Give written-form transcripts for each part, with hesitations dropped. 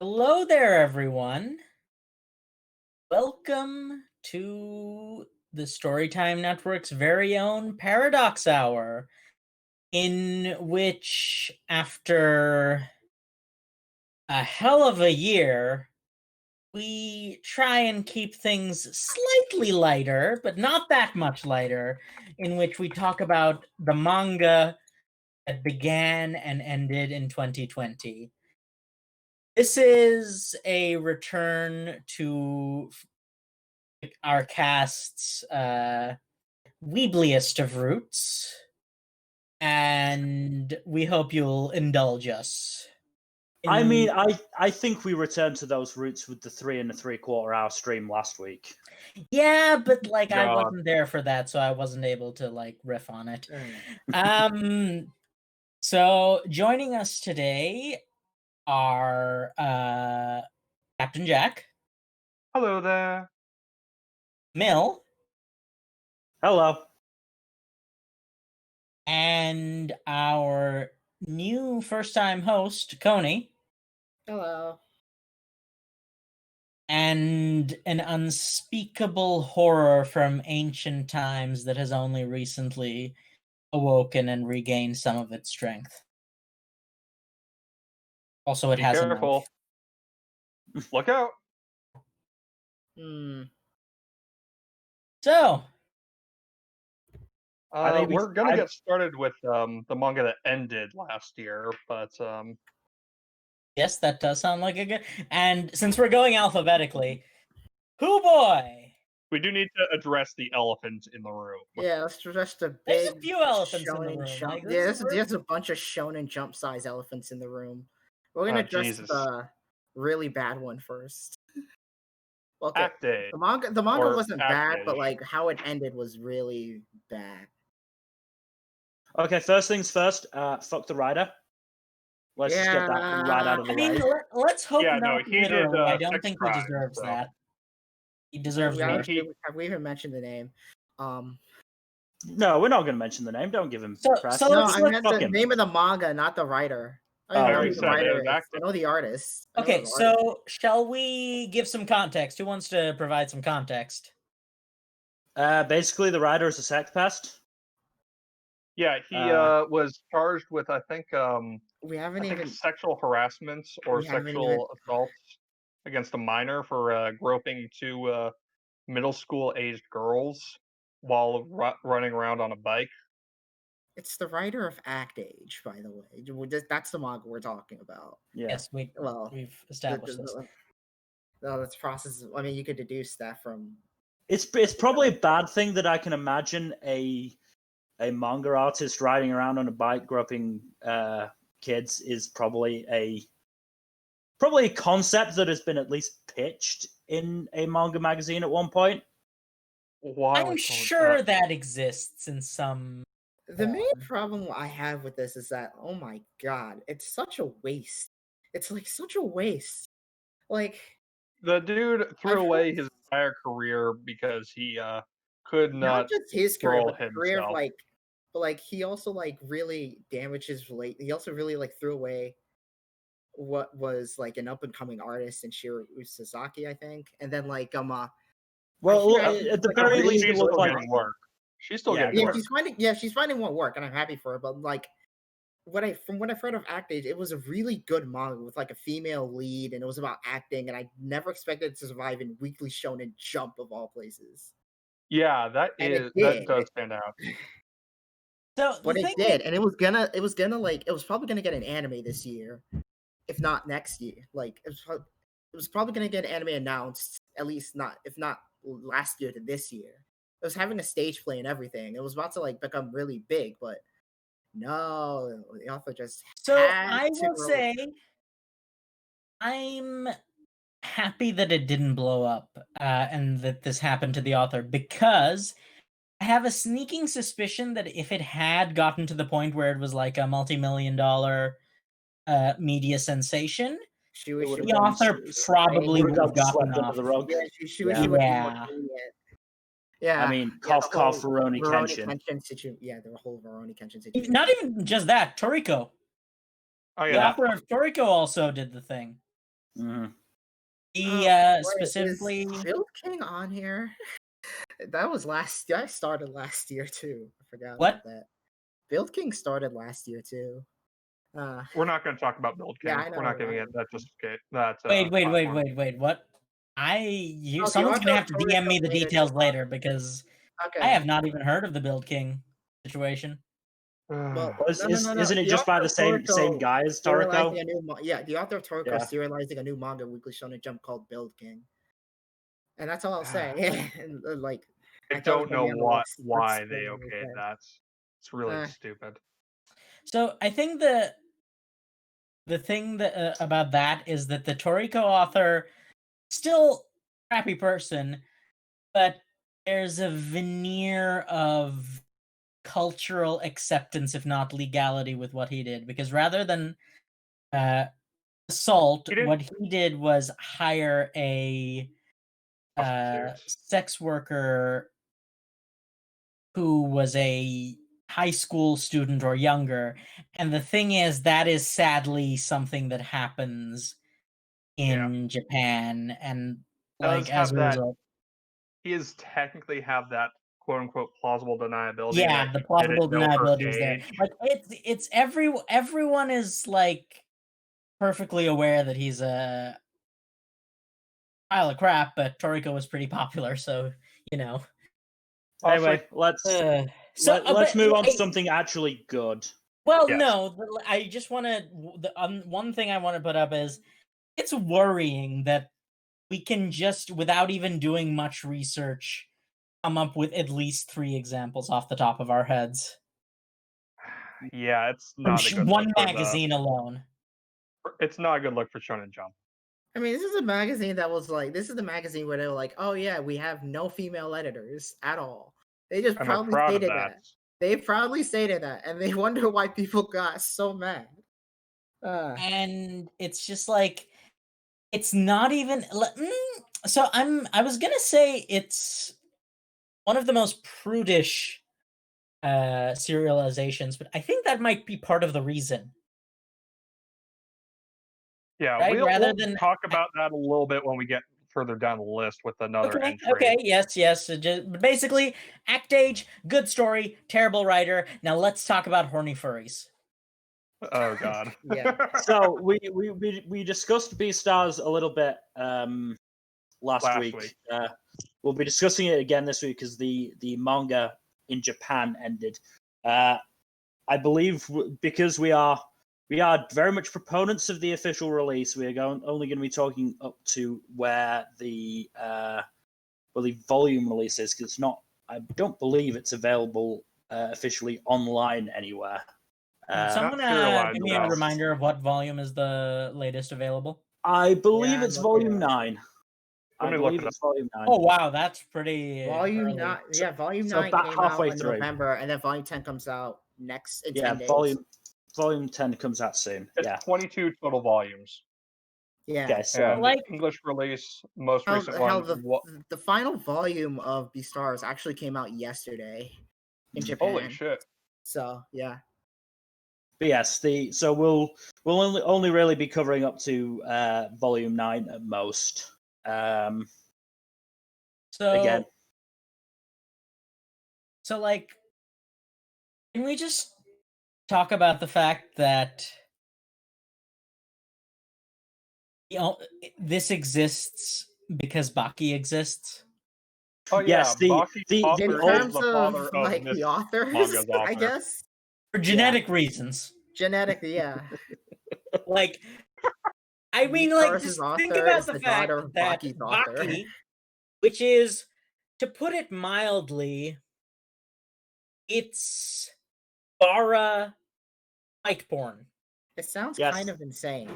Hello there, everyone. Welcome to the Storytime Network's very own Paradox Hour, in which, after a hell of a year, we try and keep things slightly lighter, but not that much lighter, in which we talk about the manga that began and ended in 2020. This is a return to our cast's weebliest of roots, and we hope you'll indulge us. I mean, I think we returned to those roots with the 3 3/4 hour stream last week. Yeah, but I God. wasn't there for that, so I wasn't able to riff on it. So joining us today are Captain Jack, Hello there. Mill, Hello. and our new first-time host, Coney. Hello. And an unspeakable horror from ancient times that has only recently awoken and regained some of its strength. Also, it Be has careful. a mouth. Look out. So, We're gonna get started with the manga that ended last year, but yes, that does sound like a good... And since we're going alphabetically, Hoo Boy! we do need to address the elephant in the room. Yeah, that's just a There's big a few elephants in the shonen room. jump. This Yeah, is there's a bunch of shonen jump size elephants in the room. We're gonna address Jesus. the really bad one first. Okay, Act Day. the manga or wasn't Act bad, Day. but how it ended was really bad. Okay, first things first. Fuck the writer. Let's just get that right out of the I mean, way. let's hope Yeah, no, not he did, literally. I don't sex think crimes, he deserves so. that. He deserves Yeah, worse. have we even mentioned the name? No, we're not going to mention the name. Don't give him press. So No, let's I look. meant Fuck the him. name of the manga, not the writer. Oh, I I know already who the said writer it. is. Act I know the artist. I know Okay, the artist. so shall we give some context? Who wants to provide some context? Basically, the writer is a sex pest. Yeah, he was charged with I think we haven't even sexual harassment or we haven't sexual assaults against a minor for groping two middle school aged girls while running around on a bike. It's the writer of Act Age, by the way. That's the manga we're talking about. Yeah. Yes, we've established this. That's process. I mean, you could deduce that from. It's probably a bad thing that I can imagine a manga artist riding around on a bike groping kids is probably a concept that has been at least pitched in a manga magazine at one point. I'm sure that exists in some. The main problem I have with this is that, oh my god, it's such a waste. It's such a waste. The dude threw away his entire career because he could not just his career, control but the career of himself. but he also really damaged his He also really threw away what was an up and coming artist in Shiro Sasaki, I think, and then well, at the very least, it looked like work. She's still getting work. She's finding more work, and I'm happy for her. But from what I've heard of Act Age, it was a really good manga with a female lead, and it was about acting, and I never expected it to survive in Weekly Shonen Jump of all places. Yeah, that does stand out. So, but it did, and it was probably gonna get an anime this year, if not next year. It was probably gonna get an anime announced, at least if not last year to this year. It was having a stage play and everything. It was about to become really big, but no, the author just. So I will say, I'm happy that it didn't blow up and that this happened to the author, because I have a sneaking suspicion that if it had gotten to the point where it was a multi-million-dollar media sensation, the author probably would have gotten off. The rug. Yeah, I mean, cough, Rurouni Kenshin. Yeah, the whole Rurouni Kenshin situation. Not even just that, Toriko. Oh, yeah. The author of Toriko also did the thing. Mhm. He Wait, specifically. is Build King on here? That was last year. I started last year too. I forgot What? about that. Build King started last year too. We're not going to talk about Build King. Yeah, I We're know, not giving right? it that justificate that. Wait, platform. what? Oh, the Someone's author gonna of have to DM me the Toriko made a new details manga. later because I Okay. have not even heard of the Build King situation. Well, Well, no. isn't it The just by author the of same Toriko guy as serializing Toriko? a new the author of Toriko Yeah. serializing a new manga Weekly Shonen Jump called Build King, and that's all I'll say. And, like, I I thought it was don't gonna know be on the list. why Let's they go, okayed okay. that. It's really Uh, stupid. So I think the thing that about that is that the Toriko author still crappy person, but there's a veneer of cultural acceptance, if not legality, with what he did. Because rather than assault, He didn't- what he did was hire a Prostitutes. sex worker who was a high school student or younger. And the thing is, that is sadly something that happens in Japan, and Does like as have a that- result, He is technically have that quote unquote plausible deniability. yeah, that the he plausible didn't know her deniability is there. age. Like it's everyone is like perfectly aware that he's a pile of crap, but Toriko was pretty popular, so you know. Also, Anyway, let's but, move on to like, something actually good. Well, Yes. no, I just want to. One thing I want to put up is it's worrying that we can just, without even doing much research, come up with at least 3 examples off the top of our heads yeah, it's from not a good one look for magazine alone. It's not a good look for Shonen Jump. I mean, this is a magazine that was like, this is the magazine where they were like, oh yeah, we have no female editors at all. They just I'm proudly proud of stated that. that. They proudly stated that, and they wonder why people got so mad. And it's just like it's not even. So I was gonna say it's one of the most prudish serializations, but I think that might be part of the reason. Yeah, Right? Rather we'll than talk about that a little bit when we get further down the list with another entry. Okay, yes. But basically, act age, good story, terrible writer. Now let's talk about horny furries. Oh god. Yeah. So we discussed Beastars a little bit last week. We'll be discussing it again this week because the manga in Japan ended. I believe because we are very much proponents of the official release. We are only going to be talking up to where the volume release is, because it's not. I don't believe it's available officially online anywhere. Someone give me a reminder of what volume is the latest available. I believe Yeah, it's I'm volume looking 9. Let me I look believe it it's volume 9. Oh wow, that's pretty Volume early. 9. Yeah, volume so 9 about came out halfway in through. November, and then volume 10 comes out next in 10 Yeah, days. volume 10 comes out soon. It's Yeah. 22 total volumes. Yeah. Okay, so And the English release, most recent one. The final volume of Beastars actually came out yesterday in Japan. Holy shit. So yeah. but yes, so we'll only really be covering up to volume 9 at most. Again. So like, can we just talk about the fact that this exists because Baki exists? Oh yeah, Yes, Baki's author In is terms the of father of like this the authors, manga's author. I guess. For genetic reasons. Genetically, yeah. Like, I mean, like, just think about the fact that Baki's author. Baki, which is, to put it mildly, it's bara fight porn. It sounds Yes. kind of insane.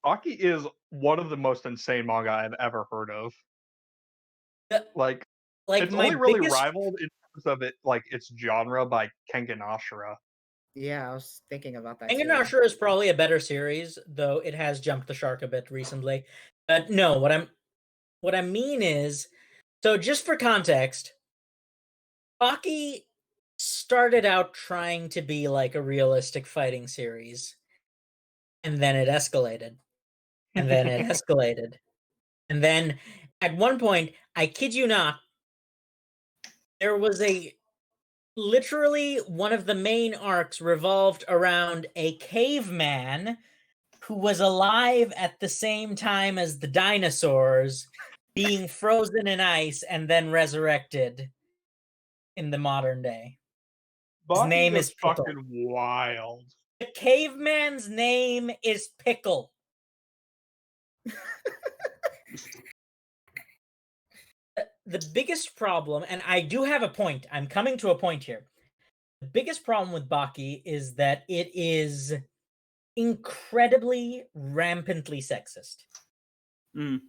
Baki is one of the most insane manga I've ever heard of. Like it's my only really biggest... rivaled in terms of it, like its genre, by Kengan Ashura. Yeah, I was thinking about that. Kengan Ashura is probably a better series, though it has jumped the shark a bit recently. But no, what I mean is, so just for context, Baki started out trying to be like a realistic fighting series, and then it escalated. and then it escalated. And then at one point, I kid you not, there was literally one of the main arcs revolved around a caveman who was alive at the same time as the dinosaurs, being frozen in ice and then resurrected in the modern day. His Baki name is is Pickle. fucking wild. The caveman's name is Pickle. The biggest problem, and I do have a point, I'm coming to a point here. The biggest problem with Baki is that it is incredibly rampantly sexist. Mm.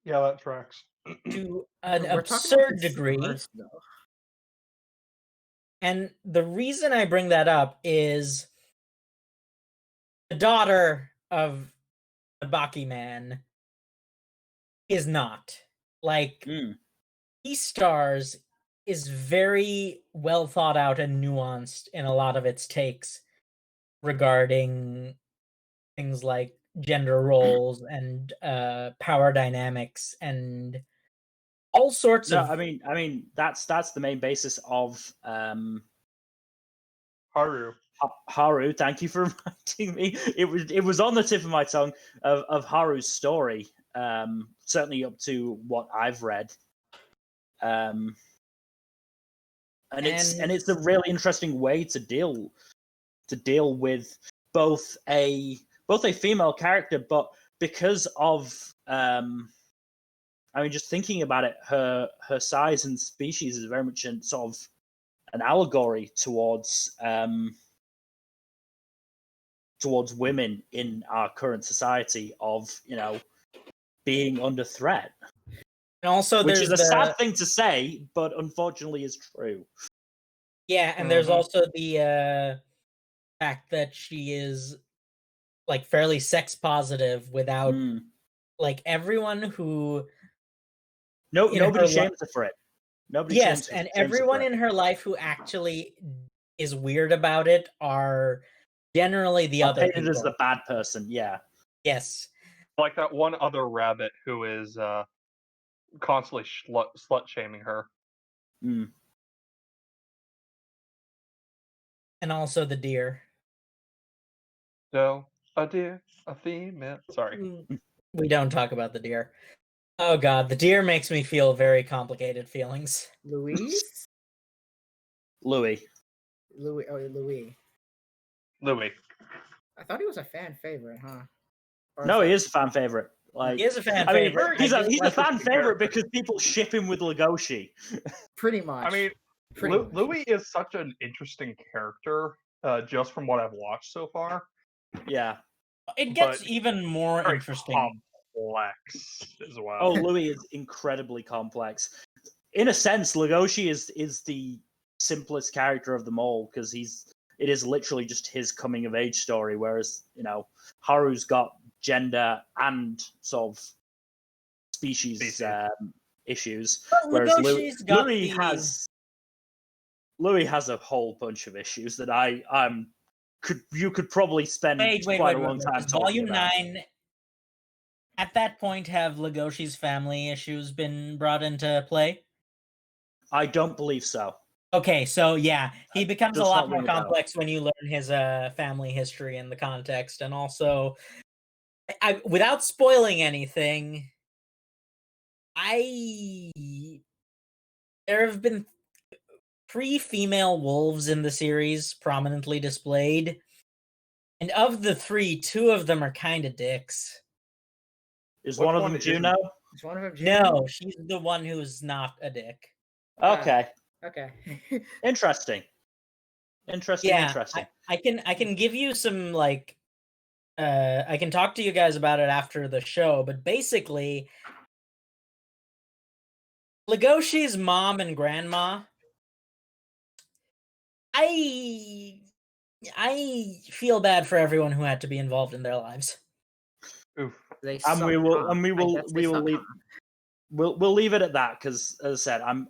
Yeah, that tracks. To an We're talking about absurd the degree. stars, though. And the reason I bring that up is the daughter of the Baki man is not. Like, Beastars is very well thought out and nuanced in a lot of its takes regarding things like gender roles and power dynamics and all sorts No, of. I mean that's the main basis of Haru. Haru. Thank you for reminding me. It was on the tip of my tongue of Haru's story. Certainly up to what I've read. And it's a really interesting way to deal with both a female character, but because of I mean, just thinking about it, her size and species is very much a sort of an allegory towards women in our current society of, you know, being under threat. And also, which there's is a sad thing to say, but unfortunately is true. Yeah, and there's also the fact that she is like fairly sex positive without like everyone who nobody shames her for it. Nobody yes, shames and her everyone for it. in her life who actually is weird about it are generally the other painted people. as the bad person. Yeah. Yes. Like that one other rabbit who is constantly slut shaming her. Mm. And also the deer. No, a deer, a female. Sorry. We don't talk about the deer. Oh god, the deer makes me feel very complicated feelings. Louise? Louis. Louis. Oh, Louis. Louis. I thought he was a fan favorite, huh? Or No, he is a fan favorite. Like, he is a fan I mean, favorite. he's I a fan favorite because people ship him with Legoshi. Pretty much. I mean, Louis is such an interesting character, just from what I've watched so far. Yeah. It gets even more very interesting. Complex as well. Oh, Louis is incredibly complex. In a sense, Legoshi is the simplest character of them all because it is literally just his coming of age story, whereas, you know, Haru's got gender and sort of species issues, whereas Louis has a whole bunch of issues that you could probably spend quite a long time talking Volume about. 9. At that point, have Legoshi's family issues been brought into play? I don't believe so. Okay, so yeah, he becomes a Does lot not more ring a bell. complex when you learn his family history and the context, and also, without spoiling anything, there have been 3 female wolves in the series prominently displayed, and of the 3, 2 of them are kind of dicks. Is one of them Juno? Is one of them Juno? No, she's the one who's not a dick. Okay. Okay. Interesting. Yeah, I can give you some like I can talk to you guys about it after the show, but basically Legoshi's mom and grandma, I feel bad for everyone who had to be involved in their lives. Oof. And we will we'll leave it at that because, as I said, I'm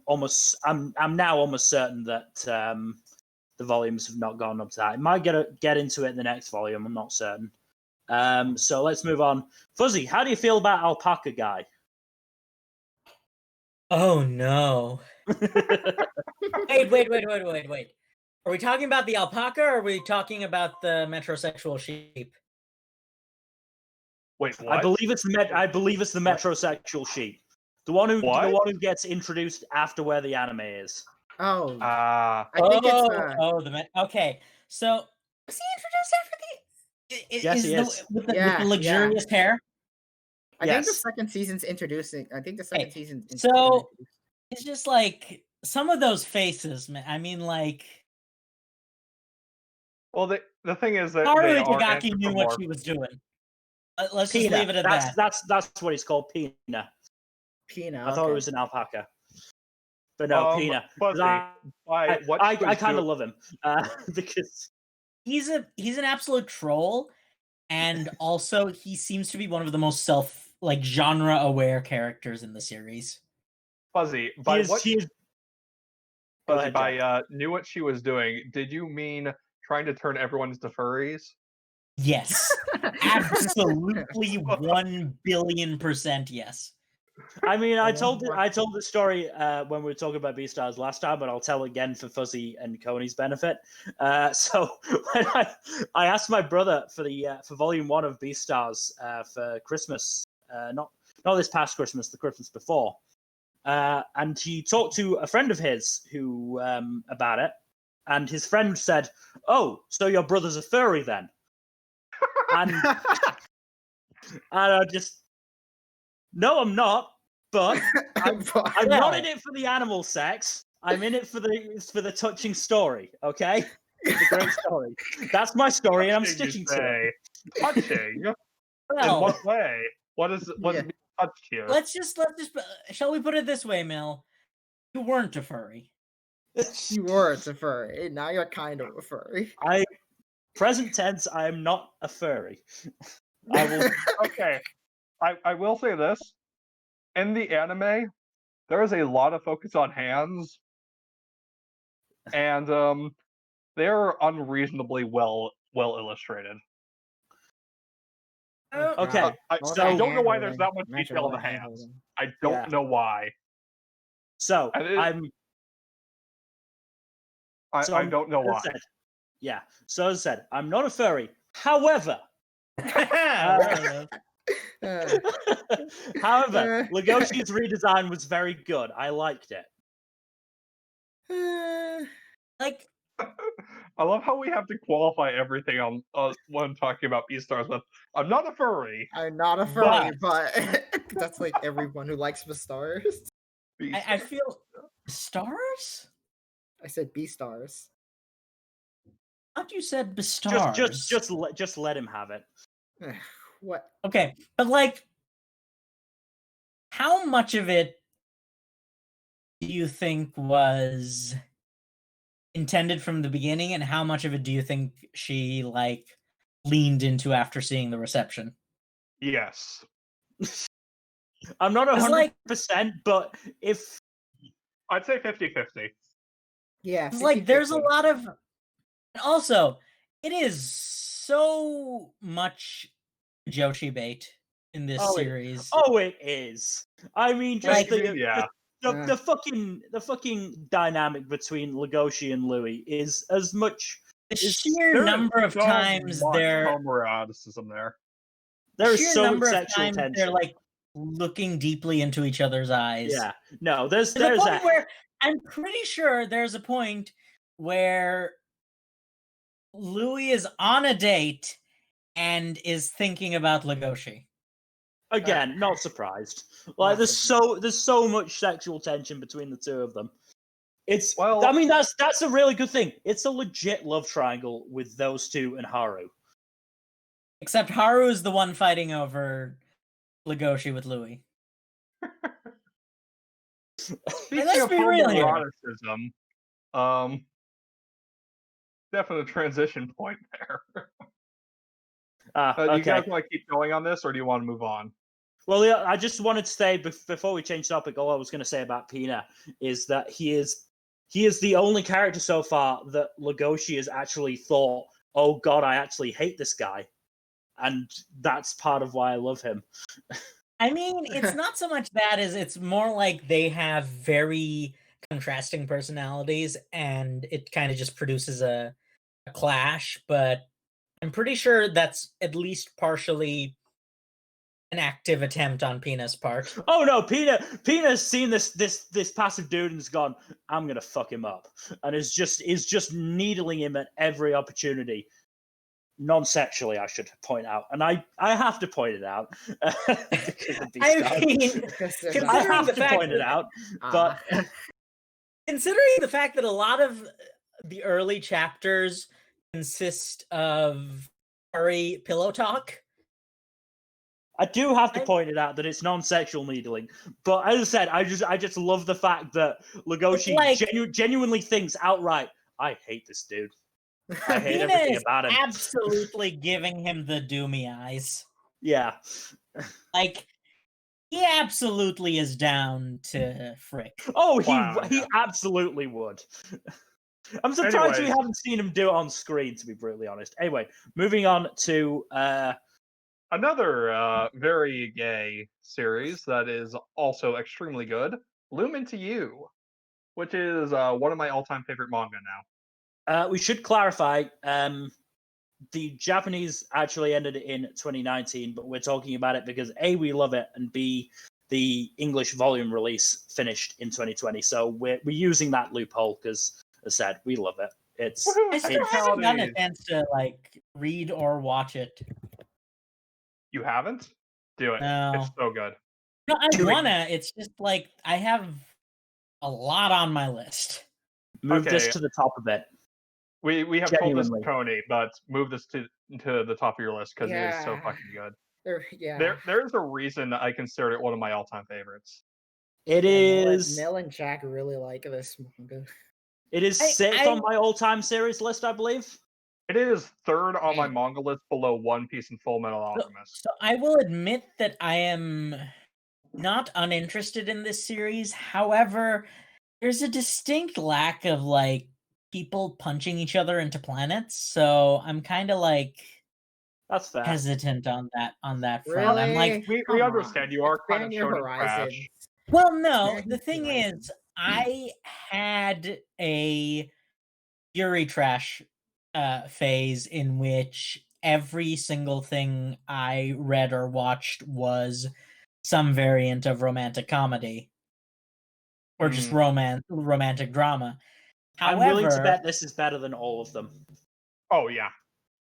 now almost certain that the volumes have not gone up to that. It might get into it in the next volume. I'm not certain. So let's move on. Fuzzy, how do you feel about Alpaca Guy? Oh no. Wait. Are we talking about the alpaca or are we talking about the metrosexual sheep? Wait, what? I believe it's the metrosexual sheep. The one who gets introduced after where the anime is. Oh, I think it's okay. So was he introduced after the? Yes, he is. With the luxurious hair. I think the second season's introducing. I think the second season. So it's just like some of those faces, man. I mean, like. Well, the thing is that Haru Itagaki knew what she was doing. Let's just leave it at that. That's what he's called, Pina. Pina. I thought it was an alpaca, but no, Pina. I kind of love him because he's an absolute troll, and also he seems to be one of the most genre aware characters in the series. Fuzzy, knew what she was doing. Did you mean trying to turn everyone into furries? Yes, absolutely 1,000,000,000% yes. I mean, I told the story when we were talking about Beastars last time, but I'll tell again for Fuzzy and Coney's benefit. So when I asked my brother for Volume 1 of Beastars for Christmas, not this past Christmas, the Christmas before, and he talked to a friend of his who about it, and his friend said, "Oh, so your brother's a furry then?" And I just, no, I'm not. But I'm not in it for the animal sex. I'm in it for the touching story. Okay, the great story. That's my story, and I'm sticking to it. Touching. In what way? What is being touched here? Let's just. Shall we put it this way, Mil? You weren't a furry. You weren't a furry. Now you're kind of a furry. Present tense. I am not a furry. I will. Okay. I will say this. In the anime, there is a lot of focus on hands, and they're unreasonably well illustrated. Okay, I don't know why there's that much detail in the hands. I don't know why. So I don't know why. So as I said, I'm not a furry. However. However, Legoshi's redesign was very good. I liked it. I love how we have to qualify everything on when talking about Beastars with "I'm not a furry." I'm not a furry, but that's like everyone who likes Beastars. I feel stars. I said Beastars. I thought you said Beastars. Just let him have it. What? Okay, but like, how much of it do you think was intended from the beginning, and how much of it do you think she leaned into after seeing the reception? Yes. I'm not 100%, but if I'd say 50-50. Yeah, it's there's a lot of. Also, it is so much Joshi bait in this series. It is. I mean, just the fucking dynamic between Legoshi and Louis is as much. The sheer number of times they're homoeroticism there. There's so much sexual tension. They're looking deeply into each other's eyes. Yeah. No, there's a point where I'm pretty sure there's a point where Louis is on a date and is thinking about Legoshi. Again, not surprised. There's so much sexual tension between the two of them. I mean, that's a really good thing. It's a legit love triangle with those two and Haru. Except Haru is the one fighting over Legoshi with Louis. Speaking of homoeroticism, definite transition point there. Okay. You guys want to keep going on this, or do you want to move on? Well, yeah, I just wanted to say before we change topic, all I was going to say about Pina is that he is the only character so far that Legoshi has actually thought, "Oh God, I actually hate this guy," and that's part of why I love him. I mean, it's not so much that as it's more like they have very contrasting personalities, and it kind of just produces a clash. But I'm pretty sure that's at least partially an active attempt on Pina's part. Oh no, Pina's seen this passive dude and has gone, I'm gonna fuck him up, and is just needling him at every opportunity. Non-sexually, I should point out, and I have to point it out because of I mean, I have the to fact point it that- out, but considering the fact that a lot of the early chapters consist of furry pillow talk, I do have to point it out that it's non-sexual needling. But as I said, I just love the fact that Legoshi like- genuinely thinks outright, I hate this dude. I hate Pina everything is about him. absolutely giving him the doomy eyes. Yeah. Like, he absolutely is down to frick. Oh, Wow, he yeah. absolutely would. I'm surprised we Anyways. haven't seen him do it on screen, to be brutally honest. Anyway, moving on to Another very gay series that is also extremely good, Bloom Into You, which is one of my all-time favorite manga now. we should clarify. The Japanese actually ended in 2019, but we're talking about it because A, we love it, and B, the English volume release finished in 2020. So we're using that loophole because, as I said, we love it. It's Woohoo, I still it's- haven't gotten a technicalities. chance to like read or watch it. You haven't? Do it. No. It's so good. No, I Do it. wanna. It's just like I have a lot on my list. move this Okay. to the top of it. We have told this to Genuinely. Tony, but move this to the top of your list because it is so Yeah. fucking good. Yeah. There's a reason I consider it one of my all-time favorites. It is Nell and Jack really like this manga. it is I- sixth I- on my all-time series list, I believe. It is third on my Damn. manga list below One Piece and Full Metal Alchemist. So I will admit that I am not uninterested in this series. However, there's a distinct lack of like people punching each other into planets. So I'm kind of like That's fair. hesitant on that front. I'm like, Really? We Come understand on, you are kind expand of your shonen trash. horizons. well, no. Very The thing right. is, I had a Yuri trash phase in which every single thing I read or watched was some variant of romantic comedy or just romantic drama. I'm willing to However, bet this is better than all of them. Oh yeah,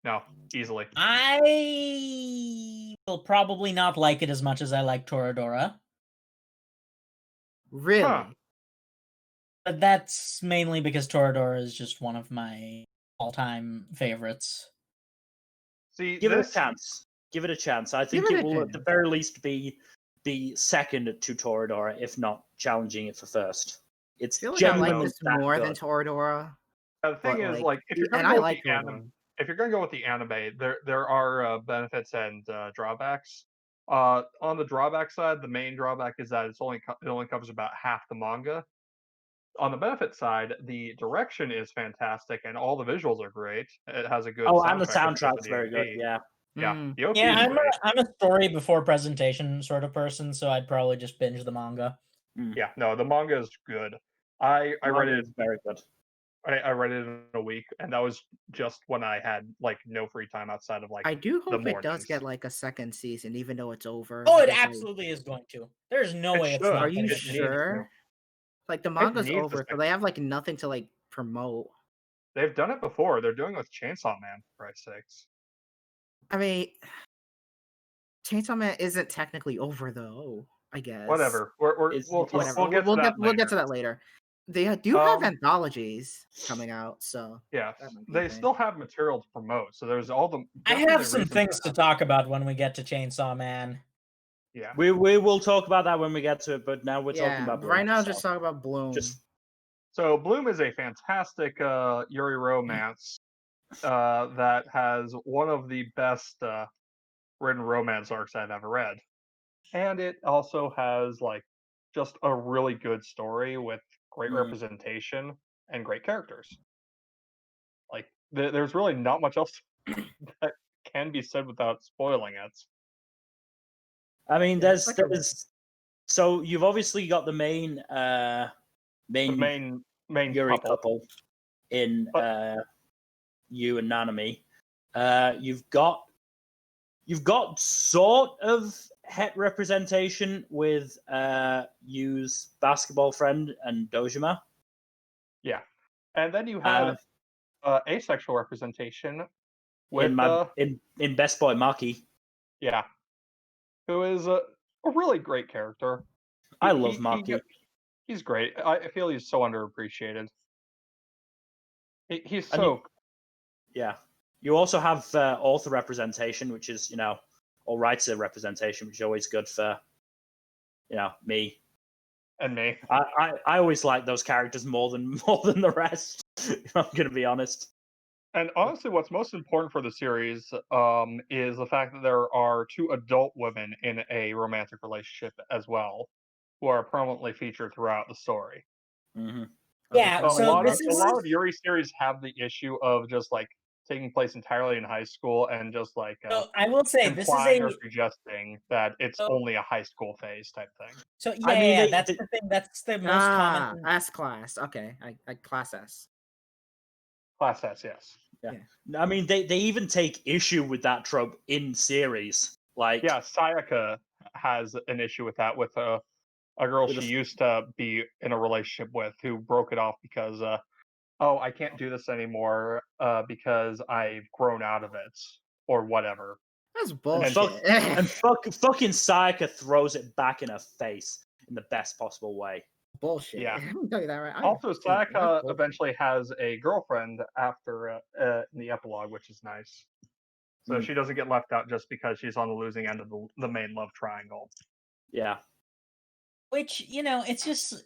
no, easily. I will probably not like it as much as I like Toradora, Really? Huh. but that's mainly because Toradora is just one of my all-time favorites. See, Give it a this chance. Give it a chance. I think Give it it a will at the chance. very least be second to Toradora, if not challenging it for first. It's I feel like I like genuinely this that more good. than Toradora. the thing but, is, like, if you're and gonna I go like with the Toradora. anime, if you're gonna go with the anime, there are benefits and drawbacks. On the drawback side, the main drawback is that it only covers about half the manga. On the benefit side, the direction is fantastic and all the visuals are great. It has a good Oh, soundtrack. and the especially for soundtrack's the very OP. good. Yeah. Yeah, Mm. the OP Yeah, is great. I'm a story before presentation sort of person, so I'd probably just binge the manga. Yeah, no, the manga is good. I read Manga it. is very good. I read it in a week, and that was just when I had like no free time outside of like. I do hope it does mornings. get like a second season, even though it's over. Oh, it because, like, absolutely is going to. There's no It way it's should. not. Are you gonna It get needs to. sure? Like the manga's needs to over, so stick. they have like nothing to like promote. They've done it before. They're doing it with Chainsaw Man, for Christ's sakes. I mean, Chainsaw Man isn't technically over though. I guess. Whatever. It's- We'll Whatever. We'll get to that we'll get later. to that later. They do have Um, anthologies coming out, so Yeah, that might be they a thing. still have material to promote, so there's all the. I definitely have some reasons things to have- talk about when we get to Chainsaw Man. Yeah. We will talk about that when we get to it, but now we're talking yeah. about Right Bloom, now, so just talk about Bloom. just So Bloom is a fantastic Yuri romance that has one of the best written romance arcs I've ever read, and it also has like just a really good story with great representation and great characters. Like there's really not much else that can be said without spoiling it. I mean, Yeah, it's like so you've obviously got the main The main Yuri couple. in you and Nanami. You've got sort of het representation with Yu's basketball friend and Dojima. Yeah, and then you have asexual representation with in Best Boy Maki. yeah, who is a really great character. I love Maki. He's great. I feel he's so underappreciated. He's so yeah. You also have author representation, which is or writer representation, which is always good for me. And me. I always like those characters more than the rest. If I'm going to be honest. And honestly, what's most important for the series is the fact that there are 2 adult women in a romantic relationship as well, who are permanently featured throughout the story. Mm-hmm. Yeah, A so lot this of Yuri series have the issue of just like taking place entirely in high school and just like so I will say this is implying a or suggesting that it's only a high school phase type thing. so yeah, I mean, that's the thing. That's the most common. S class. Okay, I class S. Class S, yes. I mean, they even take issue with that trope in series. Like, Yeah, Sayaka has an issue with that with a girl she used to be in a relationship with who broke it off because oh, I can't do this anymore because I've grown out of it or whatever. That's bullshit. And fucking Sayaka throws it back in her face in the best possible way. Bullshit. Yeah. I'll tell you that right. Also, Sayaka eventually has a girlfriend after in the epilogue, which is nice. So she doesn't get left out just because she's on the losing end of the main love triangle. Yeah. Which it's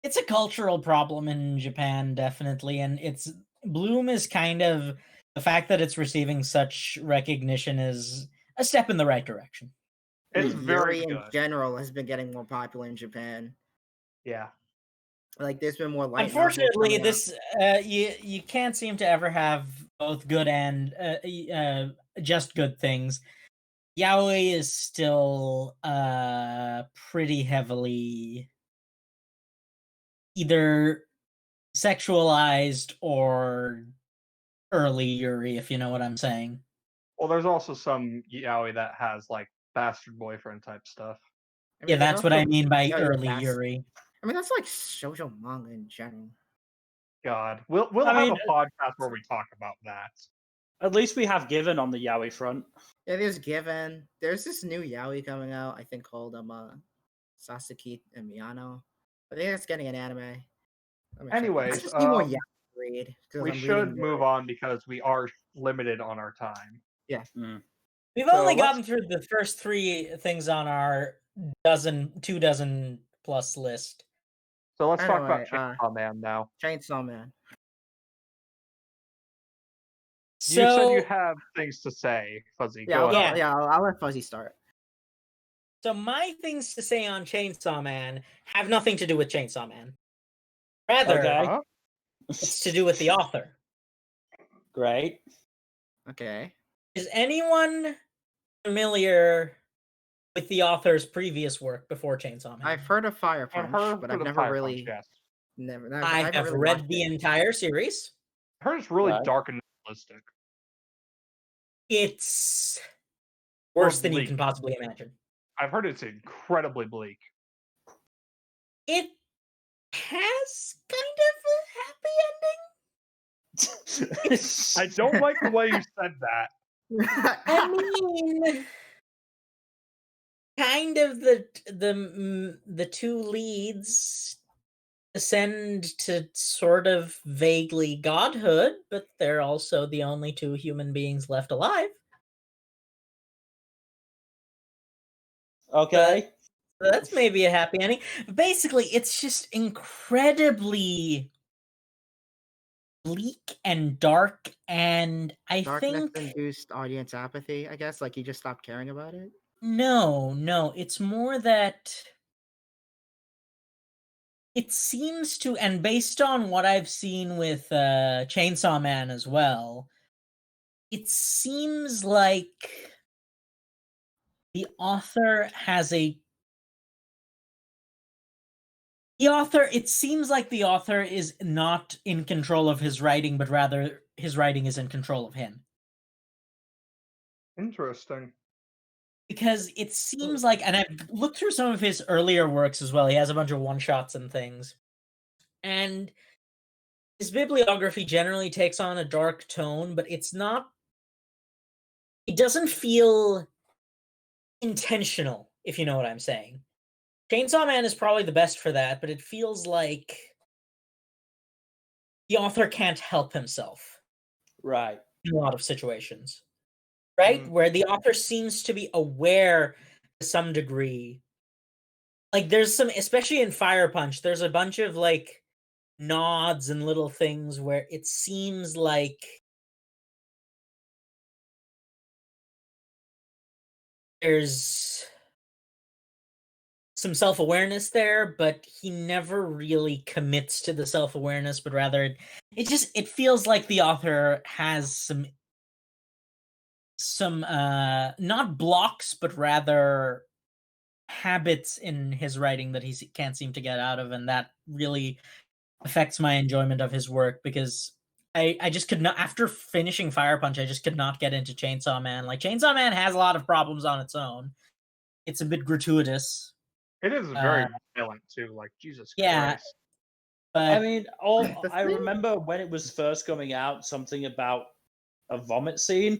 a cultural problem in Japan, definitely, and it's Bloom is kind of the fact that it's receiving such recognition is a step in the right direction. It's very Yuri good. in general has been getting more popular in Japan. Yeah. Like there's been more light. Unfortunately, this you can't seem to ever have both good and just good things. Yaoi is still pretty heavily either sexualized or early Yuri, if you know what I'm saying. Well, there's also some yaoi that has like bastard boyfriend type stuff. I mean, Yeah, that's what I mean by yeah, early that's- Yuri. I mean, that's like shoujo manga in general. God, we'll have a podcast where we talk about that. At least we have Given on the yaoi front. Yeah, there's Given. There's this new yaoi coming out, I think called Sasaki and Miyano. I think it's getting an anime. Anyways, I just need more yaoi to read. We should move on because we are limited on our time. Yeah. We've only gotten through the first 3 things on our 2 dozen plus list. So let's talk about Chainsaw Man now. Chainsaw Man. So, you said you have things to say, Fuzzy. Yeah, Go ahead. I'll let Fuzzy start. So my things to say on Chainsaw Man have nothing to do with Chainsaw Man. Rather, it's to do with the author. Great. Okay. Is anyone familiar with the author's previous work before Chainsaw Man? I've heard of Fire Punch, but I've never really. I have read the entire series. I heard it's really dark and nihilistic. It's worse than you can possibly imagine. I've heard it's incredibly bleak. It has kind of a happy ending. I don't like the way you said that. I mean, kind of the 2 leads ascend to sort of vaguely godhood, but they're also the only 2 human beings left alive. Okay. So that's maybe a happy ending. Basically, it's just incredibly bleak and dark, and I Darkness think induced audience apathy, I guess. Like you just stopped caring about it. No, it's more that it seems to, and based on what I've seen with Chainsaw Man as well, it seems like the author has a it seems like the author is not in control of his writing, but rather his writing is in control of him. Interesting. Because it seems like, and I've looked through some of his earlier works as well. He has a bunch of one-shots and things. And his bibliography generally takes on a dark tone, but it doesn't feel intentional, if you know what I'm saying. Chainsaw Man is probably the best for that, but it feels like the author can't help himself. Right. In a lot of situations. Right? Where the author seems to be aware to some degree. Like, there's some, especially in Fire Punch, there's a bunch of, like, nods and little things where it seems like there's some self-awareness there, but he never really commits to the self-awareness, but rather it feels like the author has some not blocks, but rather habits in his writing that he can't seem to get out of, and that really affects my enjoyment of his work, because I just could not, after finishing Fire Punch, I just could not get into Chainsaw Man. Like, Chainsaw Man has a lot of problems on its own. It's a bit gratuitous. It is very violent too. Like, Jesus Yeah, Christ. but I mean, I remember when it was first coming out, something about a vomit scene.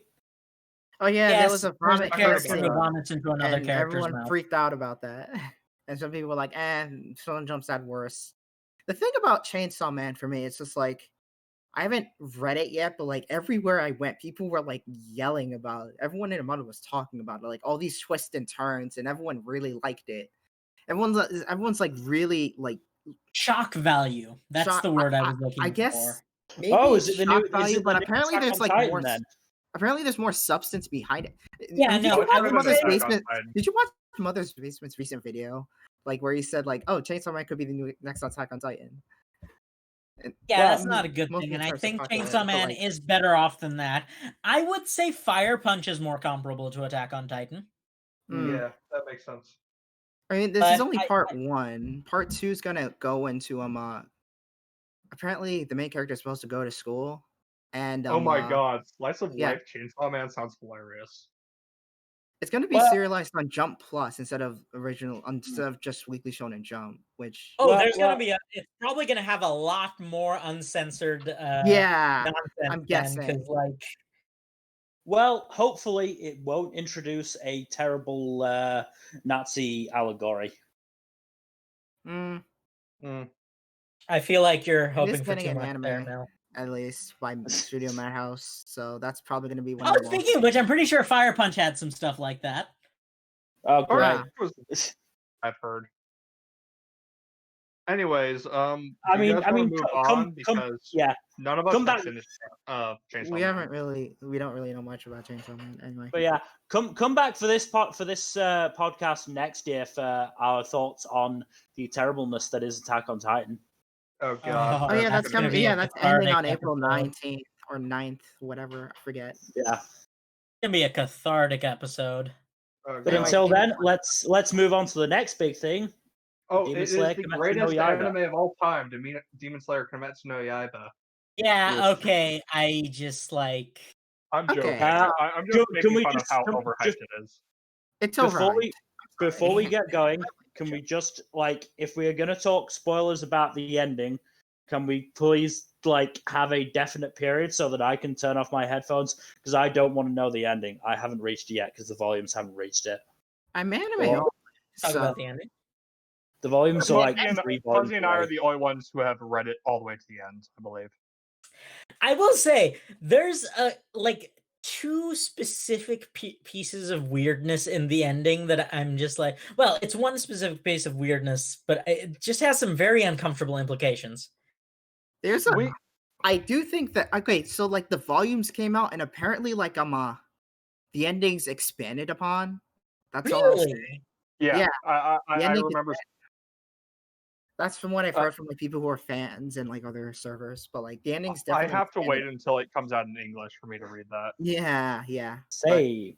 Oh yeah, there was a there's vomit character scene, who vomits into another and character's everyone mouth. freaked out about that. And some people were like, someone jumps out worse. The thing about Chainsaw Man for me, it's just like, I haven't read it yet, but like everywhere I went, people were like yelling about it. Everyone in the manga was talking about it, like all these twists and turns, and everyone really liked it. Everyone's like really like Shock value. That's the word I was looking I guess for. maybe Is it the new value, but apparently Attack there's on like Titan, more. then? Apparently there's more substance behind it. Yeah, Did no, you I watch would Mother's say- Basement? Did you watch Mother's Basement's recent video? Like where he said like, "Oh, Chainsaw Man could be the new next Attack on Titan." Yeah, Well, that's not a good most thing, of and the I terms are think popular, Chainsaw but, Man like- is better off than that. I would say Fire Punch is more comparable to Attack on Titan. Yeah, that makes sense. I mean, this is But only part 1. Part 2 is gonna go into apparently the main character is supposed to go to school, and Oh my god, Slice of yeah. Life Chainsaw Man sounds hilarious. It's gonna be Well- serialized on Jump Plus instead of just Weekly Shonen Jump, which there's gonna be it's probably gonna have a lot more uncensored yeah, nonsense I'm guessing. because like Well, hopefully it won't introduce a terrible Nazi allegory. Mm, I feel like you're it is hoping for getting too an much there, anime, Mel. at least by Studio Madhouse, so that's probably gonna be one Oh, of the speaking of which, I'm pretty sure Fire Punch had some stuff like that. Oh, great. Yeah. I've heard. Anyways, I mean, move on because none of us come have back. finished Chainsaw We Man. we don't really know much about Chainsaw Man anyway. But yeah, come back for this podcast next year for our thoughts on the terribleness that is Attack on Titan. Oh god. Oh yeah, that's gonna coming. be Yeah, a that's ending on cathartic April episode. 19th or 9th, whatever. I forget. Yeah. It's gonna be a cathartic episode. Oh, But god. until then, let's move on to the next big thing. Oh, Demon it Slayer is the Kimetsu no greatest Yaiba. anime of all time, Demon Slayer Kimetsu no Yaiba. Yeah, Yes. okay. I just like I'm Okay. joking. I'm just can we making fun of just- how can we overhyped just- it is. It's Before alright. before we get going, can we just if we are gonna talk spoilers about the ending, can we please have a definite period so that I can turn off my headphones, because I don't want to know the ending. I haven't reached it yet because the volumes haven't reached it. I'm anime. Well, talk so about the ending. The volumes are like Fuzzy 3 volumes Fuzzy and I away. are the only ones who have read it all the way to the end, I believe. I will say there's two specific pieces of weirdness in the ending that I'm just like, well, it's one specific piece of weirdness, but it just has some very uncomfortable implications. there's a. I do think that so like the volumes came out and apparently the endings expanded upon. That's all I'll say. Really? Yeah, Yeah. I The ending remember. That's from what I've heard from like people who are fans and like other servers. But like the ending's definitely. I have to wait until it comes out in English for me to read that. Yeah, yeah. Same.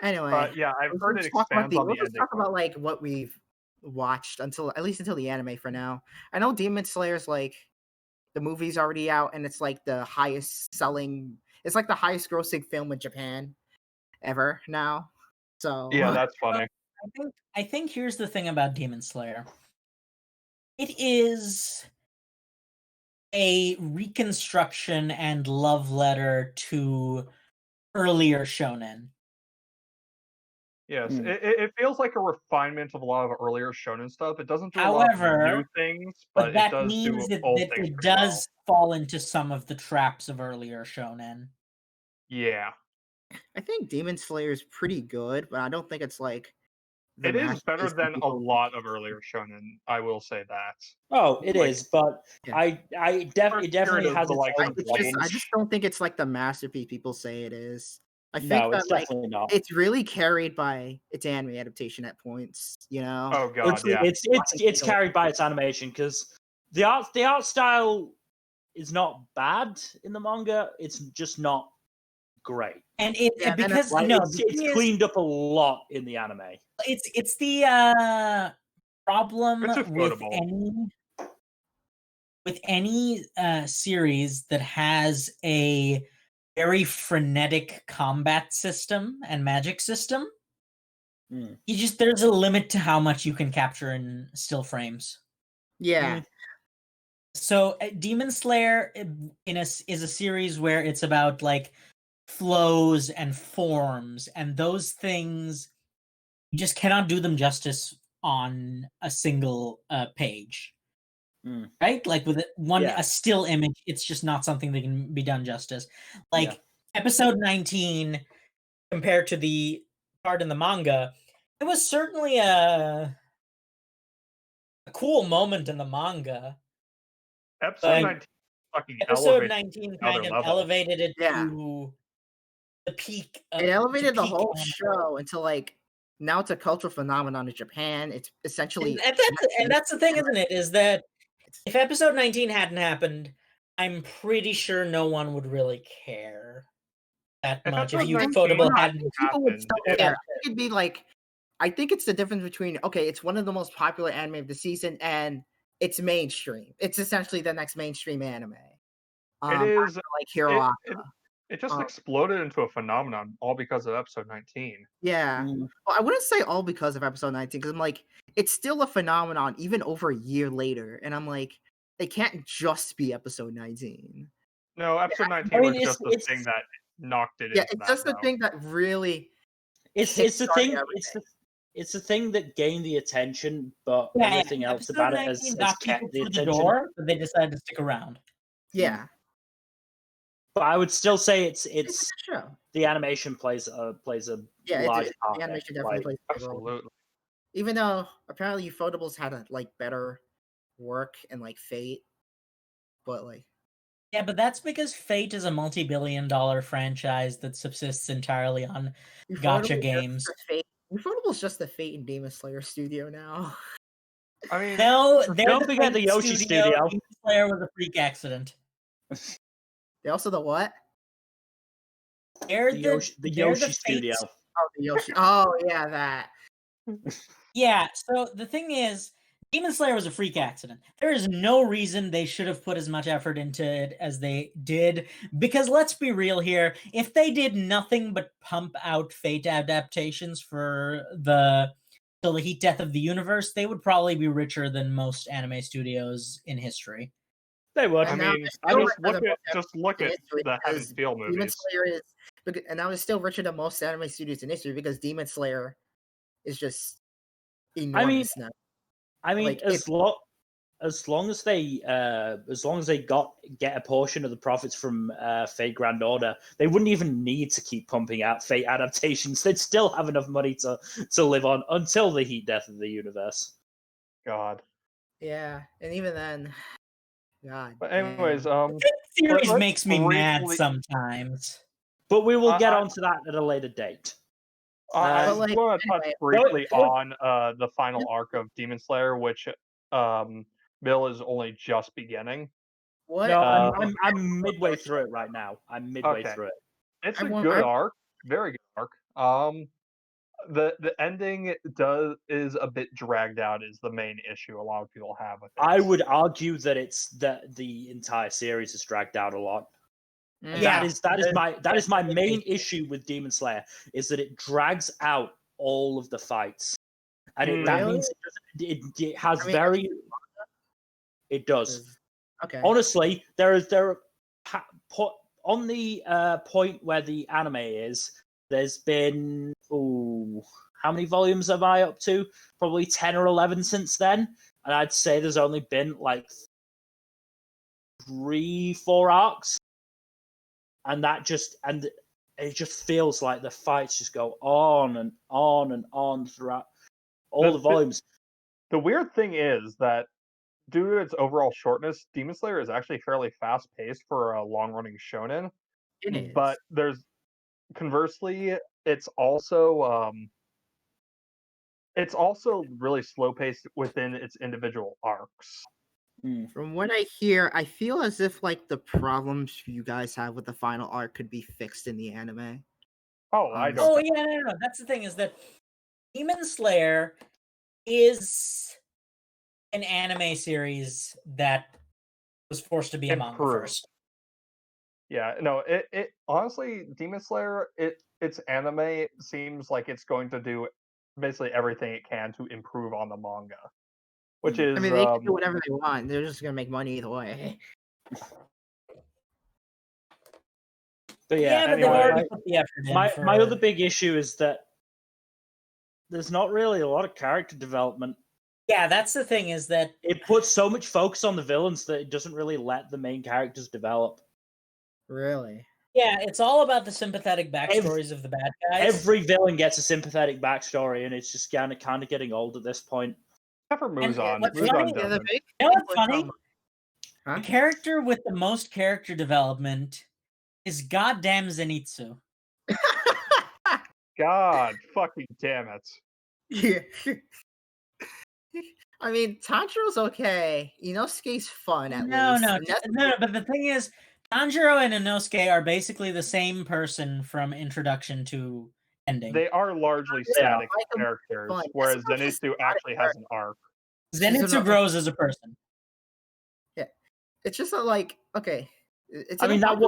Anyway, Yeah, I've heard it expands on the let's ending. talk about like what we've watched at least until the anime for now. I know Demon Slayer's like the movie's already out and it's like the highest selling. It's like the highest grossing film in Japan ever now. So Yeah, that's funny. I think here's the thing about Demon Slayer. It is a reconstruction and love letter to earlier shonen. Yes, it feels like a refinement of a lot of earlier shonen stuff. It doesn't do a lot of new However, things, but but it that does do means that old it things pretty does fall into some of the traps of earlier shonen. Yeah. I think Demon Slayer is pretty good, but I don't think it's like It is better masterpiece that than a people lot of earlier shonen, I will say that. Oh, it Like, is, but yeah. it First definitely period has is the its likes own of I problems. just don't think it's like the masterpiece people say it is. I think No, that it's like definitely not. it's really carried by its anime adaptation at points, you know. Oh god, It's yeah. it's carried by its animation because the art style is not bad in the manga. It's just not great. And it Yeah, then because Like, no, it's the thing is, cleaned up a lot in the anime. it's the problem It's with affordable. any series that has a very frenetic combat system and magic system. Mm. There's a limit to how much you can capture in still frames. Yeah. So Demon Slayer is a series where it's about like flows and forms, and those things you just cannot do them justice on a single page. Right? Like with a still image, it's just not something that can be done justice. Like episode 19 compared to the part in the manga, it was certainly a cool moment in the manga. Episode 19 fucking Episode elevated 19 another kind of level. elevated it Yeah. to the peak. It elevated the peak whole anime. show until like now it's a cultural phenomenon in Japan. It's essentially and that's the thing, isn't it? Is that if episode 19 hadn't happened, I'm pretty sure no one would really care that much. If Ufotable hadn't people would still happened, care. It'd be like, I think it's the difference between okay, it's one of the most popular anime of the season and it's mainstream. It's essentially the next mainstream anime. It is like Hero Aka. It just exploded into a phenomenon all because of episode 19. Yeah. Well, I wouldn't say all because of episode 19 because I'm like, it's still a phenomenon even over a year later. And I'm like, it can't just be episode 19. No, episode 19 was just the thing that knocked it into it's just the thing that really it's the thing it's the thing that gained the attention, but everything else about it has kept the attention. Door, but they decided to stick around. Yeah. But I would still say it's show. The animation plays a large part. The animation definitely plays a role. Absolutely. Even though apparently Ufotables had a like better work and like Fate, but like yeah, but that's because Fate is a multi-billion-dollar franchise that subsists entirely on gacha games. Ufotable's just the Fate and Demon Slayer studio now. I mean, no, don't forget the Yoshi studio. Demon Slayer was a freak accident. They also the what? They're the Yoshi studio. Oh, the Yoshi. Oh, yeah, that. Yeah, so the thing is, Demon Slayer was a freak accident. There is no reason they should have put as much effort into it as they did, because let's be real here, if they did nothing but pump out Fate adaptations for Till the Heat Death of the Universe, they would probably be richer than most anime studios in history. They would. I mean, just look at the Heaven Feel movies. Demon Slayer is, and now it's still richer than most anime studios in history because Demon Slayer is just enormous now. I mean, like, as long as they get a portion of the profits from Fate Grand Order, they wouldn't even need to keep pumping out Fate adaptations. They'd still have enough money to live on until the Heat Death of the Universe. God. Yeah, and even then, God. But anyways, this series makes me mad sometimes. But we will get onto that at a later date. I want to touch briefly on the final arc of Demon Slayer, which Bill is only just beginning. What? No, Uh, I'm midway through it right now. I'm midway Okay. through it. It's I a want- good I- arc, very good arc. The ending is a bit dragged out is the main issue a lot of people have with it. I would argue that it's that the entire series is dragged out a lot. Mm. And Yeah. that is my main issue with Demon Slayer is that it drags out all of the fights, and that Really? means it has I mean, very. It does. Okay. Honestly, on the point where the anime is. There's been how many volumes am I up to? Probably 10 or 11 since then, and I'd say there's only been like 3-4 arcs, and it just feels like the fights just go on and on and on throughout all the volumes. The weird thing is that due to its overall shortness, Demon Slayer is actually fairly fast paced for a long running shonen. It is. But conversely, it's also really slow paced within its individual arcs. From what I hear, I feel as if like the problems you guys have with the final arc could be fixed in the anime. Oh, I don't. Oh yeah, no. That's the thing is that Demon Slayer is an anime series that was forced to be a manga Improved. first. Yeah, no, it honestly, Demon Slayer, its anime seems like it's going to do basically everything it can to improve on the manga, which is I mean, they can do whatever they want. They're just gonna make money either way. But Yeah, but they've anyway. already put the effort in. my other big issue is that there's not really a lot of character development. Yeah, that's the thing is that It puts so much focus on the villains that it doesn't really let the main characters develop. Really? yeah, it's all about the sympathetic backstories of the bad guys. Every villain gets a sympathetic backstory, and it's just kind of getting old at this point. except for Muzan. what's Muzan funny- Yeah, the doesn't. big You know what's thing with, funny? Huh? The character with the most character development is goddamn Zenitsu. God fucking damn it. Yeah. I mean, Tanjiro's okay. Inosuke's fun at No, least. no, and that's- no. But the thing is, Tanjiro and Inosuke are basically the same person from introduction to ending. They are largely Yeah. static Like 'em characters, fun. whereas That's just Zenitsu actually has an arc. Zenitsu grows as a person. It's just that, like, okay. It's I mean, that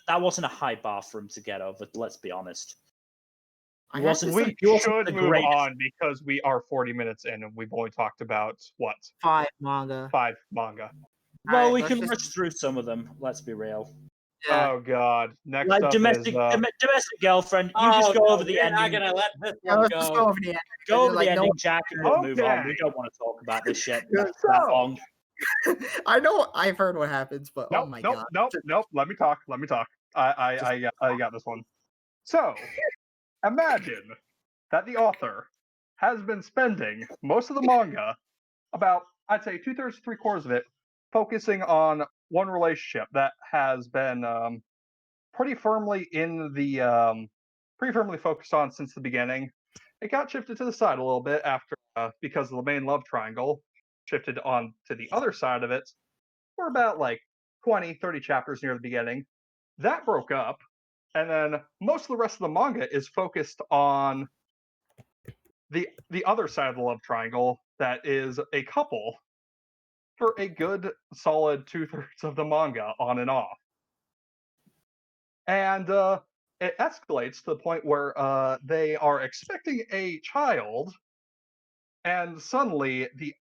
that wasn't a high bar for him to get over. Let's be honest. I He have to wasn't- say We he wasn't should the move greatest. on because we are 40 minutes in and we've only talked about, what, 5 manga. 5 manga. Well, Alright, we let's can just- rush through some of them. Let's be real. Yeah. Oh god. Next Like up domestic is domestic girlfriend. You just go over the We're not ending. gonna let this Yeah, one let's just go over the end. Go over like, the no- ending, Jack, and we'll move on. Okay. We don't want to talk about this shit Yeah, that long. I know I've heard what happens, but oh my god. Nope. Let me talk. I got this one. So, imagine that the author has been spending most of the manga, about I'd say 2/3 to 3/4 of it, focusing on one relationship that has been pretty firmly focused on since the beginning. It got shifted to the side a little bit after because of the main love triangle shifted on to the other side of it for about like 20, 30 chapters near the beginning. That broke up, and then most of the rest of the manga is focused on the other side of the love triangle that is a couple for a good solid 2/3 of the manga on and off. And it escalates to the point where they are expecting a child, and suddenly the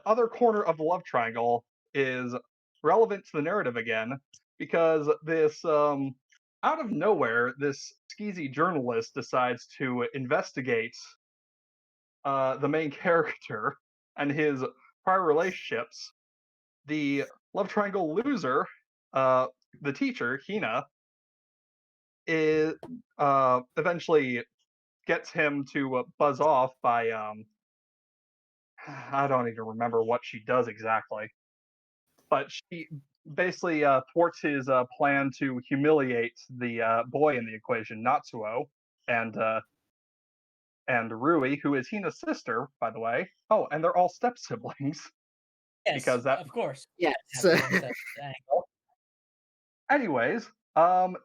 other corner of the love triangle is relevant to the narrative again because this out of nowhere this skeezy journalist decides to investigate the main character and his prior relationships. The love triangle loser, the teacher Hina, is eventually gets him to buzz off by I don't even remember what she does exactly, but she basically thwarts his plan to humiliate the boy in the equation, Natsuo, and and Rui, who is Hina's sister, by the way. Oh, and they're all step siblings. Yes, Because that- of course. Yes. Have the incest angle. Anyways,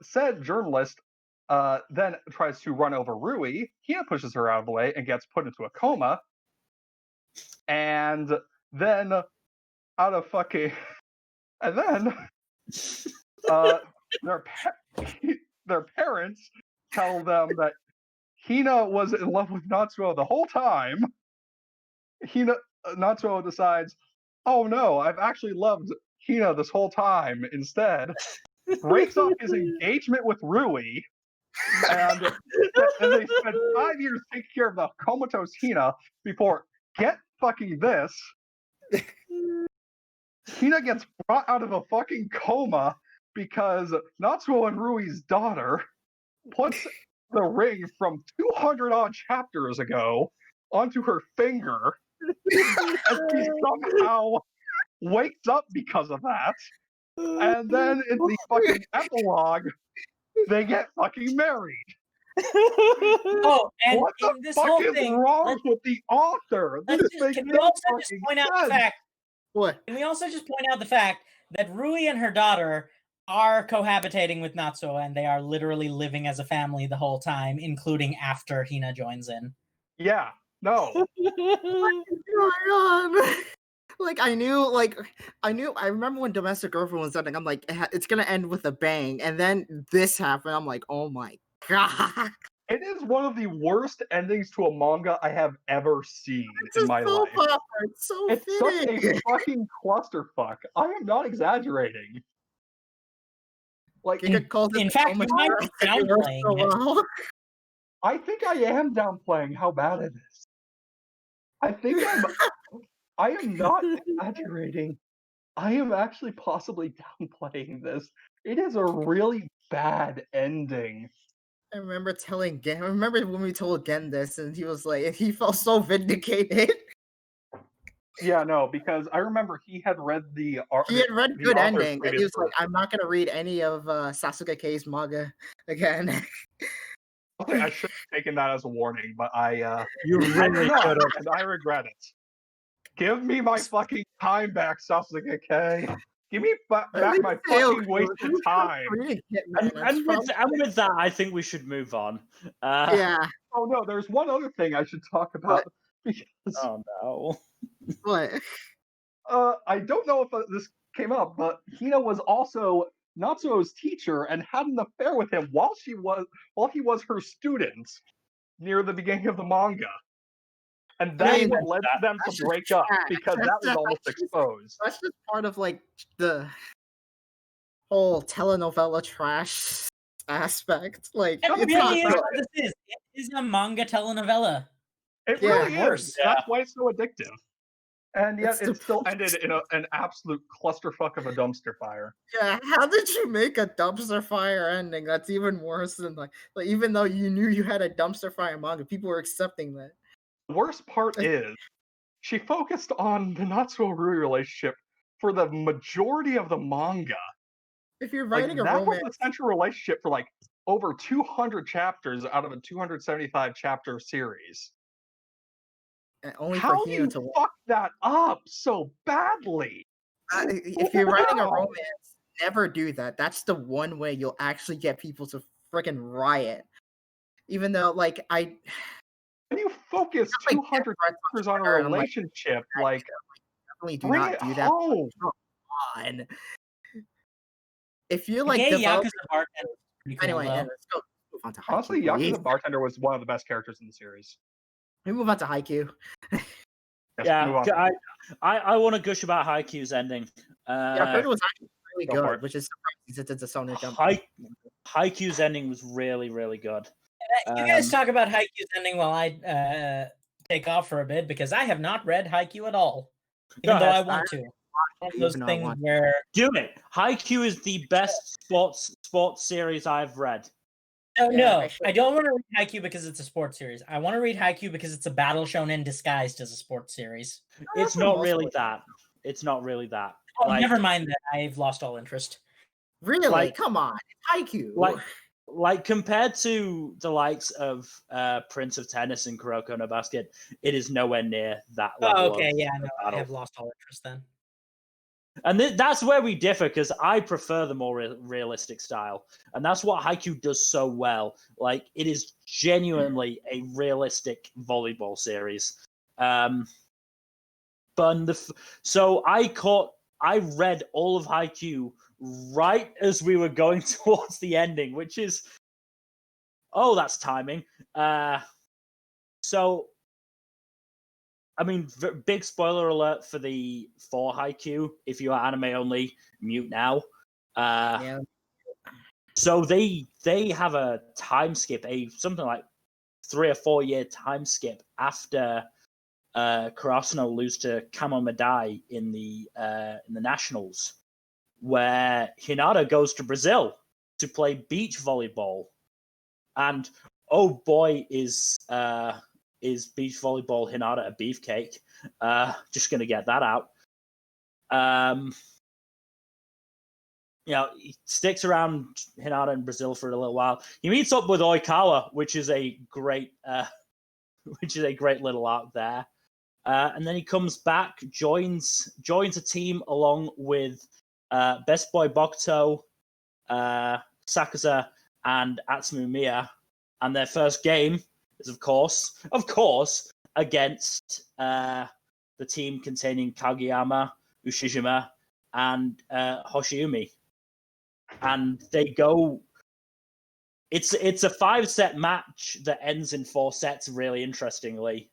said journalist then tries to run over Rui. Hina pushes her out of the way and gets put into a coma. And then out of fucking and then their parents tell them that Hina was in love with Natsuo the whole time. Natsuo decides, oh no, I've actually loved Hina this whole time instead. Breaks off his engagement with Rui, and they spend 5 years taking care of the comatose Hina before, get fucking this, Hina gets brought out of a fucking coma because Natsuo and Rui's daughter puts the ring from 200 odd chapters ago onto her finger, and she somehow wakes up because of that. And then in the fucking epilogue, they get fucking married. Oh, and What the in this fuck whole is thing, wrong with the author? This makes can we no also just fucking point out the sense. fact? What? Can we also just point out the fact that Rui and her daughter are cohabitating with Natsuo, and they are literally living as a family the whole time, including after Hina joins in. Yeah, no. Going on? I remember when Domestic Girlfriend was ending, I'm like, it's gonna end with a bang, and then this happened. I'm like, oh my god, It is one of the worst endings to a manga I have ever seen this in my is so life. proper. It's so It's such fitting. a fucking clusterfuck. I am not exaggerating. Like, In- calls it in the fact, Coma you might Girl, be and it works downplaying so it. well. I think I am downplaying how bad it is. I am not exaggerating. I am actually possibly downplaying this. It is a really bad ending. I remember when we told Gen this, and he was like, he felt so vindicated. Yeah, no, because I remember he had read the art. He had read the Good author's Ending, and previous he was like, work. I'm not gonna read any of Sasuke K's manga again. Okay, I should have taken that as a warning, but I You did really not, should have. and I regret it. Give me my fucking time back, Sasuke K. Give me back my fucking wasted time. And with that, I think we should move on. Yeah. Oh no, there's one other thing I should talk about. Because, Oh no. What? I don't know if this came up, but Hina was also Natsuo's teacher and had an affair with him while he was her student near the beginning of the manga. And that's what led them to break up, because that was almost exposed. That's just part of like the whole telenovela trash aspect. Like, That it's really is not what this is. It is a manga telenovela. It Yeah, really worse. is. That's why it's so addictive. And yet It's it still ended in an absolute clusterfuck of a dumpster fire. Yeah, how did you make a dumpster fire ending? That's even worse than like even though you knew you had a dumpster fire manga, people were accepting that. The worst part is, she focused on the Natsuo-Rui relationship for the majority of the manga. If you're Like, writing a that romance, was the central relationship for like over 200 chapters out of a 275 chapter series. only How for do Hina you to fuck that up so badly? if you're writing a Wow. romance, never do that. That's the one way you'll actually get people to freaking riot. Even though, like, When you focus like 200 chapters on a Twitter, and I'm like, relationship, like, definitely do bring not it do that. home. Come on. If you The like gay develop Yakuza bartender is pretty cool, anyway, though. let's go move on to Haikyuu. Honestly, please. Yakuza Bartender was one of the best characters in the series. We move on to Haikyuu. Yes, Yeah, move on. I want to gush about Haikyuu's ending. Yeah, I heard it was actually really Go for good, it. which is surprising since it's a Sony Jump. Haikyuu's ending was really, really good. You guys talk about Haikyuu's ending while I take off for a bit, because I have not read Haikyuu at all, even though I want to. One of those things where do it. Haikyuu is the best sports series I've read. No, I don't want to read Haikyuu because it's a sports series. I want to read Haikyuu because it's a battle shonen disguised as a sports series. It's not really that. It's not really that. Oh, never mind that. I've lost all interest. Really? Come on, it's Haikyuu. like compared to the likes of Prince of Tennis and Kuroko no Basket, it is nowhere near that level. Oh, okay, of, yeah, of no, I battle. have lost all interest then. And that's where we differ, because I prefer the more realistic style, and that's what Haikyuu does so well. Like, it is genuinely a realistic volleyball series. So I read all of Haikyuu right as we were going towards the ending, which is, oh, that's timing. So, I mean, big spoiler alert for Haikyuu. If you are anime only, mute now. Yeah. So they have a time skip, something like 3 or 4 year time skip after Karasuno lose to Kamo Madai in the nationals, where Hinata goes to Brazil to play beach volleyball, and oh boy, is beach volleyball Hinata a beefcake? Just gonna get that out. He sticks around Hinata in Brazil for a little while. He meets up with Oikawa, which is a great little arc there. And then he comes back, joins a team along with Best Boy Bokuto, Sakaza, and Atsumu Miya. And their first game is, of course, against the team containing Kageyama, Ushijima, and Hoshiumi. And they go. It's a 5-set match that ends in 4 sets, really interestingly,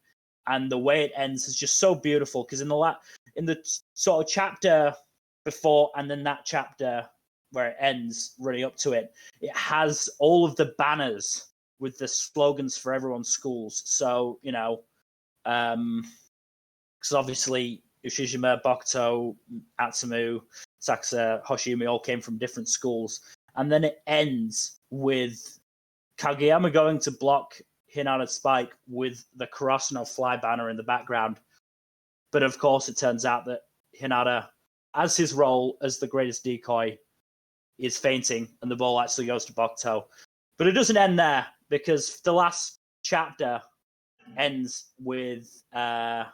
and the way it ends is just so beautiful, because in the sort of chapter before and then that chapter where it ends, running up to it, it has all of the banners with the slogans for everyone's schools. So, because obviously Ushijima, Bokuto, Atsumu, Sakaza, Hoshiumi all came from different schools. And then it ends with Kageyama going to block Hinata's spike with the Karasuno fly banner in the background. But of course, it turns out that Hinata, as his role as the greatest decoy, is fainting, and the ball actually goes to Bokuto. But it doesn't end there, because the last chapter ends with the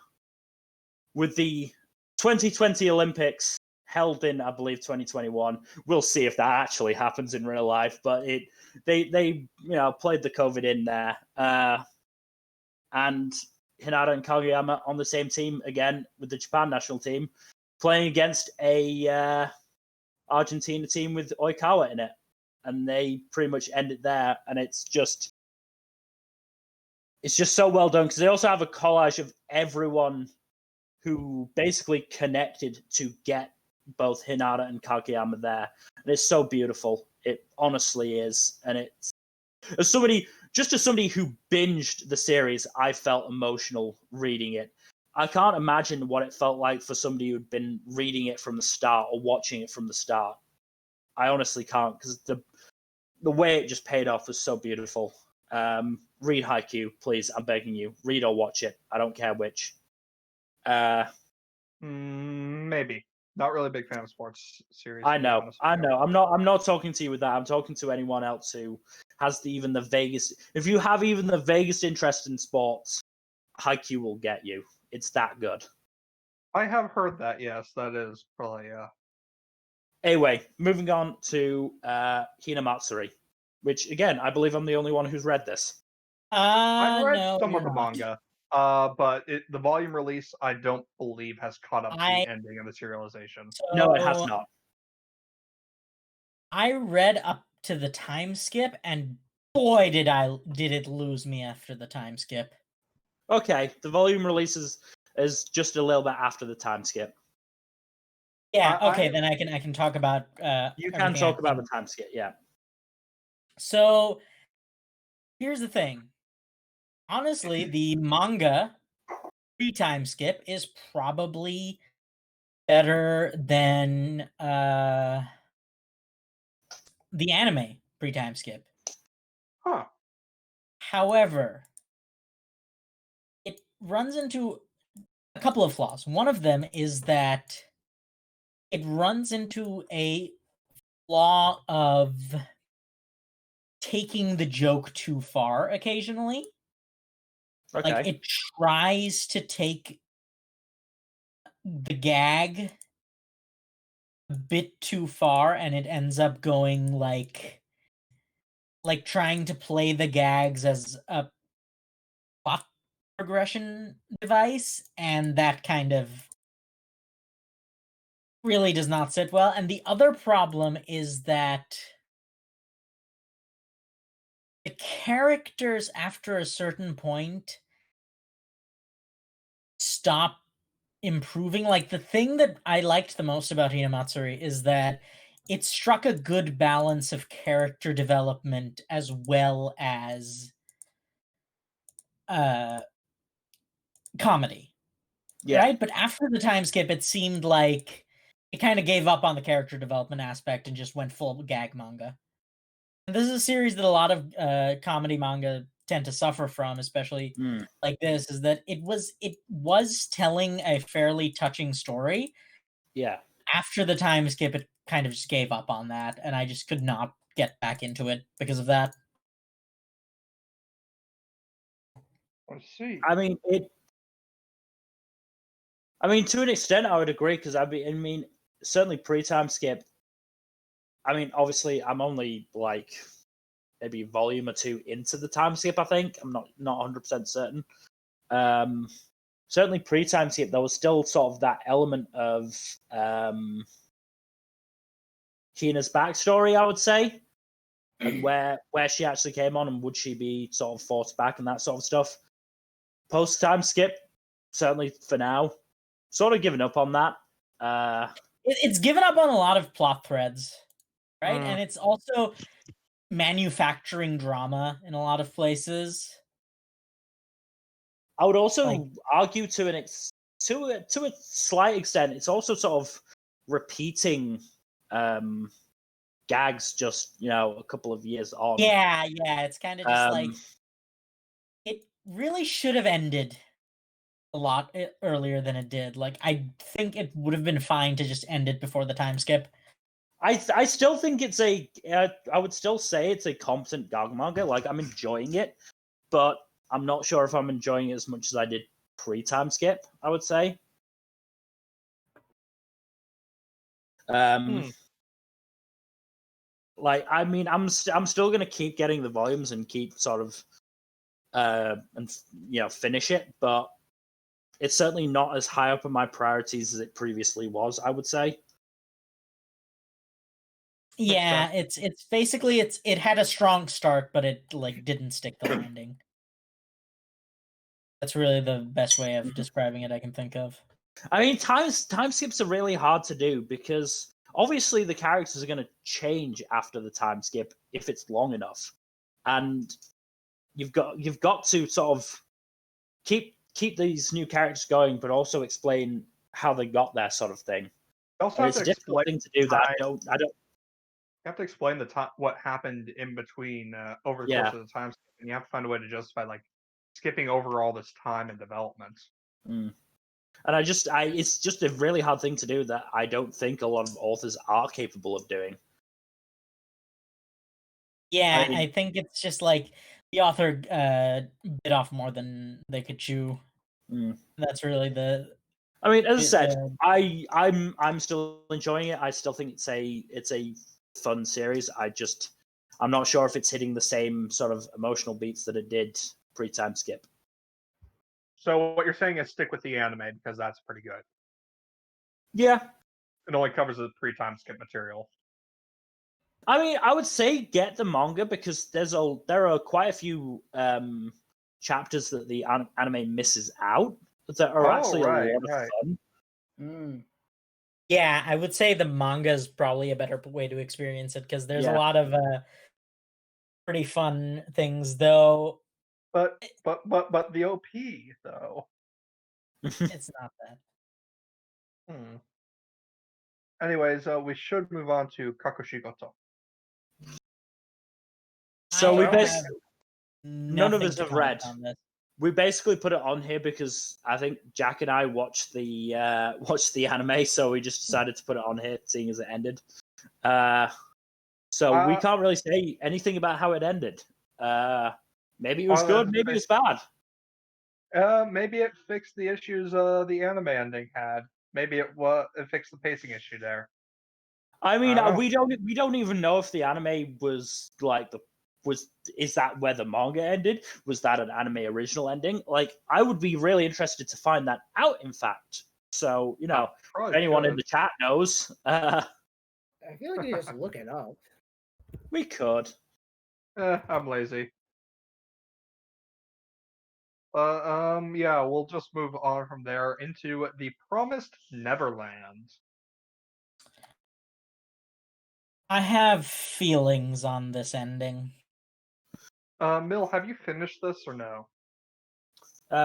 2020 Olympics held in, I believe, 2021. We'll see if that actually happens in real life, but they played the COVID in there, and Hinata and Kageyama on the same team again with the Japan national team, playing against a Argentina team with Oikawa in it, and they pretty much end it there. And it's just so well done, because they also have a collage of everyone who basically connected to get both Hinata and Kageyama there, and it's so beautiful. It honestly is, and it's as somebody who binged the series, I felt emotional reading it. I can't imagine what it felt like for somebody who'd been reading it from the start or watching it from the start. I honestly can't, because the way it just paid off was so beautiful. Read Haikyuu, please. I'm begging you. Read or watch it. I don't care which. Maybe. Not really a big fan of sports series. I know. I'm not talking to you with that. I'm talking to anyone else who has even the vaguest. If you have even the vaguest interest in sports, Haikyuu will get you. It's that good. I have heard that. Yes, that is probably Anyway, moving on to Hinamatsuri, which again, I believe I'm the only one who's read this. I've read No, some you're of the not. manga, but the volume release I don't believe has caught up to the ending of the serialization. No, it has not. I read up to the time skip, and boy, did it lose me after the time skip. Okay, the volume releases is just a little bit after the time skip. Yeah, okay, then I can talk about you can talk about the time skip, yeah. So here's the thing. Honestly, the manga pre-time skip is probably better than the anime pre-time skip. Huh. However, it runs into a couple of flaws. One of them is that it runs into a flaw of taking the joke too far occasionally. Okay. Like, it tries to take the gag a bit too far, and it ends up going like trying to play the gags as a plot progression device, and that kind of really does not sit well. And the other problem is that the characters, after a certain point, stop improving. Like, the thing that I liked the most about Hinamatsuri is that it struck a good balance of character development as well as comedy. Yeah. Right? But after the time skip, it seemed like it kind of gave up on the character development aspect and just went full gag manga. And this is a series that a lot of comedy manga tend to suffer from, especially like this, is that it was telling a fairly touching story. Yeah. After the time skip, it kind of just gave up on that, and I just could not get back into it because of that. I see. I mean, to an extent, I would agree because certainly pre-time skip. I mean, obviously, I'm only like maybe a volume or two into the time skip. I think I'm not 100% certain. Certainly, pre-time skip, there was still sort of that element of Hina's backstory, I would say, and where she actually came on, and would she be sort of forced back and that sort of stuff. Post-time skip, certainly for now, sort of given up on that. It's given up on a lot of plot threads, right? And it's also manufacturing drama in a lot of places. I would also argue to a slight extent, it's also sort of repeating gags just a couple of years on. Yeah, it's kind of just like it really should have ended a lot earlier than it did. Like, I think it would have been fine to just end it before the time skip. I still think it's I would still say it's a competent gag manga. Like, I'm enjoying it, but I'm not sure if I'm enjoying it as much as I did pre-time skip, I would say. Like, I mean, I'm still gonna keep getting the volumes and keep sort of finish it, but it's certainly not as high up on my priorities as it previously was, I would say. Yeah, it's basically it had a strong start, but it didn't stick the landing. That's really the best way of describing it I can think of. I mean, time skips are really hard to do because obviously the characters are going to change after the time skip if it's long enough, and you've got to sort of keep these new characters going, but also explain how they got there, sort of thing. You also have it's to a difficult thing to do that I don't. You have to explain the time, what happened in between over the course of the time skip, and you have to find a way to justify like skipping over all this time and development. And it's just a really hard thing to do that I don't think a lot of authors are capable of doing. Yeah, I think it's just like the author bit off more than they could chew. That's really the. I mean, as I said, I'm still enjoying it. I still think it's a fun series. I'm not sure if it's hitting the same sort of emotional beats that it did pre-time skip. So what you're saying is stick with the anime because that's pretty good. Yeah. It only covers the pre-time skip material. I mean, I would say get the manga because there are quite a few chapters that the anime misses out that are actually a lot of fun. Yeah, I would say the manga is probably a better way to experience it because there's a lot of pretty fun things, though. But the OP though, it's not that. Anyways, we should move on to Kakushigoto. So we basically none of us have read. We basically put it on here because I think Jack and I watched the anime, so we just decided to put it on here, seeing as it ended. So we can't really say anything about how it ended. Maybe it was good, maybe it was bad. Maybe it fixed the issues the anime ending had. Maybe it fixed the pacing issue there. I mean, we don't even know if the anime was like is that where the manga ended? Was that an anime original ending? Like, I would be really interested to find that out. In fact, so if anyone in the chat knows, I feel like you just look it up. We could. I'm lazy. Yeah, we'll just move on from there into the Promised Neverland. I have feelings on this ending. Mill, have you finished this or no?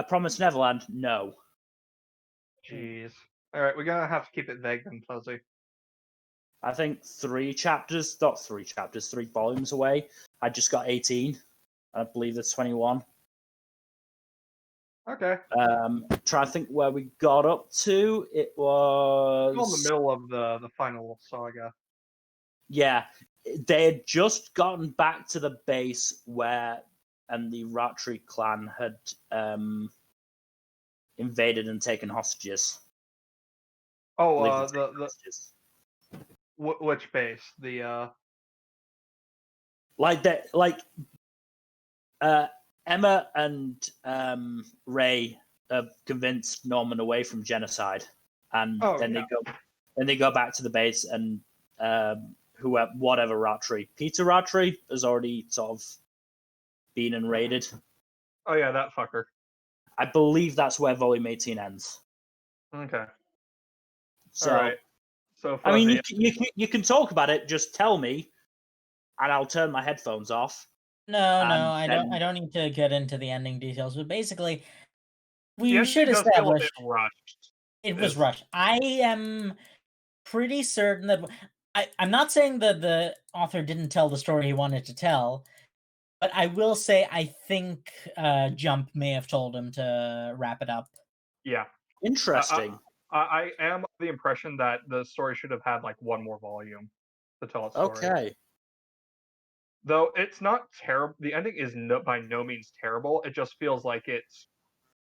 Promised Neverland, no. Jeez. Alright, we're gonna have to keep it vague and fuzzy. I think 3 volumes away. I just got 18. I believe that's 21. Okay. Try to think where we got up to. It was Still in the middle of the final saga. Yeah, they had just gotten back to the base and the Ratri clan had invaded and taken hostages. Oh, which base? The Emma and Ray have convinced Norman away from genocide, and they go back to the base, and whatever Ratri, Peter Ratri has already sort of been and raided. Oh yeah, that fucker. I believe that's where Volume 18 ends. Okay. So, all right. So I mean, you can talk about it. Just tell me, and I'll turn my headphones off. No, I don't need to get into the ending details. But basically, we should establish it was rushed. I am pretty certain that I'm not saying that the author didn't tell the story he wanted to tell, but I will say I think Jump may have told him to wrap it up. Yeah. Interesting. I am of the impression that the story should have had like one more volume to tell its story. Okay. Though it's not terrible. The ending is by no means terrible. It just feels like it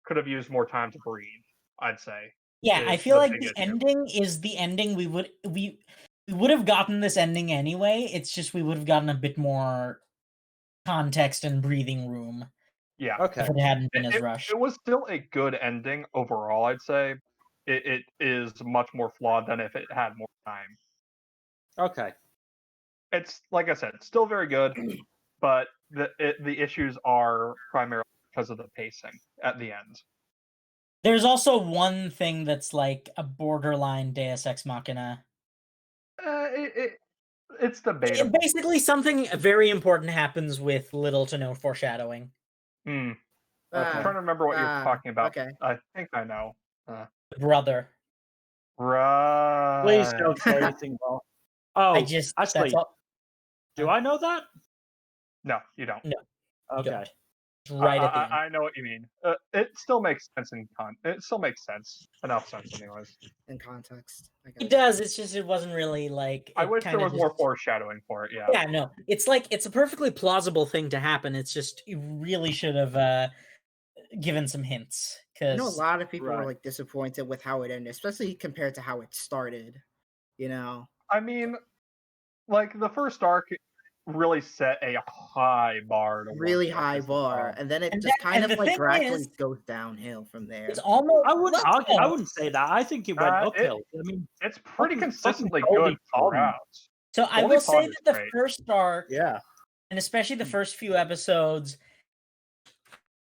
could have used more time to breathe, I'd say. Yeah, I feel like the ending is the ending we would have gotten this ending anyway. It's just we would have gotten a bit more context and breathing room. Yeah. Okay. If it hadn't been as rushed. It was still a good ending overall, I'd say. It is much more flawed than if it had more time. Okay. It's like I said, still very good, but the issues are primarily because of the pacing at the end. There's also one thing that's like a borderline Deus Ex Machina. It's debatable. Basically, something very important happens with little to no foreshadowing. I'm trying to remember what you're talking about. Okay. I think I know. Brother. Right. Please don't say anything wrong. Oh, actually, do I know that? No, you don't. No. Okay. Right at the end. I know what you mean. It still makes sense it still makes sense. Enough sense, anyways. In context. It does. It's just it wasn't really like. I wish there was more foreshadowing for it. Yeah. Yeah. No. It's like it's a perfectly plausible thing to happen. It's just you really should have given some hints. I know a lot of people were like disappointed with how it ended, especially compared to how it started. You know. I mean, like the first arc really set a high bar. Really high bar, and then it just kind of like gradually goes downhill from there. It's almost. I wouldn't say that. I think it went uphill. I mean, it's pretty consistently good throughout. So I will say that the first arc, yeah, and especially the first few episodes.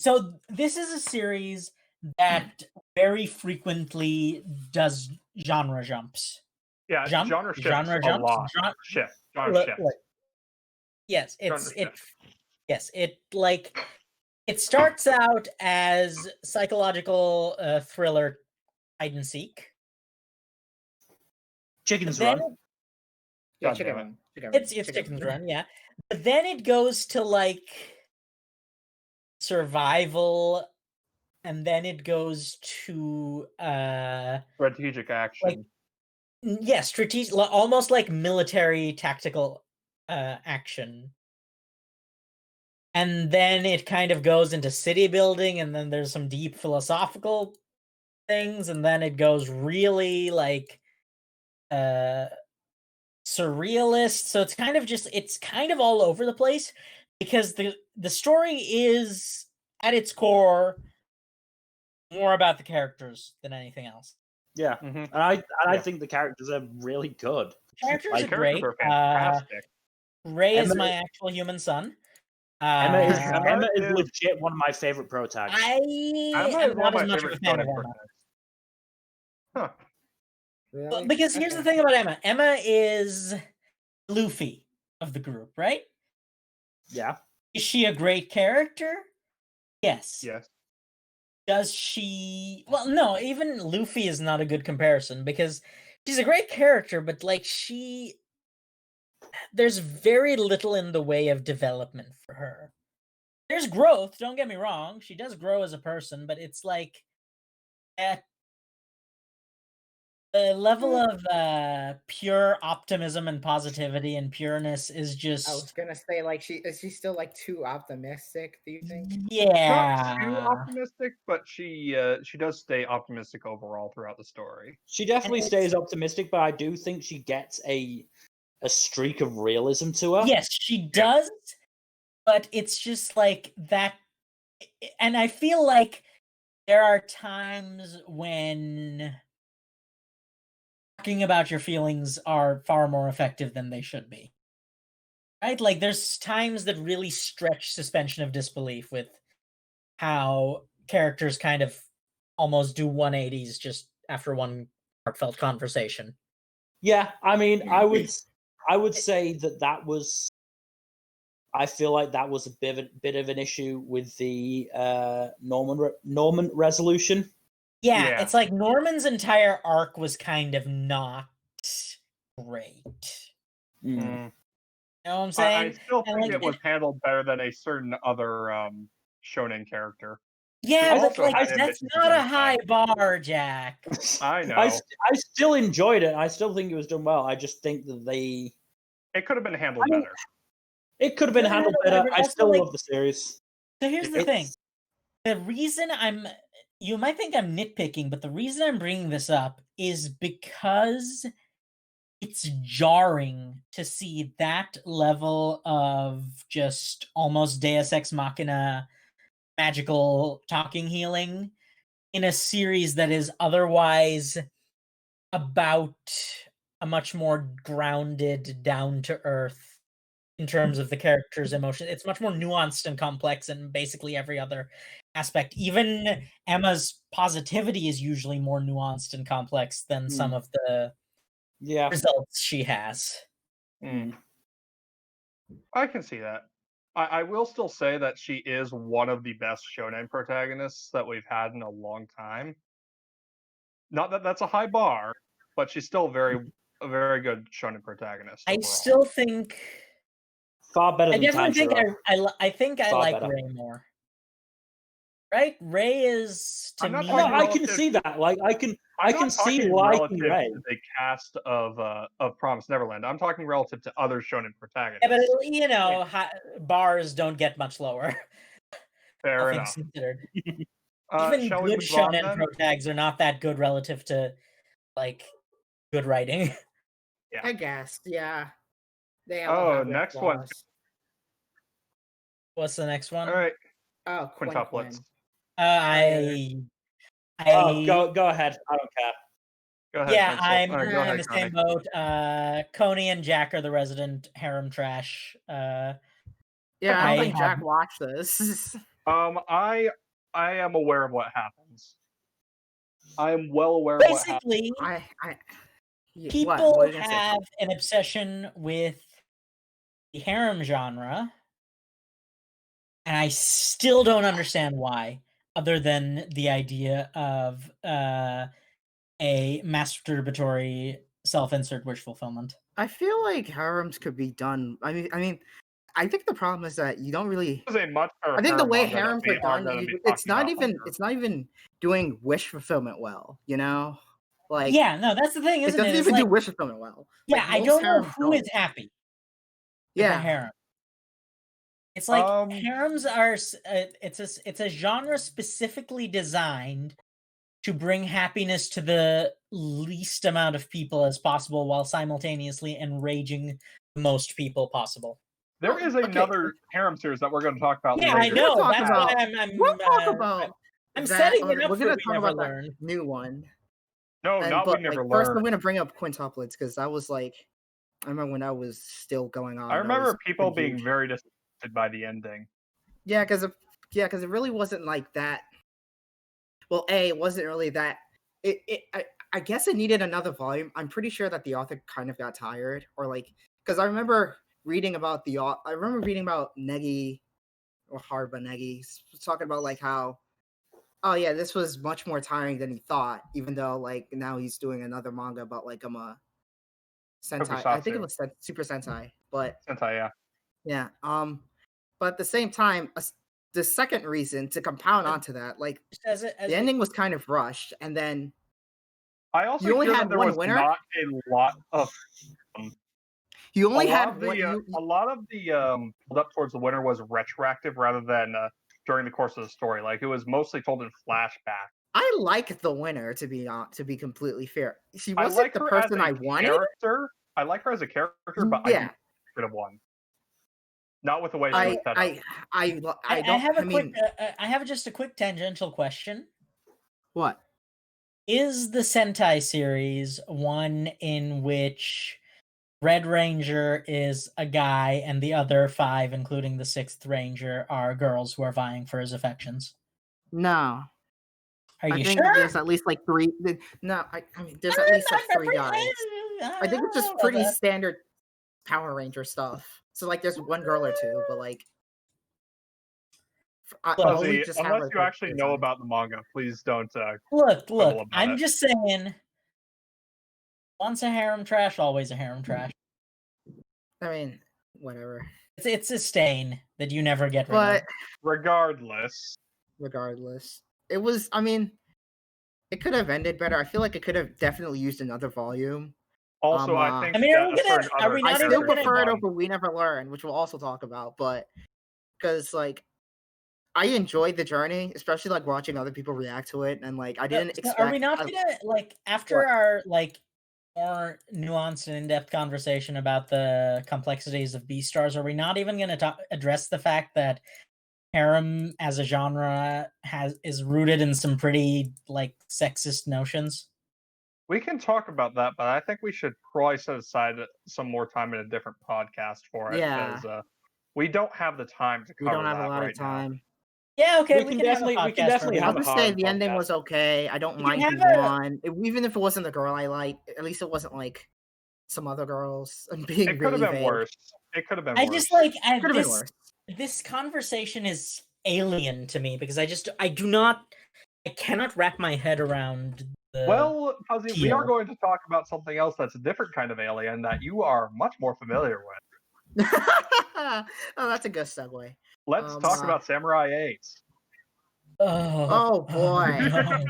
So this is a series that very frequently does genre jumps. Yeah, genre shifts a lot. Genre shift. Yes, it starts out as psychological thriller hide and seek. Chicken's Run. Yeah, Chicken Run. It's Chicken's Run, yeah. But then it goes to like survival, and then it goes to strategic action. strategic, almost like military tactical action. And then it kind of goes into city building, and then there's some deep philosophical things, and then it goes really like surrealist. So it's kind of all over the place, because the story is at its core more about the characters than anything else. Yeah, Mhm. and I Yeah. think the characters are really good. Characters Like, are great. Characters are fantastic. Ray is Emma- my actual human son. Emma is Emma Emma is is- legit one of my favorite pro tags. I Emma am is one not of as my much of favorite a fan of shonen Emma. protagonists. Huh. Really? Because here's the Okay. thing about Emma. Emma is Luffy of the group, right? Yeah, Is she a great character? Yes. Yes. Does she... Well, no, even Luffy is not a good comparison, because she's a great character, but like there's very little in the way of development for her. There's growth, don't get me wrong. She does grow as a person, but it's like at the level of pure optimism and positivity and pureness is I was just gonna say, like, is she still like too optimistic? Do you think? Not too yeah. optimistic, but she does stay optimistic overall throughout the story. she definitely it's- stays optimistic, but I do think she gets a streak of realism to her. Yes, she does, but it's just like that. And I feel like there are times when talking about your feelings are far more effective than they should be. Right? Like there's times that really stretch suspension of disbelief with how characters kind of almost do 180s just after one heartfelt conversation. Yeah, I mean, I would say that was. I feel like that was a bit of an issue with the Norman resolution. Yeah, it's like Norman's entire arc was kind of not great. Mm. You know what I'm saying? I still And, think like, it was handled better than a certain other shonen character. Yeah, Who but also like had that's ambitions not at a the high time. bar, Jack. I know. I still enjoyed it. I still think it was done well. I just think that It could have been handled better. it could have been No, no, handled no, better. but I also, still like- love the series. So here's the thing. It's- The reason you might think I'm nitpicking, but the reason I'm bringing this up is because it's jarring to see that level of just almost Deus Ex Machina magical talking healing in a series that is otherwise about a much more grounded, down to earth in terms of the character's emotion. It's much more nuanced and complex in basically every other aspect. Even Emma's positivity is usually more nuanced and complex than some of the Yeah. results she has. I can see that. I will still say that she is one of the best shonen protagonists that we've had in a long time. Not that that's a high bar, but she's still a very good shonen protagonist. I overall. still think Far better I than definitely think Tanjiro. I think I Far like better. Ray more. Right? Ray is to I'm not me. No, talking I can relative- see that. Like I can I'm not see talking liking relative Ray. to the cast of Promised Neverland. I'm talking relative to other shonen protagonists. Yeah, but you know, bars don't get much lower. Fair all enough. things considered. Shall Even we good move on shonen then? pro tags are not that good relative to like good writing. Yeah. I guess, yeah. They all Oh, have their next one. flaws. What's the next one? All right, Oh, quintuplets. I Oh, go ahead. I don't care. Go ahead. yeah, Pencil. I'm All right, go in ahead, the Connie. same boat. Coney and Jack are the resident harem trash. Yeah, I I don't think Jack haven't. watched this. I am aware of what happens. I am well aware of what happens. Basically, What people are you gonna say? have an obsession with the harem genre, and I still don't understand why, other than the idea of a masturbatory self-insert wish fulfillment. I feel like harems could be done. I think the problem is that you don't really. This is a much better I think the harem way manga that harems we are done, gonna be it's talking not about even. later. It's not even doing wish fulfillment well. You know, like Yeah, no, that's the thing, it isn't doesn't it? It's even do like, wish fulfillment well. yeah, Like, I most don't know harems who is don't. happy. with a Yeah. harem. It's like harems are. It's a genre specifically designed to bring happiness to the least amount of people as possible, while simultaneously enraging the most people possible. There Well, is okay. another harem series that we're going to talk about Yeah, later. I know. talk That's about- why We'll talk about. I'm that setting on- it up We're for gonna We talk Never about that Learn. new one. No, not We But Never first, I'm Learn. gonna bring up quintuplets because that was like, I remember when that was still going on. I that remember was people pretty being huge. very disappointed by the ending. Yeah, because it really wasn't like that. Well, it wasn't really that. I guess it needed another volume. I'm pretty sure that the author kind of got tired, or like, because I remember reading about Negi or Harba Negi talking about like how, oh yeah, this was much more tiring than he thought. Even though like now he's doing another manga about like a Sentai. I think it Tokusatsu. was Super Sentai, but Sentai, yeah. yeah. But at the same time, the second reason to compound onto that, like the ending was kind of rushed, and then I also you only hear had that there one was winner. not a lot of You only a lot had of one. a lot of the build up towards the winner was retroactive rather than during the course of the story. Like it was mostly told in flashback. I like the winner to be completely fair. She I wasn't like the her person as I a wanted. character. I like her as a character, but I Yeah. don't think she could have won. Not with the way she was set up. I have a quick. mean, I have just a quick tangential question. what? Is the Sentai series one in which Red Ranger is a guy and the other 5, including the 6th Ranger, are girls who are vying for his affections? No. Are you I think sure? there's at least like 3. No, I mean there's at least like 3 guys. I think it's just pretty standard Power Ranger stuff. So like there's 1 girl or 2, but like Fuzzy, unless you actually know about the manga, please don't Look, about I'm it. just saying, once a harem trash, always a harem trash. I mean, whatever. It's a stain that you never get rid of. But regardless, it was, I mean, it could have ended better. I feel like it could have definitely used another volume. Also, I think I mean, are we not I even still gonna- prefer it over We Never Learn, which we'll also talk about, but because like I enjoyed the journey, especially like watching other people react to it, and like I didn't expect. Are we not gonna like after What? our like more nuanced and in-depth conversation about the complexities of Beastars? Are we not even gonna address the fact that harem as a genre is rooted in some pretty like sexist notions? We can talk about that, but I think we should probably set aside some more time in a different podcast for it. Yeah. Because we don't have the time to cover We don't have that a lot right of time. Yeah, okay, We can definitely I'll have a just say hard the ending podcast. was okay. I don't We mind can who have a- won. Even if it wasn't the girl I like, at least it wasn't like some other girls. I'm being It could have really been vague. worse. It could have been I worse. just like Could have been worse. this conversation is alien to me because I cannot wrap my head around the Well, Fuzzy, we are appeal. going to talk about something else that's a different kind of alien that you are much more familiar with. Oh, that's a good segue. Let's talk about Samurai 8. Oh boy. no.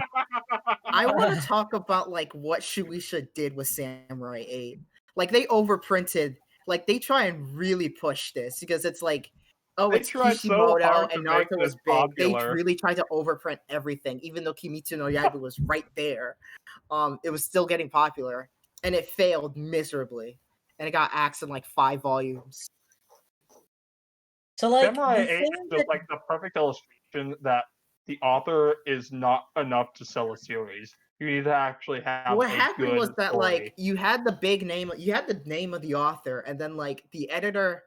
I want to talk about like what Shueisha did with Samurai 8. Like they overprinted, like they try and really push this because it's like, oh, They it's tried so Kishimoto hard to and make Naruto this was big. popular. They really tried to overprint everything, even though Kimetsu no Yaiba was right there. It was still getting popular, and it failed miserably, and it got axed in like 5 volumes. So like Samurai the 8 thing is that- like the perfect illustration that the author is not enough to sell a series. You need to actually have What a happened good was that story. like you had the big name, you had the name of the author, and then like the editor.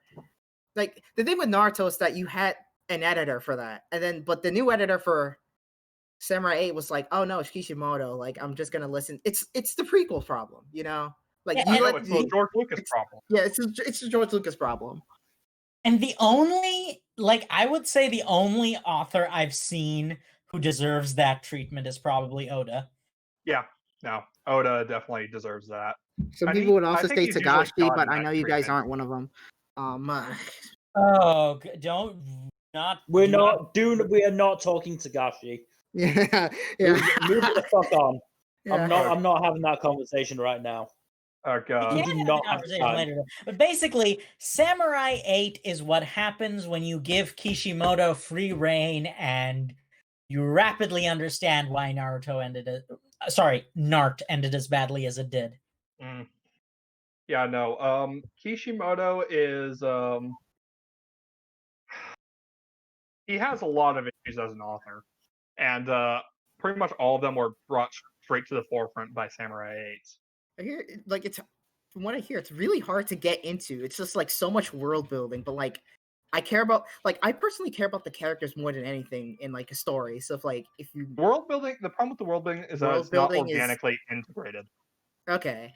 Like the thing with Naruto is that you had an editor for that, and then but the new editor for Samurai 8 was like, oh no, it's Kishimoto. Like I'm just gonna listen. It's the prequel problem, you know. Like Yeah, you No, let it's the George Lucas problem. yeah, it's the George Lucas problem. And the only, like, I would say the only author I've seen who deserves that treatment is probably Oda. Yeah, no, Oda definitely deserves that. Some And people would I also think say he's usually Tagashi, but gotten I that know you guys treatment. aren't one of them. Oh, don't not. We do are not talking Tagashi. Yeah, Move the fuck on. yeah. I'm not having that conversation right now. Oh We god. can do have the not have conversation time. later. But basically, Samurai 8 is what happens when you give Kishimoto free reign and you rapidly understand why Naruto ended it. Sorry, Nart ended as badly as it did. Mm. Yeah, no. Kishimoto is he has a lot of issues as an author, and pretty much all of them were brought straight to the forefront by Samurai 8. I hear like it's from what I hear, it's really hard to get into. It's just like so much world building, but like I care about I personally care about the characters more than anything in like a story. So if you World building. The problem with the world building is that World it's not building is- organically integrated. okay.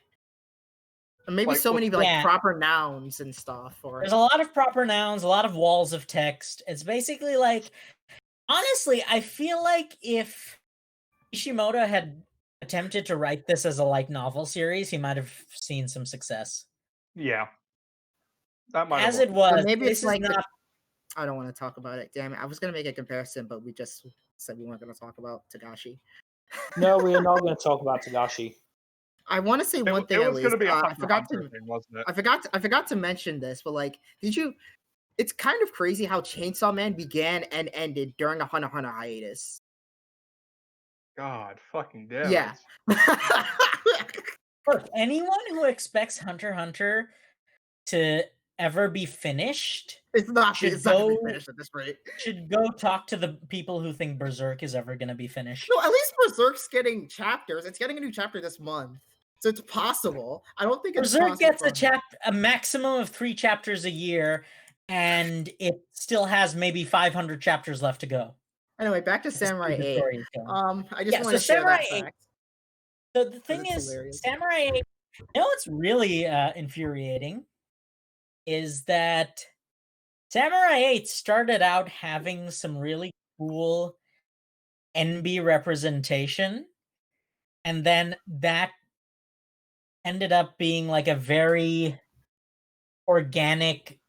Maybe Like, so with- many like Yeah. proper nouns and stuff or There's a lot of proper nouns, a lot of walls of text. It's basically like, honestly, I feel like if Kishimoto had attempted to write this as a light novel series, he might have seen some success. Yeah, that might As have it worked. was, maybe this it's is like not. I don't want to talk about it. Damn it. I was gonna make a comparison, but we just said we weren't gonna talk about Tagashi. No, we are not going to talk about Tagashi. I want to say one It thing at was going to least. be a I Hunter forgot Hunter to thing, wasn't it? I forgot to mention this, but like, did you? It's kind of crazy how Chainsaw Man began and ended during a Hunter x Hunter hiatus. God, fucking damn Yeah. it. Look, anyone who expects Hunter x Hunter to ever be finished it's not should gonna be go finished at this rate. should go talk to the people who think Berserk is ever going to be finished. No, at least Berserk's getting chapters. It's getting a new chapter this month, so it's possible. I don't think it's Berserk possible gets a maximum of 3 chapters a year, and it still has maybe 500 chapters left to go. Anyway, back to to see Samurai the 8. story is going. I just Yeah, want to so share Samurai that 8 fact. So the thing it's is, hilarious. Samurai 8, you know what's really infuriating is that Samurai 8 started out having some really cool NB representation, and then that ended up being like a very organic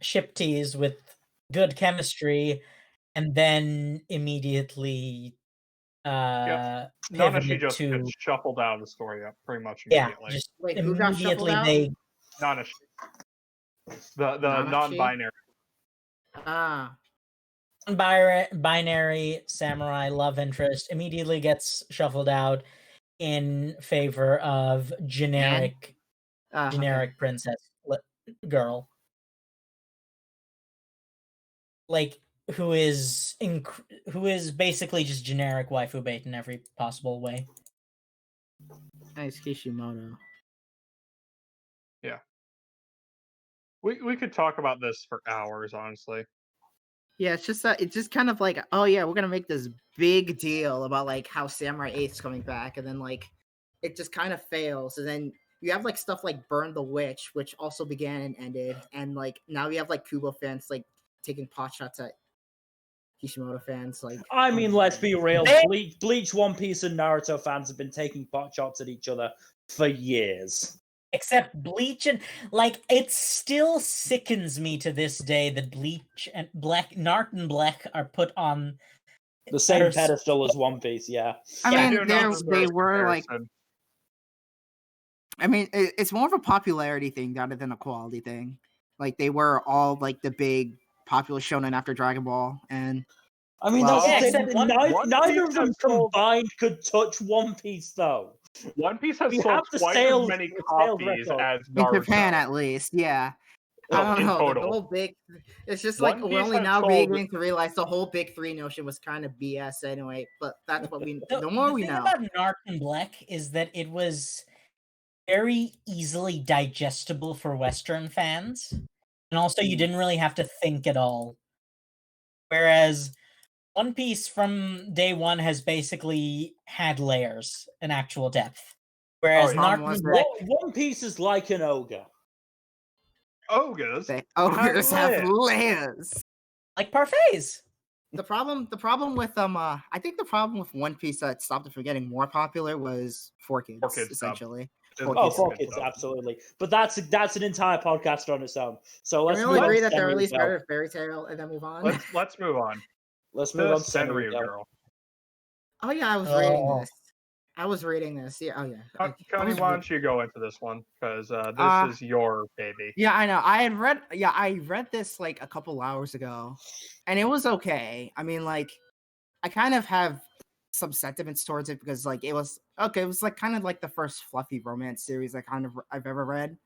ship tease with good chemistry, and then immediately Nanashi pivoted just to gets shuffled out of the story pretty much yeah, immediately. just Wait, who got shuffled immediately out? they Nanashi. The Nanashi? non-binary. Ah, binary samurai love interest immediately gets shuffled out in favor of generic okay. princess girl, like who is basically just generic waifu bait in every possible way. Nice Kishimoto. Yeah. We could talk about this for hours, honestly. Yeah, it's just that it's just kind of like, oh yeah, we're gonna make this big deal about like how Samurai 8's coming back, and then like it just kind of fails, and then you have like stuff like Burn the Witch, which also began and ended, and like now you have like Kubo fans like taking pot shots at Kishimoto fans. Like, I mean, let's be real. They- Bleach, One Piece, and Naruto fans have been taking pot shots at each other for years. Except Bleach and like it still sickens me to this day that Bleach and Nart and Black are put on The same are- pedestal as One Piece, yeah. I Yeah, mean, do not they deserve were like, comparison. I mean, it's more of a popularity thing rather than a quality thing. Like they were all like the big popular shonen after Dragon Ball, and I mean, Well, that's yeah, the thing. except One Neither Piece of them has sold- combined could touch One Piece, though. One Piece has We sold have the twice sales- as many the sales copies record. as in Naruto. Japan at least, yeah. I don't in know. The total. whole big. It's just One like we're Piece only has now sold- beginning to realize the whole big three notion was kind of BS anyway. But that's what we. So The more we thing know. about Nart and Black is that it was very easily digestible for Western fans, and also you didn't really have to think at all. Whereas One Piece from day one has basically had layers and actual depth. Whereas Oh, yeah. Nart Was and it- Black, One Piece is like an ogre. Ogres. Ogres have layers. layers. like parfaits. The problem with I think the problem with One Piece that stopped it from getting more popular was 4Kids, 4Kids stuff. essentially. Is Oh, Kids fuck good it, stuff. absolutely. But that's an entire podcast on its own. So let's Can we move all on agree to that they're Senryu's released Bell. better Fairy Tail and then move on? Let's move on. Let's The move on to Senryu Senryu Bell. girl. Oh yeah, I was reading Oh. this. I was reading this. Yeah. Oh yeah. I Connie, was why re- don't you go into this one? Because this is your baby. Yeah, I know. I read this like a couple hours ago, and it was okay. I mean, like, I kind of have some sentiments towards it because like it was okay. It was like kind of like the first fluffy romance series I've ever read.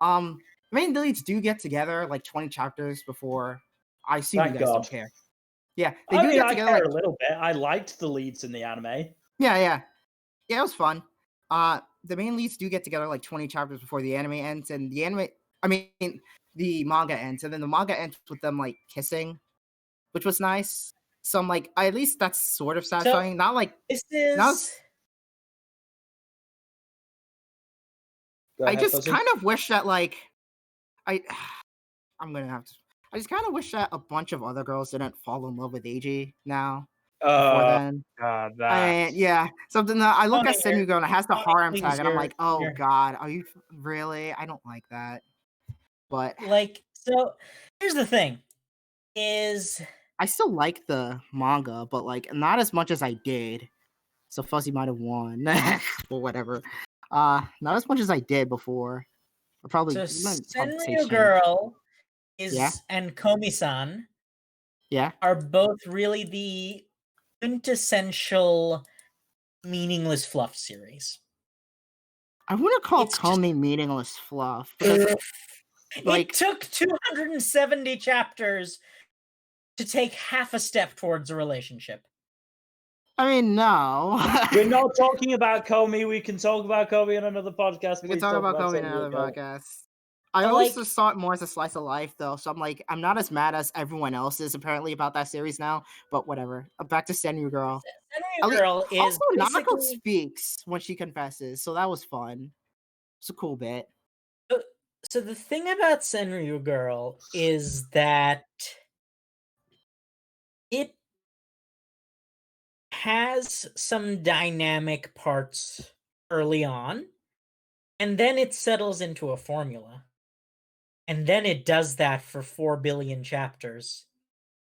The main leads do get together like 20 chapters before. I assume Thank you guys God. don't care. Yeah, they I do mean, get I together care like a little bit. I liked the leads in the anime. yeah, it was fun. The main leads do get together like 20 chapters before the anime ends, and the manga ends, and then the manga ends with them like kissing, which was nice. So I'm like, at least that's sort of satisfying. Not like This not. is Go I ahead, just Fuzzy. kind of wish that like I, I'm gonna have to. I just kind of wish that a bunch of other girls didn't fall in love with Eiji now. Before then, yeah, something that I look at Tony, Senyu Girl and it has the Tony, harem please, tag, and I'm you're- like, oh you're- god, are you really? I don't like that. But like, so here's the thing is I still like the manga, but like not as much as I did. So Fuzzy might have won, or whatever. Not as much as I did before. Or probably, so probably say Senryu change. Girl Yeah. and Komi-san Yeah, are both really the quintessential meaningless fluff series. I wouldn't call It's just- Komi meaningless fluff because, like, it took 270 chapters to take half a step towards a relationship. I mean, no. We're not talking about Komi. We can talk about Komi on another podcast. We can Please talk about Komi in Senryu another Girl. podcast. I But, always like- just saw it more as a slice of life, though. So I'm like, I'm not as mad as everyone else is apparently about that series now. But whatever. Back to Senryu Girl. Senryu Girl is Also, Nanako basically speaks when she confesses, so that was fun. It's a cool bit. so the thing about Senryu Girl is that it has some dynamic parts early on, and then it settles into a formula. And then it does that for 4 billion chapters.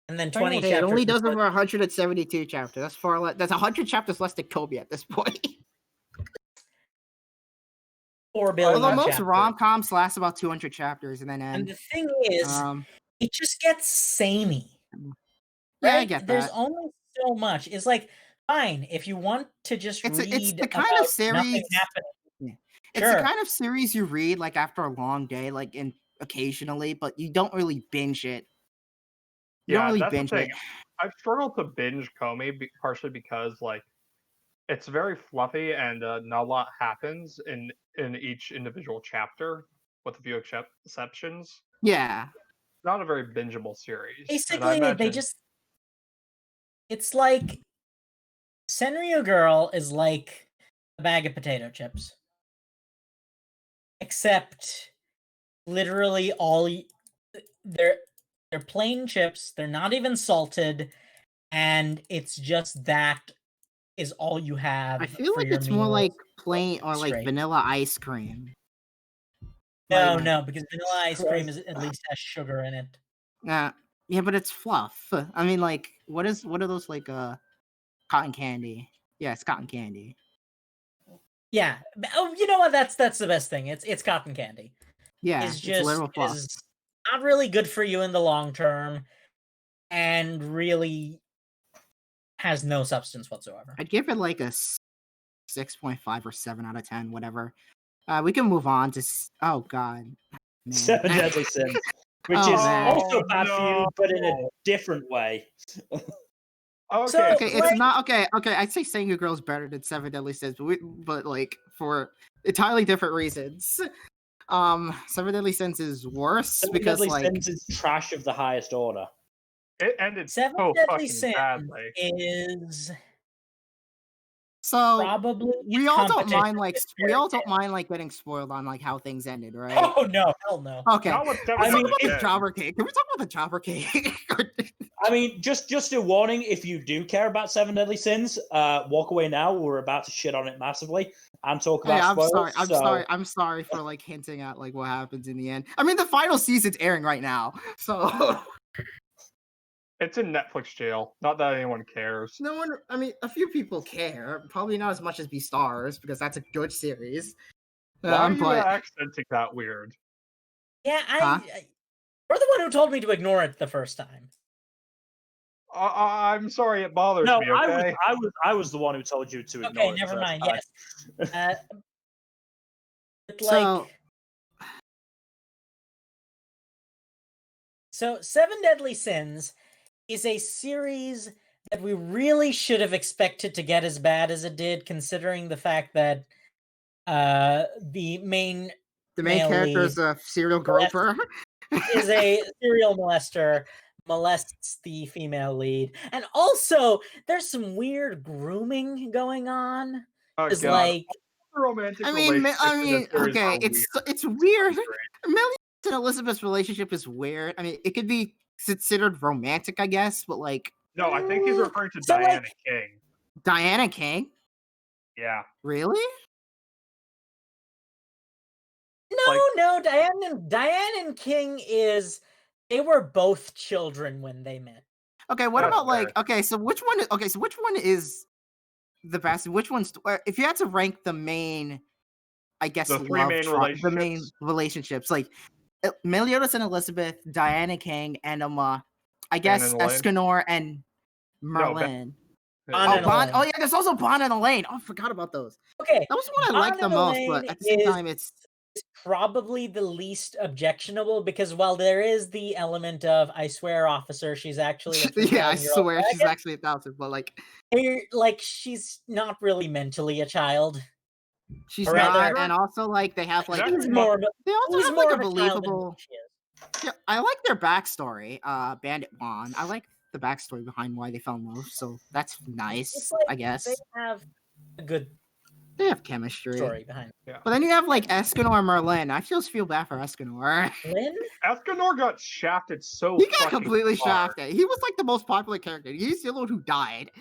And then 20 Hey, chapters. it only does it before- for 172 chapters. That's far less. That's 100 chapters less than Kobe at this point. 4 billion Although most chapters. rom-coms last about 200 chapters and then And end. the thing is, it just gets samey. Yeah, I Right? get There's that. only so much. It's like, fine, if you want to just It's read the kind about of series. nothing happening. It's Sure. the kind of series you read like after a long day, like in occasionally, but you don't really binge it. You don't really that's the binge thing. it. I've struggled to binge Comey partially because like it's very fluffy and not a lot happens in each individual chapter, with a few exceptions. Yeah. Not a very bingeable series. and I Basically, they imagine- just. It's like. Senryu Girl is like a bag of potato chips. Except, literally they're plain chips. They're not even salted, and it's just that is all you have. I feel for like your it's more meal like plain or like straight. vanilla ice cream. No, like- no, because vanilla ice cream Christ. is at least has sugar in it. Yeah, but it's fluff. I mean, like, what are those like cotton candy? Yeah, it's cotton candy. Yeah. Oh, you know what? That's the best thing. It's cotton candy. Yeah, It's it's just literal fluff. is not really good for you in the long term, and really has no substance whatsoever. I'd give it like a 6.5 or 7 out of 10, whatever. We can move on to oh god, man. Seven Deadly Sins, which Oh, is man. also bad for you, but in a no. different way. Okay, So- Okay, it's Like- not okay. Okay, I'd say Sengu Girl's better than Seven Deadly Sins, but like for entirely different reasons. Seven Deadly Sins is worse Seven because Deadly like Sins is trash of the highest order. it ended Seven so Deadly fucking Sins badly. is so probably we all don't competition mind like with we all Fairy don't mind like getting spoiled on like how things ended, right? Tale. Oh no, hell no. Okay. Not with I mean, Devil's the Dead. Jobber Cake. Can we talk about the Jobber Cake? I mean, just a warning: if you do care about Seven Deadly Sins, walk away now. We're about to shit on it massively and talk about Hey, I'm spoilers. sorry. so- I'm sorry for like hinting at like what happens in the end. I mean, the final season's airing right now, so It's in Netflix jail. Not that anyone cares. No one. I mean, a few people care. Probably not as much as Beastars because that's a good series. Why are you But accenting that weird? Yeah, Huh? you're the one who told me to ignore it the first time. I'm sorry, it bothers No, me. Okay. I was the one who told you to ignore Okay, it. never the first mind. time. Yes. But So- so Seven Deadly Sins is a series that we really should have expected to get as bad as it did, considering the fact that the main the main male character lead is a serial groper. is a serial molester, molests the female lead, and also there's some weird grooming going on. Oh It's god. like Romantic I mean, relationships in this series okay, are it's weird. Strange. Melly and Elizabeth's relationship is weird. I mean, it could be considered romantic, I guess, but like No, I think he's referring to So, like- Diana King. Diana King, Yeah. really? no, Diane and King they were both children when they met. Okay, what That's about fair. like okay, so which one is the best? Which one's if you had to rank the main, I guess The three main the main relationships, like Meliodas and Elizabeth, Diana King, and I guess and Elaine? Escanor and No, Merlin. Bon Oh, and Bon. Elaine. Oh yeah, there's also Bon and Elaine. Oh, I forgot about those. Okay, That was the one I Bon liked the and most, Elaine but at the same is- time, it's probably the least objectionable because while there is the element of I swear, officer, she's actually a yeah, I 3,000-year-old swear she's dragon, actually 1,000, but like like she's not really mentally a child. she's Or not, rather- and also like they have like Exactly. Who's more of a, they also who's have more like of a a child than believable. she is. Yeah, I like their backstory. Bandit Juan. I like the backstory behind why they fell in love, so that's nice. It's like I guess they have a good they have chemistry. story behind But then you have like Escanor and Merlin. I just feel bad for Escanor. it. Lynn? Escanor got shafted so He got fucking completely hard. shafted. He was like the most popular character. He's the one who died.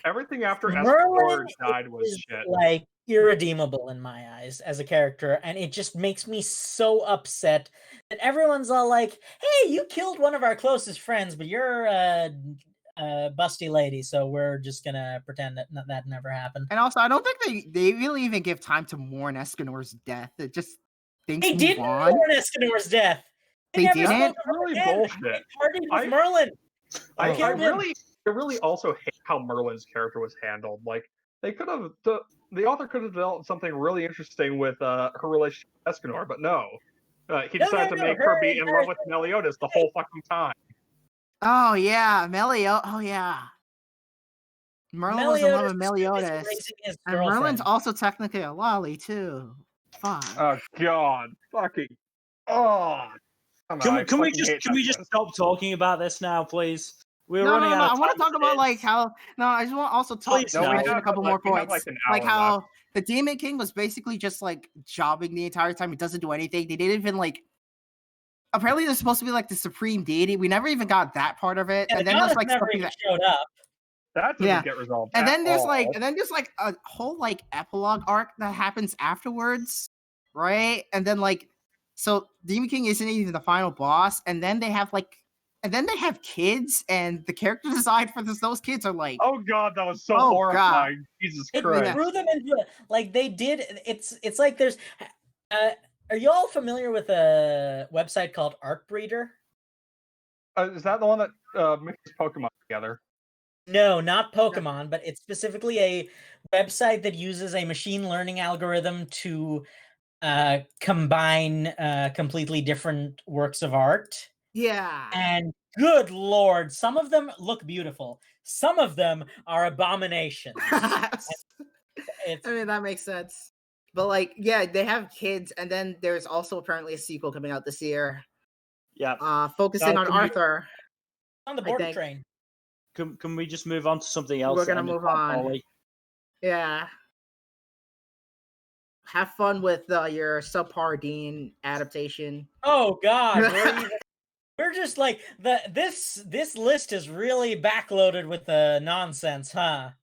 Everything after Escanor Merlin died was is shit. like irredeemable in my eyes as a character, and it just makes me so upset that everyone's all like, "Hey, you killed one of our closest friends, but you're a busty lady, so we're just gonna pretend that that never happened." And also, I don't think they really even give time to mourn Escanor's death. It just things They move didn't on. mourn Escanor's death. They never didn't? spoke of That's her really again. bullshit. They partied with I- Merlin. I killed him. really also hate how Merlin's character was handled. Like they could have the author could have developed something really interesting with her relationship with Escanor, but no. He No, decided no, to no, make her her be in entire love with Meliodas the whole fucking time. Oh yeah, Melio. Oh yeah, Merlin was in love with Meliodas, His and Merlin's girlfriend. also technically a lolly too. Fuck. Oh god, fucking oh. Can we just stop talking about this now, please? We're No, running out of I want to time talk about for like this. how. No, I just want to also talk. Please, no. mention a have, couple like, more we have, points, like, an like hour how left. the Demon King was basically just like jobbing the entire time. He doesn't do anything. They didn't even like. Apparently, they're supposed to be like the supreme deity. We never even got that part of it. And And the then there's goddess like never something even that. showed up. That doesn't Yeah. get resolved. And then there's like, all. and then there's like a whole like epilogue arc that happens afterwards, right? And then like, so Demon King isn't even the final boss, and then they have like, and then they have kids, and the character design for those kids are like, Oh god, that was so Oh, horrifying. Jesus It Christ. threw them into like they did. It's like there's. Are you all familiar with a website called Art Breeder? Is that the one that mixes Pokemon together? No, not Pokemon, but it's specifically a website that uses a machine learning algorithm to combine completely different works of art. yeah. And good lord, some of them look beautiful. Some of them are abominations. I It's mean, that makes sense. But like, yeah, they have kids, and then there's also apparently a sequel coming out this year, Yeah. focusing on can we- Arthur. on the I border think- train. Can we just move on to something else? We're that gonna ended move quite on. poorly? Yeah. Have fun with your subpar Dean adaptation. Oh god, we're just like this list is really backloaded with the nonsense, huh? Oh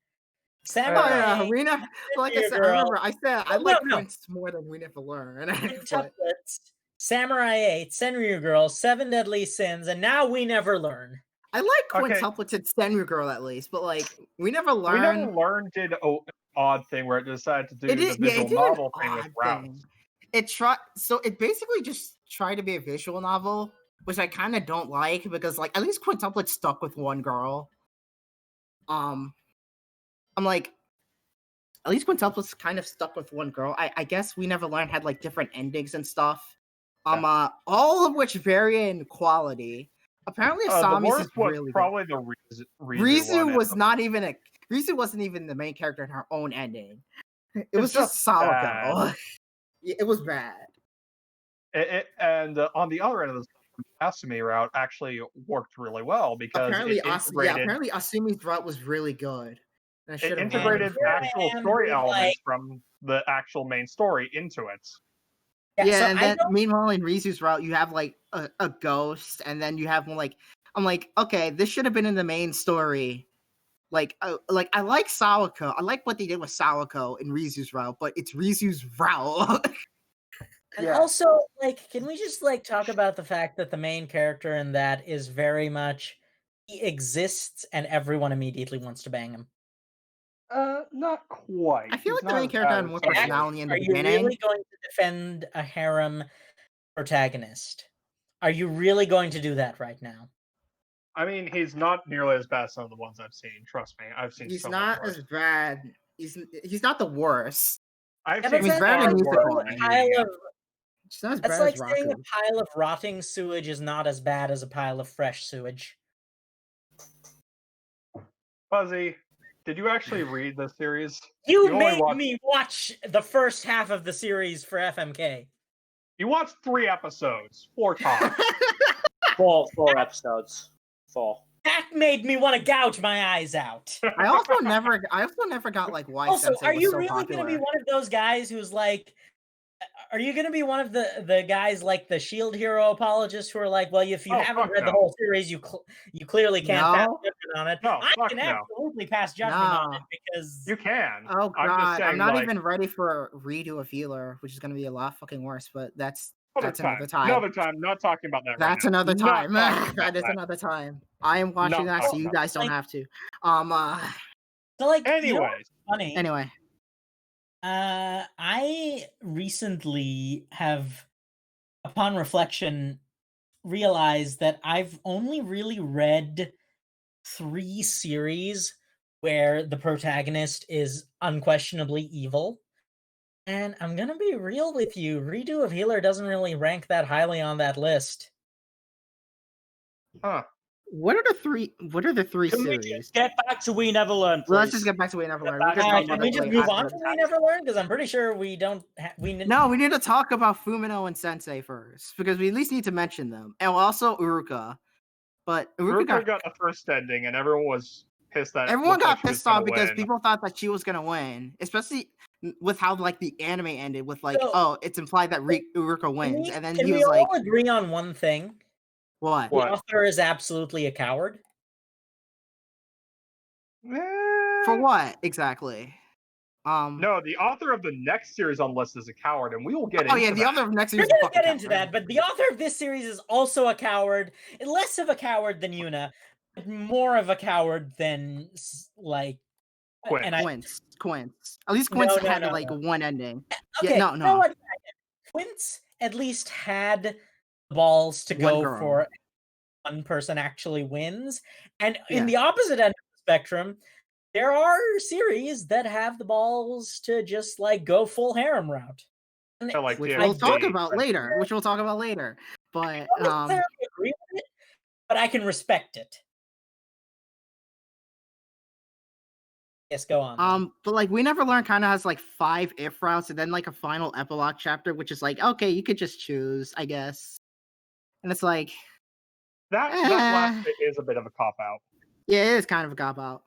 Samurai yeah, Rena. Like I Your said, I girl. remember I said I No, like no. Prince more than We Never Learn. but, Quintuplets, Samurai 8, Senryu Girl, Seven Deadly Sins, and now We Never Learn. I like Okay. quintuplets and Senmu Girl at least, but like we never We learned. never learned did an odd thing where it decided to do It the did, yeah, visual it did novel an thing with odd routes. thing. It basically just tried to be a visual novel, which I kind of don't like because like at least quintuplets stuck with one girl. I'm like, at least quintuplets kind of stuck with one girl. I guess we never learned had like different endings and stuff. All of which vary in quality. Apparently, The Asami's worst is was really good. probably the Rizu Rizu one. was not even a Rizu wasn't even the main character in her own ending. It It's was just just Sawako. bad. It was bad. And on the other end of the Asumi route actually worked really well because Apparently, it integrated apparently Asumi's route was really good. And I it should have integrated Here I actual am story being elements from the actual main story into it. Yeah, so and I then don't meanwhile in Rizu's route, you have like a ghost, and then you have like I'm like, okay, this should have been in the main story. Like I like Sawako. I like what they did with Sawako in Rizu's route, but it's Rizu's route. And Yeah. also, like, can we just like talk about the fact that the main character in that is very much he exists and everyone immediately wants to bang him? Not quite. I feel He's like the not main as character bad had as more some of the personality in the Are you beginning. really going to defend a harem protagonist? Are you really going to do that right now? I mean, he's not nearly as bad as some of the ones I've seen. Trust me, I've seen He's so not much worse. as bad. He's not the worst. I've Yeah, seen but he's that's better far than like Music worse. saying Line. a pile of It's not as that's bad like as saying a Raku. pile of rotting sewage is not as bad as a pile of fresh sewage. Fuzzy, did you actually read the series? You only made watched- me watch the first half of the series for FMK. You watched 3 episodes, 4 times. Four episodes. 4. That made me want to gouge my eyes out. I also never got like why Also, Sensei are was you so really popular. going to be one of those guys who's like, are you going to be one of the guys like the Shield Hero apologists who are like, well, if you Oh, haven't fuck read the no. whole series, you clearly can't pass No. judgment on it. No, I fuck can no. absolutely pass judgment on No. it because You can. Oh I'm just god, saying, I'm not like, even ready for a redo of Healer, which is gonna be a lot fucking worse. But that's another time. Another time. Not talking about that right That's now. another Not time. talking about That is that. another time. I am watching Not that, so talking you about guys don't Like- have to. so like you know Anyways, what's funny. Anyway, I recently have, upon reflection, realized that I've only really read 3 series where the protagonist is unquestionably evil. And I'm gonna be real with you, Redo of Healer doesn't really rank that highly on that list. huh? what are the three? What are the three Can we series? just get back to We Never Learn, please? Well, let's just get back to We Never Get Learn. back We to can We talk Can about we it just like move after on to the We Never Learn? Because I'm pretty sure we don't. No, we need to talk about Fumino and Sensei first because we at least need to mention them, and also Uruka. But Uruka Got the first ending, and everyone was pissed that everyone looked like got she was pissed off gonna because win. people thought that she was gonna win, especially with how like the anime ended with like, So- oh, it's implied that Uruka wins, and then Can he we was like, all agree on one thing? what? The author is absolutely a coward. For what exactly? No, the author of the next series on list is a coward, and we will get Oh into yeah, the that. other next We're series. is a gonna fucking get into coward. that, but the author of this series is also a coward. Less of a coward than Yuna, but more of a coward than like. Quinn. And I Quince. At least Quince No, had no, like no. one ending. Okay, Yeah, you no. know what? Quince at least had the balls to One go girl. for one person actually wins. And in Yeah. the opposite end of the spectrum, there are series that have the balls to just like go full harem route. And Yeah, like Which TFT, we'll talk about right? later. But I don't necessarily agree with it, but I can respect it. Yes, go on. then. But like We Never Learn kind of has like 5 if routes and then like a final epilogue chapter, which is like, okay, you could just choose, I guess. And it's like, That last bit is a bit of a cop out. yeah, it is kind of a cop out.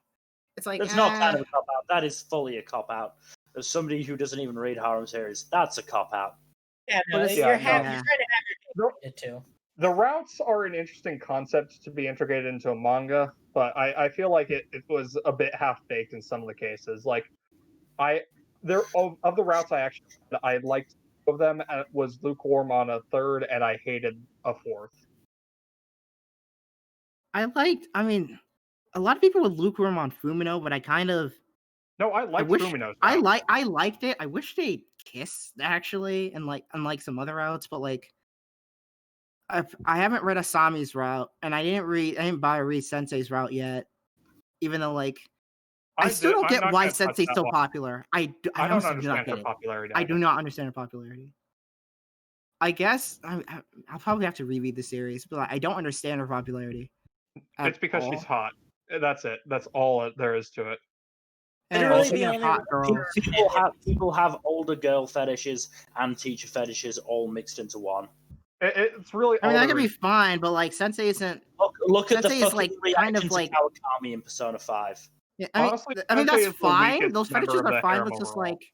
It's like It's not kind of a cop out. That is fully a cop out. As somebody who doesn't even read harem series, that's a cop out. Yeah, but no, it's- you're yeah, trying no. to have your cake it too. The routes are an interesting concept to be integrated into a manga, but I feel like it was a bit half baked in some of the cases. Like, of the routes I liked two of them, and it was lukewarm on a third, and I hated a fourth. I mean, a lot of people would lukewarm on Fumino, but I kind of No, I like wish Fumino. I liked it. I wish they kissed actually, and like unlike some other routes, but like I haven't read Asami's route, and I didn't buy or read Sensei's route yet, even though like I still don't get why Sensei's so popular. I I don't honestly do understand not their get it. popularity. I do not understand her popularity. I guess I'll probably have to reread the series, but I don't understand her popularity. It's because all. she's hot. That's it. That's all there is to it. And Literally also the being only hot reason girls. People have older girl fetishes and teacher fetishes all mixed into one. It's really. I mean, all that the could be reason. fine, but like Sensei isn't. Look at the Sensei is, fucking like, reaction kind of to like- Kawakami in Persona 5. Yeah, Honestly, I mean Sensei that's is the fine. weakest Those member fetishes of are the fine. harem But just overall. like,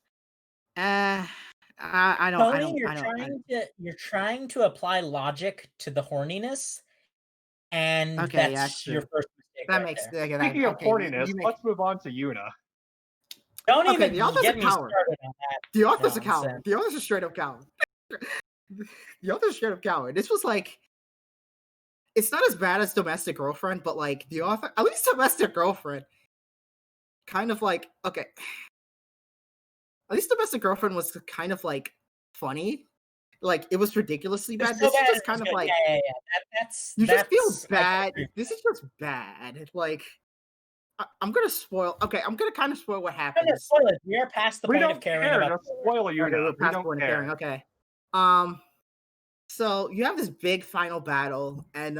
I Tony, don't. you're trying to apply logic to the horniness, and Okay, yeah, that's your true. first mistake. That right makes there. Speaking of horniness, you make- let's move on to Yuna. Don't Okay, even the author's get a me coward. started on that. The author's a nonsense. coward. The author's a straight up coward. The author's a straight up coward. This was like, it's not as bad as Domestic Girlfriend, but like the author, at least Domestic Girlfriend, kind of like okay. At least Domestic Girlfriend was kind of like funny. Like it was ridiculously bad. It's so This is bad, just it's kind of good. like yeah. That's you just feel that's- I bad. agree. This is just bad. Like I'm gonna spoil. Okay, I'm gonna kind of spoil what I'm gonna happens. spoil it. We are past the We point don't of caring care. about. Just spoil Okay, Yuna. we're We past don't point of care. caring. Okay. So you have this big final battle, and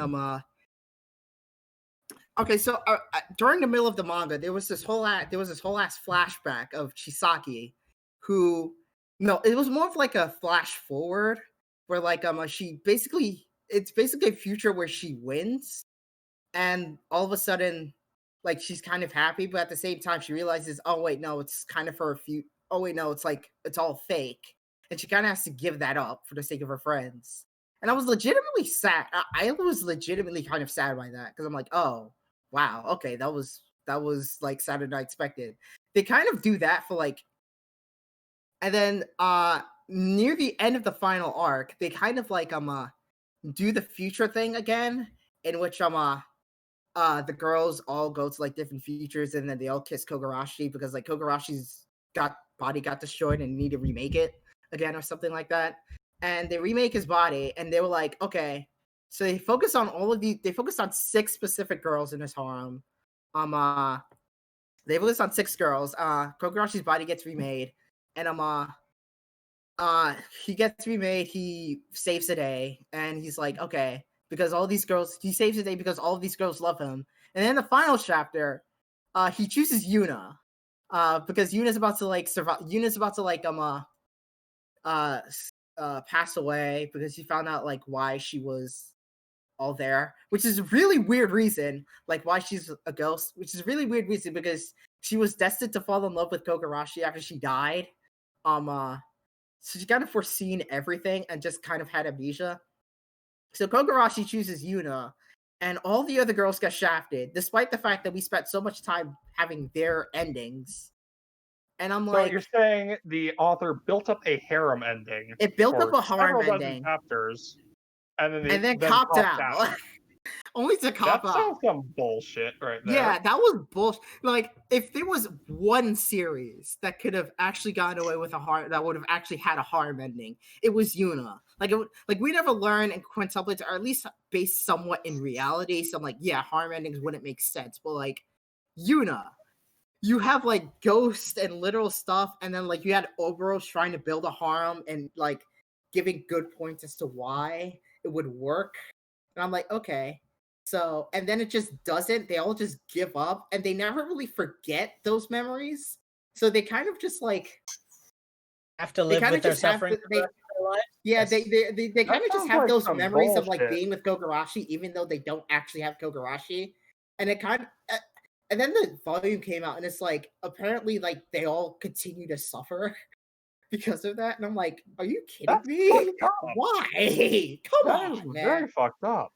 okay, so during the middle of the manga, there was this whole ass flashback of Chisaki, who no, it was more of like a flash forward where like she basically it's basically a future where she wins, and all of a sudden, like she's kind of happy, but at the same time she realizes, oh wait, no, it's kind of her few. Oh wait, no, it's like it's all fake, and she kind of has to give that up for the sake of her friends. And I was legitimately sad. I was legitimately kind of sad by that because I'm like, oh wow, okay, that was like sadder than I expected. They kind of do that for like, and then near the end of the final arc, they kind of like do the future thing again, in which the girls all go to like different futures, and then they all kiss Kogarashi because like Kogarashi's body got destroyed and need to remake it again or something like that. And they remake his body, and they were like, okay. So they focus on they focused on 6 specific girls in his harem. They focused on 6 girls. Kogarashi's body gets remade, and he gets remade, he saves the day, and he's like, okay, because all these girls, he saves the day because all of these girls love him. And then the final chapter, he chooses Yuna. Because Yuna's about to like survive. Yuna's about to like pass away because he found out like why she was all there, which is a really weird reason, like why she's a ghost, which is a really weird reason because she was destined to fall in love with Kogarashi after she died. So she kind of foreseen everything and just kind of had amnesia. So Kogarashi chooses Yuna, and all the other girls get shafted, despite the fact that we spent so much time having their endings. And I'm like, so you're saying the author built up a harem ending. It built up for a harem several dozen ending. chapters, and then copped out. Only to cop out. That sounds some bullshit right there. Yeah, that was bullshit. Like, if there was one series that could have actually gotten away with that would have actually had a harem ending, it was Yuna. Like we never learned in quintuplets, or at least based somewhat in reality. So I'm like, yeah, harem endings wouldn't make sense. But like, Yuna, you have like ghosts and literal stuff, and then like you had Oberos trying to build a harem and like giving good points as to why it would work. And I'm like, okay. So, and then it just doesn't. They all just give up, and they never really forget those memories. So they kind of just like have to live with their suffering. Yeah, they kind of just have like those some memories of like bullshit. being with Kogarashi, even though they don't actually have Kogarashi. And it kind of, and then the volume came out, and it's like apparently like they all continue to suffer because of that. And I'm like, are you kidding That's me? fucked up. Why? Come That on, is man. very fucked up.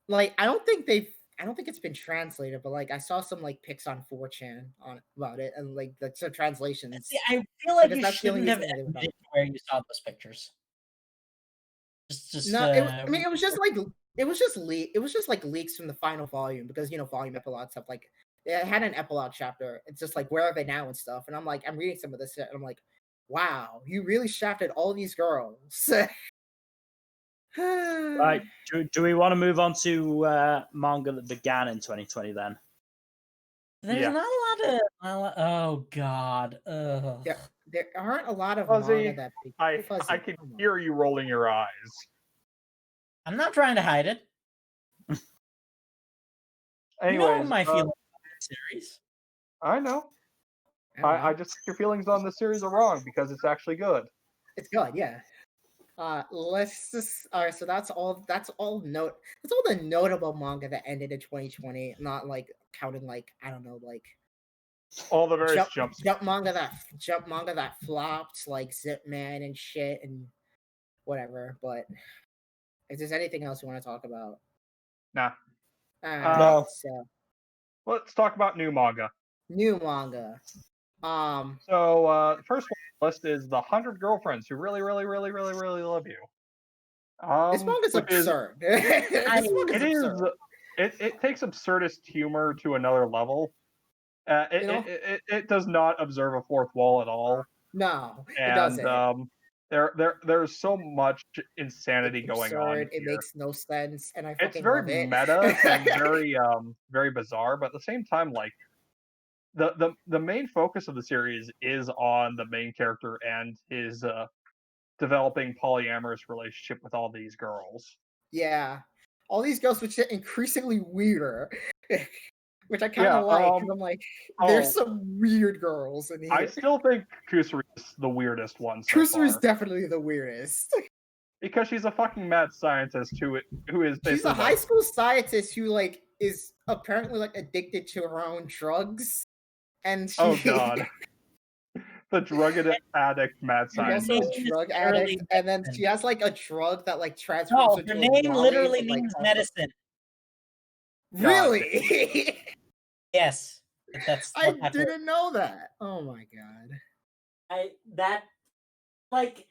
Like I don't think it's been translated, but like I saw some like pics on 4chan about it, and like the translations. See, I feel like Because you that's the only shouldn't have reason they were admitted where you saw those pictures. Just No, I mean it was just like it was just like leaks from the final volume because volume epilogue stuff. Like it had an epilogue chapter. It's just like where are they now and stuff. And I'm like, I'm reading some of this and I'm like, wow, you really shafted all these girls. Right. Do we want to move on to manga that began in 2020 then? There's Yeah. not a lot of. Oh God. Ugh. There aren't a lot of Fuzzy, manga that I Fuzzy, can come on. hear you rolling your eyes. I'm not trying to hide it. You know Anyways, my feelings on the series. I know. I don't I know. just think your feelings on this series are wrong because it's actually good. It's good, yeah. Let's just all right. So that's all. That's all the notable manga that ended in 2020. Not like counting like I don't know like All the various jump jumps. manga that flopped like Zip Man and shit and whatever. But if there's anything else you want to talk about, Nah. No. So Let's talk about new manga. new manga. So the first one on the list is The 100 Girlfriends Who Really, Really, Really, Really, Really Love You. This manga's which is- absurd. This manga's absurd. It takes absurdist humor to another level. It does not observe a fourth wall at all, No, it and doesn't. there's so much insanity It's going on absurd. It here. makes no sense, and I It's fucking very love it. meta and very bizarre, but at the same time, like the main focus of the series is on the main character and his developing polyamorous relationship with all these girls. Yeah, all these girls which get increasingly weirder, which I kind of like because I'm like, there's some weird girls in here. I still think Kusuri is the weirdest one so Kusuri's far. definitely the weirdest. Because she's a fucking mad scientist who is basically She's a high school scientist who like is apparently like addicted to her own drugs, and she, oh god, the drug addict mad she's also scientist. a drug addict, and then she has like a drug that like transforms No, her her to name a Wally, literally but, like, means also- medicine. Really? Yes, that's I what that didn't know that. Oh my god. Like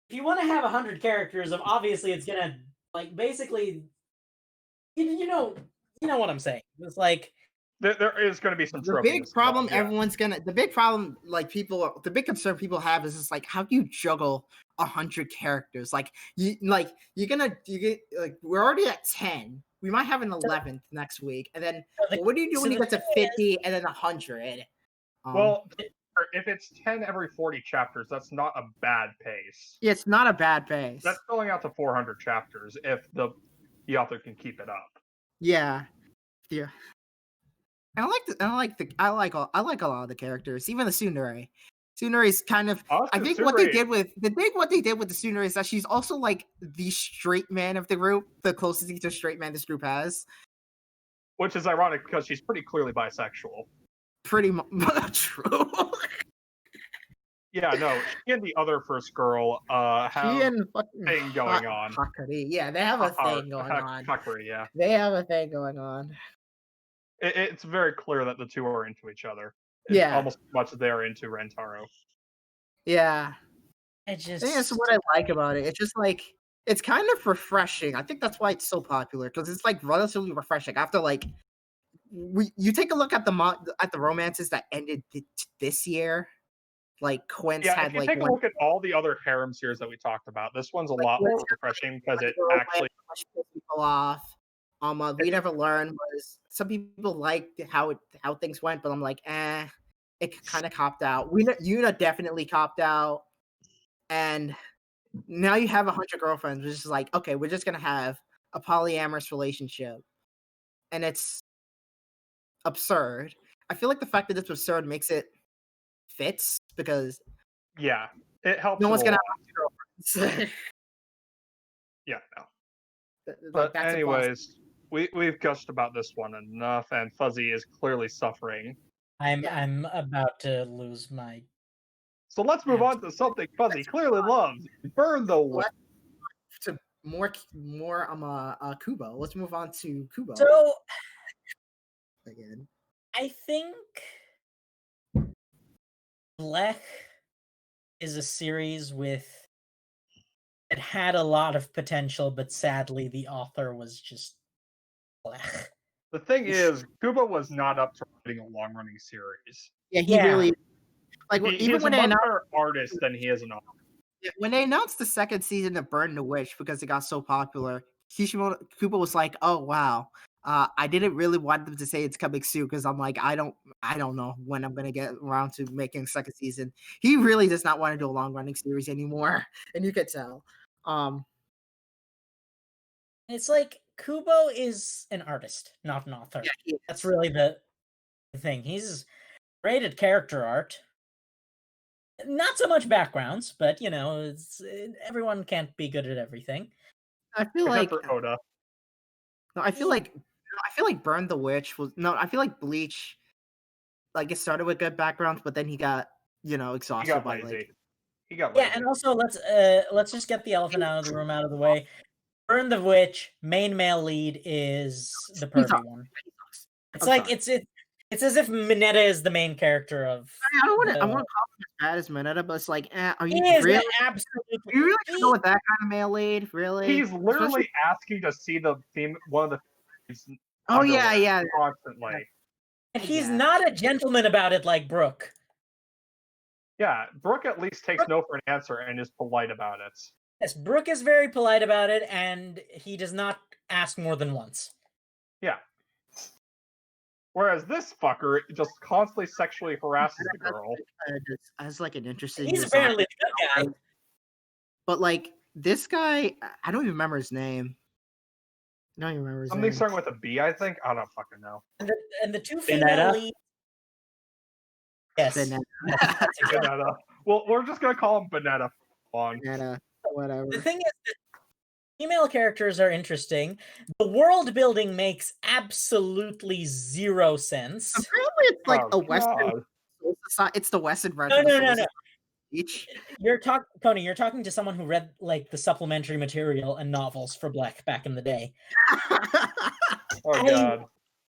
if you want to have 100 characters of obviously it's gonna like basically you know what I'm saying. It's like There is going to be some The troping big problem involved, yeah. the big problem like the big concern people have is just like how do you juggle 100 characters? Like you're get like we're already at 10. We might have an 11th next week, and then what do you do when you get to 50 and then 100? Well, if it's 10 every 40 chapters, that's not a bad pace. Yeah, it's not a bad pace. That's going out to 400 chapters if the author can keep it up. Yeah. I like a lot of the characters, even the Tsundere. Tsundere is kind of I think what they did with the Tsundere is that she's also like the straight man of the group, the closest to straight man this group has. Which is ironic because she's pretty clearly bisexual. Pretty much true. Yeah, no, she and the other first girl have a thing going on. Hakari. Yeah, they have a thing going on. Hakari, yeah. They have a thing going on. It's very clear that the two are into each other. It's almost as much as they are into Rentaro. Yeah. I think that's what I like about it. It's just like it's kind of refreshing. I think that's why it's so popular because it's like relatively refreshing after like you take a look at the romances that ended this year. Like Quince had if you like take a look at all the other harem series that we talked about, this one's a lot more refreshing because it actually people off. We never learned was some people liked how things went, but I'm like, it kind of copped out. Yuna definitely copped out, and now you have 100 girlfriends, which is like, okay, we're just gonna have a polyamorous relationship, and it's absurd. I feel like the fact that it's absurd makes it fits because it helps. No one's gonna have girlfriends. Yeah, no. But anyways, we've gushed about this one enough, and Fuzzy is clearly suffering. I'm about to lose my. So let's move on to something Fuzzy clearly loves. Burn the Witch. To more Kubo. Let's move on to Kubo. So again, I think Blech is a series with it had a lot of potential, but sadly the author was just blech. The thing is, Kubo was not up to writing a long-running series. Yeah, he Yeah. really like He even is when a they much announced better artist than he is an author. when they announced the second season of Burn the Witch because it got so popular, Kubo was like, "Oh wow, I didn't really want them to say it's coming soon because I'm like, I don't know when I'm gonna get around to making a second season." He really does not want to do a long running series anymore, and you could tell. It's like Kubo is an artist, not an author. Yeah, he That's is. really the thing. He's great at character art. Not so much backgrounds, but everyone can't be good at everything. I feel Except like for Oda. no, I feel like Burn the Witch was no. I feel like Bleach, like it started with good backgrounds, but then he got He exhausted got by lazy. like He got lazy. Yeah, and also let's just get the elephant out of the room out of the way. Burn the Witch, main male lead is the He's pervy one. It's I'm like sorry. it's as if Mineta is the main character of. I don't want to call him as bad as Mineta, but it's like, are He you is really? absolutely. You really gonna go with that kind of male lead? Really? He's literally asking to see one of the themes Oh underwear yeah. constantly. And he's Yeah. not a gentleman about it like Brooke. Yeah, Brooke at least takes no for an answer and is polite about it. Yes, Brooke is very polite about it, and he does not ask more than once. Yeah. Whereas this fucker just constantly sexually harasses the girl. As like an interesting. He's design. apparently the good guy. But like this guy, I don't even remember his name. I don't even remember his Something name. starting with a B, I think. I don't fucking know. And the two female Benetta? leads. Yes. Benetta. That's exactly. Benetta. Well, we're just gonna call him Benetta. On. Benetta, whatever. The thing is that female characters are interesting. The world building makes absolutely zero sense. Apparently, it's like Oh, a Western. God. It's the Western version. No, of no, Soul no, no. Each. Tony, you're talking to someone who read like the supplementary material and novels for Black back in the day. Oh, God.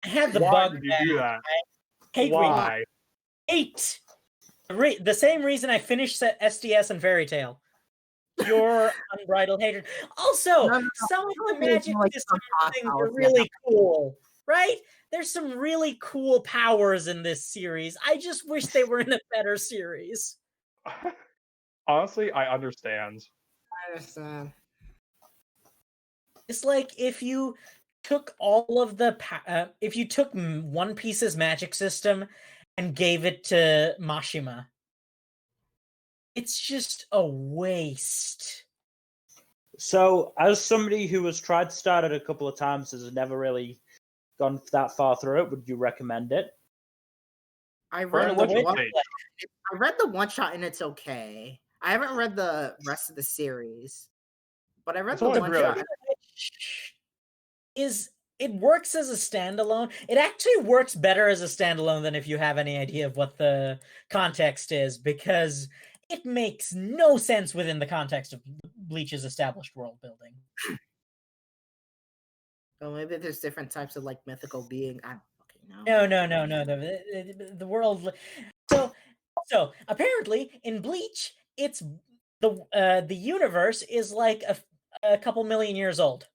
I had the Why bug. did you do that? Hate Why? Hate. The same reason I finished SDS and Fairy Tail. Pure unbridled hatred. Also, No. some of the Okay, magic like system some things powers, are really cool, right? There's some really cool powers in this series. I just wish they were in a better series. Honestly, I understand. I understand. It's like if you took all of the if you took One Piece's magic system and gave it to Mashima, it's just a waste. So, as somebody who has tried to start it a couple of times has never really gone that far through it, would you recommend it? I Burn read the the Witch one. page. I read the one shot and it's okay. I haven't read the rest of the series, but I read It's the only one really shot. good. It works as a standalone. It actually works better as a standalone than if you have any idea of what the context is, because it makes no sense within the context of Bleach's established world building. Well, maybe there's different types of like mythical being. I don't fucking know. No. The world. So apparently in Bleach, it's the universe is like a couple million years old.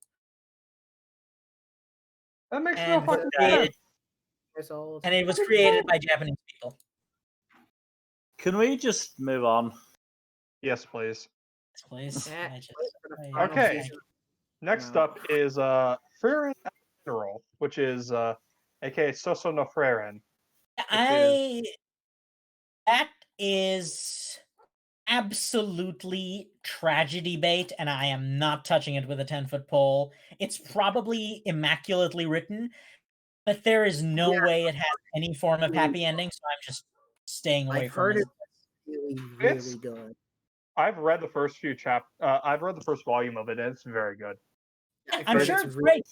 That makes And no fucking created- sense. Years old. And it was created by Japanese people. Can we just move on? Yes, please. Please. Eh, I just- for the I- final Okay. season. Next No. up is Frieren General, which is aka Soso no Frieren. That is absolutely tragedy bait, and I am not touching it with a 10-foot pole. It's probably immaculately written, but there is no way it has any form of happy ending, so I'm just staying away I've from heard it. it's really, It's- really good. I've read the first few I've read the first volume of it, and it's very good. I've I'm heard sure it's it's really- great.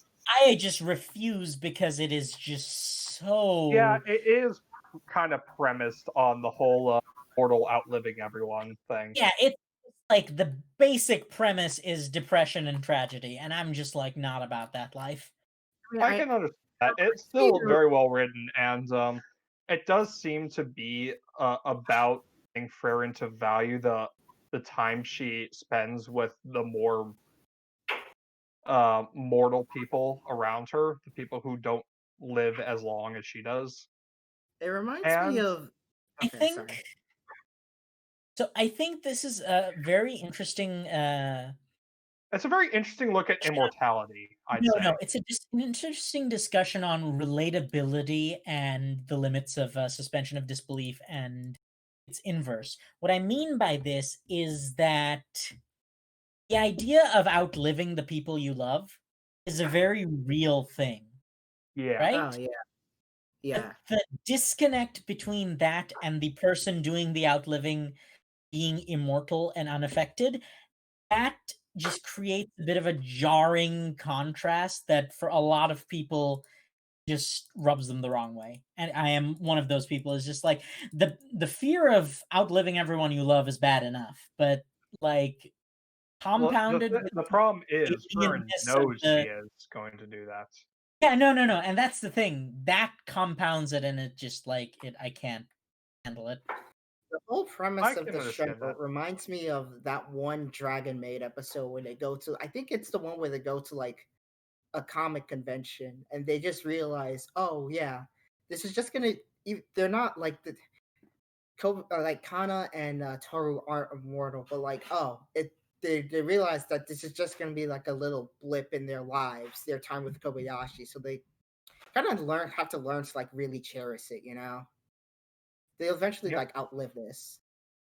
I just refuse because it is just so. Yeah, it is kind of premised on the whole mortal outliving everyone thing. Yeah, it's like the basic premise is depression and tragedy, and I'm just like not about that life. I can understand that. It's still very well written, and it does seem to be about getting Frieren to value the the time she spends with the more mortal people around her, the people who don't live as long as she does. It reminds me And of. I Okay, think sorry. so. I think this is a very interesting. it's a very interesting look at immortality, I'd say. No, it's just an interesting discussion on relatability and the limits of suspension of disbelief and its inverse. What I mean by this is that the idea of outliving the people you love is a very real thing, Yeah. right? Oh yeah, yeah. But the disconnect between that and the person doing the outliving being immortal and unaffected, that just creates a bit of a jarring contrast that for a lot of people just rubs them the wrong way. And I am one of those people. Is just like the fear of outliving everyone you love is bad enough, but like Well, compounded with the problem is Fern alienness of knows she the is going to do that. yeah, no, and that's the thing that compounds it, and it just like it. I can't handle it. The whole I premise of can the show understand that. reminds me of that one Dragon Maid episode when they go to. I think it's the one where they go to like a comic convention and they just realize, oh yeah, this is just gonna. They're not like like Kana and Toru aren't immortal, but like they realize that this is just gonna be like a little blip in their lives, their time with Kobayashi. So they kind of have to learn to like really cherish it. You know, they eventually Yep. like outlive this.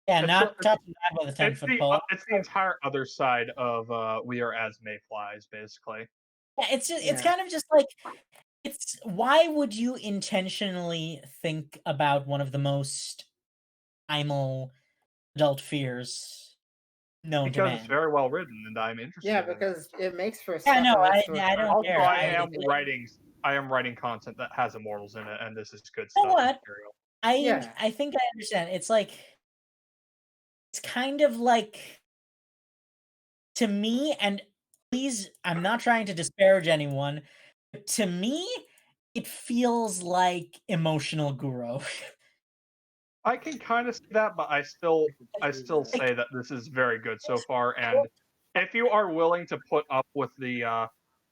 Yeah, It's not the- touching that with a 10-foot pole. it's the entire other side of we are as mayflies, basically. Yeah, it's just it's Yeah. kind of just like it's why would you intentionally think about one of the most primal adult fears known to Because it's man? very well written, and I'm interested. Yeah, in it. because it makes for. Yeah, no, it makes I for I don't Also, care. I I am like, writing content that has immortals in it, and this is good you know stuff what? material. Yeah. I think I understand. It's like it's kind of like to me, and please, I'm not trying to disparage anyone, but to me, it feels like emotional Guro. I can kind of see that, but I still say that this is very good so far. And if you are willing to put up with the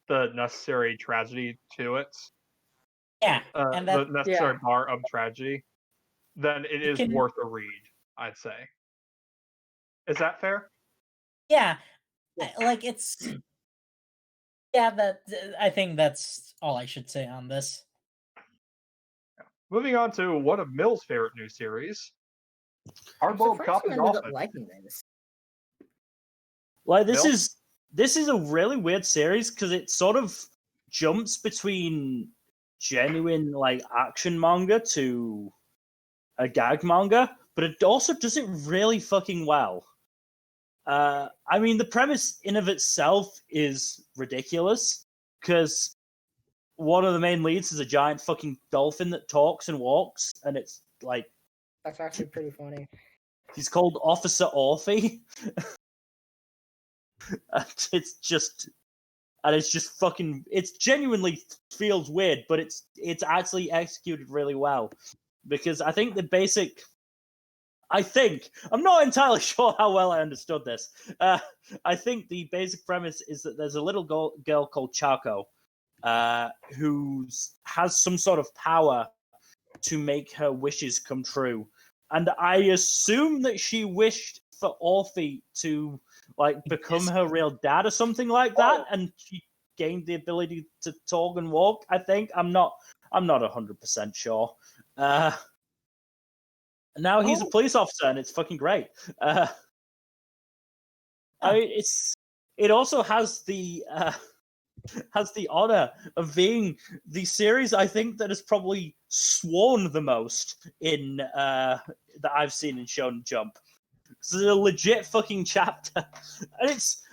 necessary tragedy to it, Yeah, and the that necessary bar of tragedy, then it is can- worth a read. I'd say. Is that fair? yeah, like it's yeah. That I think that's all I should say on this. Moving on to one of Mill's favorite new series, I'm Hardboiled surprised Cop you and ended up Dolphin. liking this. Like Bill? this is a really weird series because it sort of jumps between genuine like action manga to a gag manga, but it also does it really fucking well. I mean, the premise in of itself is ridiculous because one of the main leads is a giant fucking dolphin that talks and walks, and it's like That's actually pretty funny. he's called Officer Orphy. And it's just fucking it's genuinely feels weird, but it's actually executed really well because I think the basic I'm not entirely sure how well I understood this. I think the basic premise is that there's a little girl called Chaco who has some sort of power to make her wishes come true. And I assume that she wished for Orphy to like become her real dad or something like that, and she gained the ability to talk and walk. I think I'm not 100% sure. Now he's a police officer, and it's fucking great. I mean, it also has the honor of being the series I think that has probably sworn the most in that I've seen in Shonen Jump. It's a legit fucking chapter, and this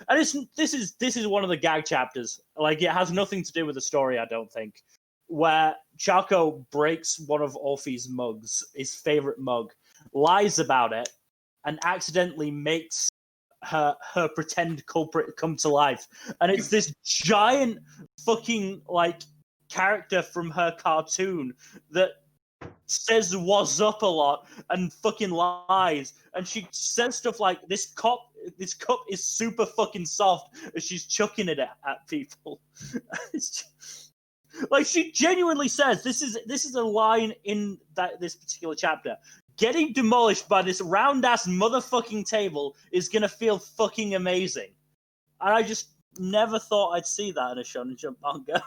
is one of the gag chapters. Like it has nothing to do with the story, I don't think. Where Chaco breaks one of Orphy's mugs, his favorite mug, lies about it, and accidentally makes her pretend culprit come to life. And it's this giant fucking like character from her cartoon that says "was up" a lot and fucking lies, and she says stuff like this cup is super fucking soft as she's chucking it at people. Like, she genuinely says this is a line in this particular chapter. Getting demolished by this round ass motherfucking table is gonna feel fucking amazing. And I just never thought I'd see that in a Shonen Jump manga.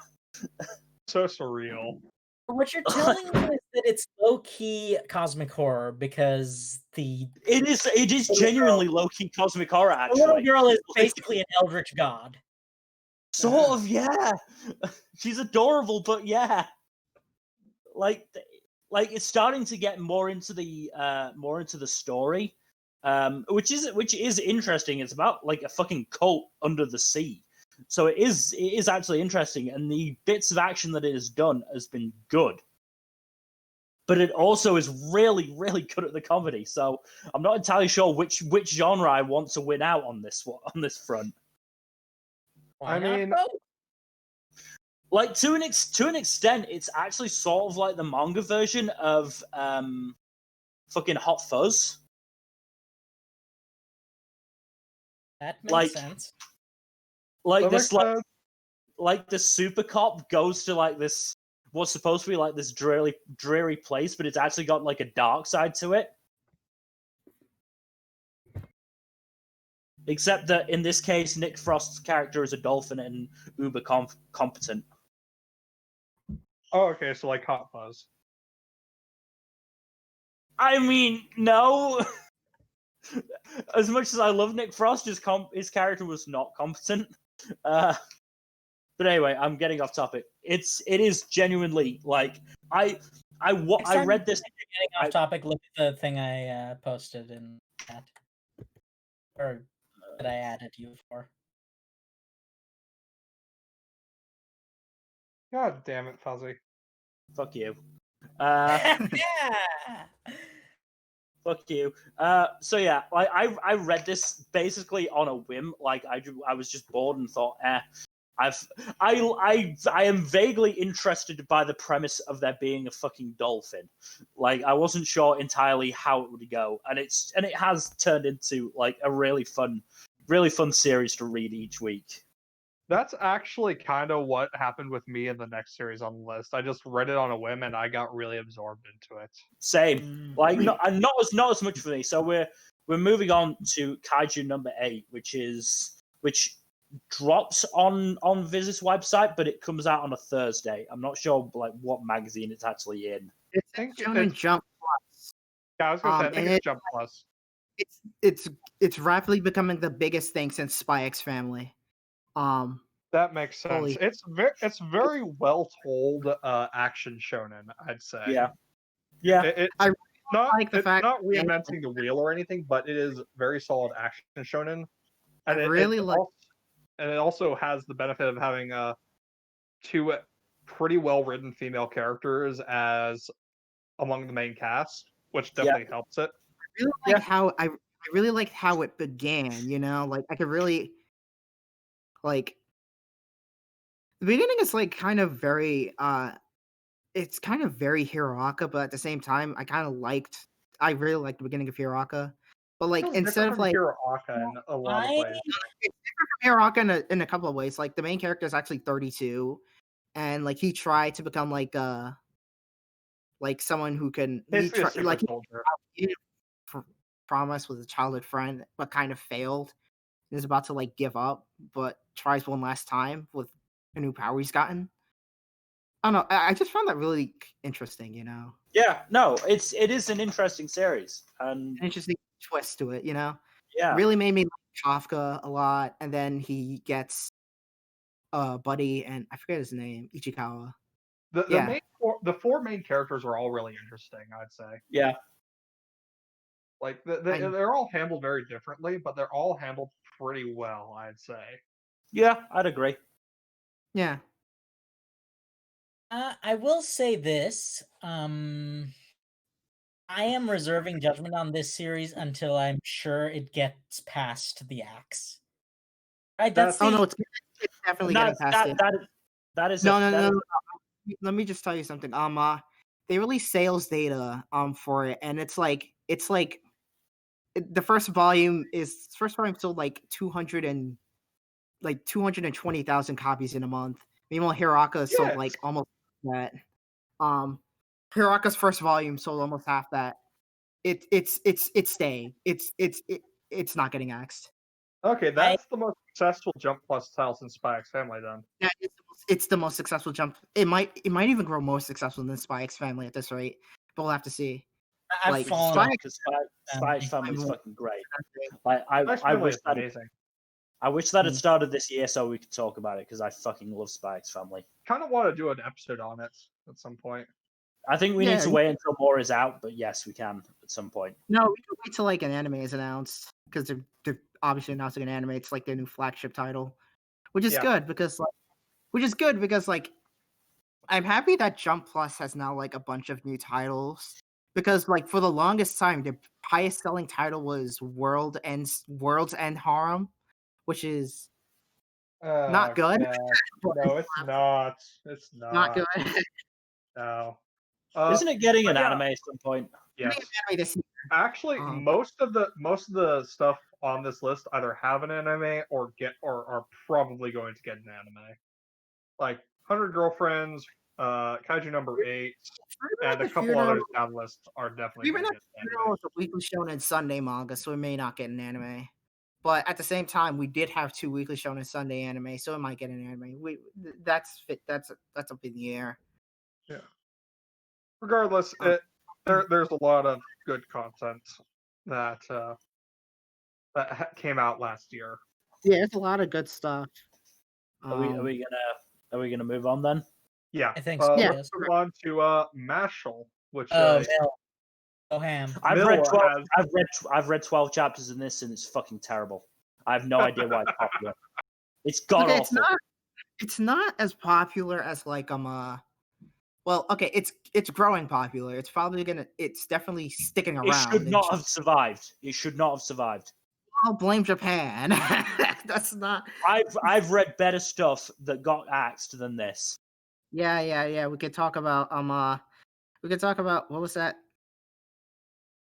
So surreal. What you're telling me is that it's low-key cosmic horror because It is genuinely low-key cosmic horror, the little actually. girl is basically an eldritch god. Sort of, yeah. She's adorable, but yeah. Like it's starting to get more into the story, which is interesting. It's about like a fucking cult under the sea, so it is actually interesting, and the bits of action that it has done has been good. But it also is really, really good at the comedy. So I'm not entirely sure which genre I want to win out on this front. Why I not mean- both? Like, to an extent, it's actually sort of like the manga version of fucking Hot Fuzz. That makes like- sense. Like That this, makes sense. like the super cop goes to like this what's supposed to be like this dreary place, but it's actually got like a dark side to it. Except that in this case, Nick Frost's character is a dolphin and uber competent. Oh, okay, so like Hot Fuzz. I mean, no. As much as I love Nick Frost, his character was not competent. But anyway, I'm getting off topic. It is genuinely like I read this. Getting off topic, look at the thing I posted in chat. Or that I added you for. God damn it, Fuzzy. Fuck you. Yeah. Fuck you. So yeah, like I read this basically on a whim. Like I was just bored and thought, I am vaguely interested by the premise of there being a fucking dolphin. Like, I wasn't sure entirely how it would go, and it has turned into like a really fun series to read each week. That's actually kind of what happened with me in the next series on the list. I just read it on a whim and I got really absorbed into it. Same. Like, not as much for me. So we're moving on to Kaiju number 8, which drops on Viz's website, but it comes out on a Thursday. I'm not sure like what magazine it's actually in. It's I think Shonen Jump Plus. Yeah, I was gonna say, I think and it's Jump Plus. It's rapidly becoming the biggest thing since Spy X Family. That makes sense. Holy- It's very well told action shonen, I'd say. Yeah. Yeah. It's not like the it's fact not that- reinventing the wheel or anything, but it is very solid action shonen. And I really like- and it also has the benefit of having two pretty well written female characters as among the main cast, which definitely helps it. I really liked how it began, you know? Like, I could really like the beginning is like kind of very it's kind of very Hiraka, but at the same time I really liked the beginning of Hiraka. But like, It's instead different of from like Hiraka in a lot of I- ways. it's different from Hiraka in a couple of ways. Like, the main character is actually 32, and like he tried to become like someone who can Basically a super like soldier. he promise with a childhood friend, but kind of failed. Is about to like give up, but tries one last time with a new power he's gotten. I don't know. I just found that really interesting. You know, Yeah. No, it is an interesting series, and an interesting twist to it. You know, yeah. really made me like Kafka a lot, and then he gets buddy, and I forget his name, Ichikawa. Yeah. The four main characters are all really interesting, I'd say. Yeah. Like I- they're all handled very differently, but they're all handled pretty well, I'd say. Yeah, I'd agree. Yeah. I will say this. I am reserving judgment on this series until I'm sure it gets past the axe. Right? That's Oh no, the- it's definitely getting past it. That is No. Let me just tell you something. they released sales data for it, and it's like the first volume sold like 220,000 copies in a month. Meanwhile, Hiraka sold Yes. like almost that. Hiraka's first volume sold almost half that. It's staying. It's not getting axed. Okay, that's the most successful Jump Plus title since Spy X Family then. Yeah, it's the most successful jump. It might even grow more successful than Spy X Family at this rate, but we'll have to see. I've Like, fallen Spy off Because Spy X Family is I'm- fucking great. Like I Spy X I Family wish is that amazing. I wish that had Mm. started this year so we could talk about it because I fucking love Spy X Family. Kind of want to do an episode on it at some point. I think we need Yeah, to wait until more is out, but yes, we can at some point. No, we can wait till like an anime is announced because they're obviously announcing an anime. It's like their new flagship title, which is Yeah. good because like I'm happy that Jump Plus has now like a bunch of new titles because like for the longest time the highest selling title was World's End Harem, which is not good. Yeah. No, it's not. It's not not. good. No. Isn't it getting an but yeah. anime at some point? Yes. Anime this year. Actually, most of the stuff on this list either have an anime or are probably going to get an anime. Like 100 Girlfriends, Kaiju number 8, and a couple others down the list are definitely going to get an anime. It's a Weekly Shonen Sunday manga, so it may not get an anime. But at the same time, we did have 2 Weekly Shonen Sunday anime, so it might get an anime. That's up in the air. Yeah. Regardless, there's a lot of good content that came out last year. Yeah, it's a lot of good stuff. Are we gonna move on then? Yeah, I think so, Yeah. Let's move on to Mashal, which Oh, Mill. Go ham. I've Mill read 12. has- I've read 12 chapters in this, and it's fucking terrible. I have no idea why it's popular. It's god Okay, awful. it's not as popular as like well, okay, it's growing popular. It's definitely sticking around. It should and not have survived. It should not have survived. I'll blame Japan. That's not. I've read better stuff that got axed than this. Yeah. We could talk about what was that?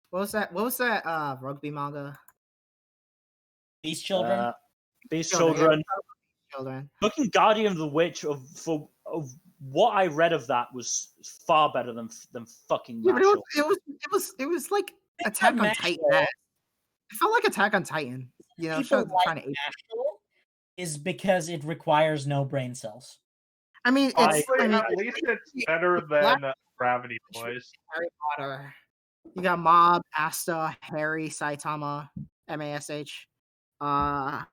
What was that rugby manga? These children. Beast Children. Children. Fucking Guardian of the Witch of what I read of that was far better than fucking Yeah, but Mashal. it was like Attack on Titan. It felt like Attack on Titan. You know, People like trying to. Mashal is because it requires no brain cells. I mean, Honestly, at least it's better than Gravity Boys. Harry Potter. You got Mob, Asta, Harry, Saitama, MASH, all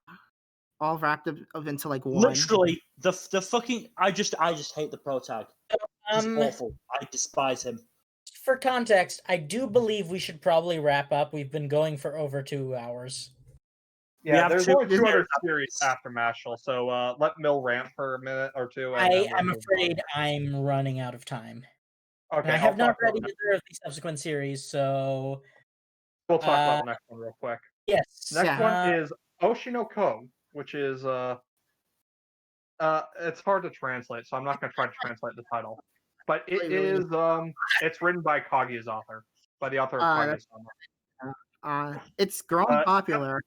wrapped up into like one. Literally, the fucking I just hate the pro tag. He's awful. I despise him. For context, I do believe we should probably wrap up. We've been going for over 2 hours. Yeah, there's only 2 other series after Mashal, so let Mill rant for a minute or two. I'm afraid I'm running out of time. Okay, I have not read either of the subsequent series, so we'll talk about the next one real quick. Yes. Next one is Oshinoko, which is it's hard to translate, so I'm not going to try to translate the title. But it is it's written by Kaguya's author, by the author of Kaguya's author. It's growing popular.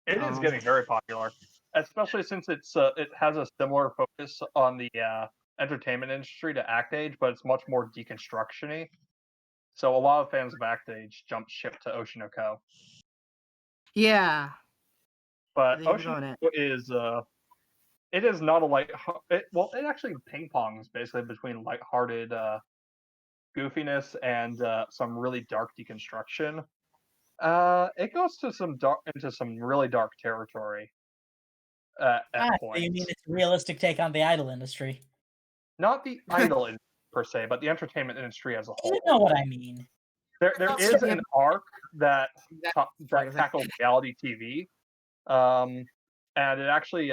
It is getting very popular, especially since it has a similar focus on the entertainment industry to Act Age, but it's much more deconstruction-y. So a lot of fans of Act Age jumped ship to Oshinoko. Yeah. But Oshinoko is it is not a light. It actually ping pongs basically between lighthearted goofiness and some really dark deconstruction. It goes to into some really dark territory at points. So you mean it's a realistic take on the idol industry? Not the idol industry per se, but the entertainment industry as a whole. You know what I mean. There is an arc that tackles reality TV, and it actually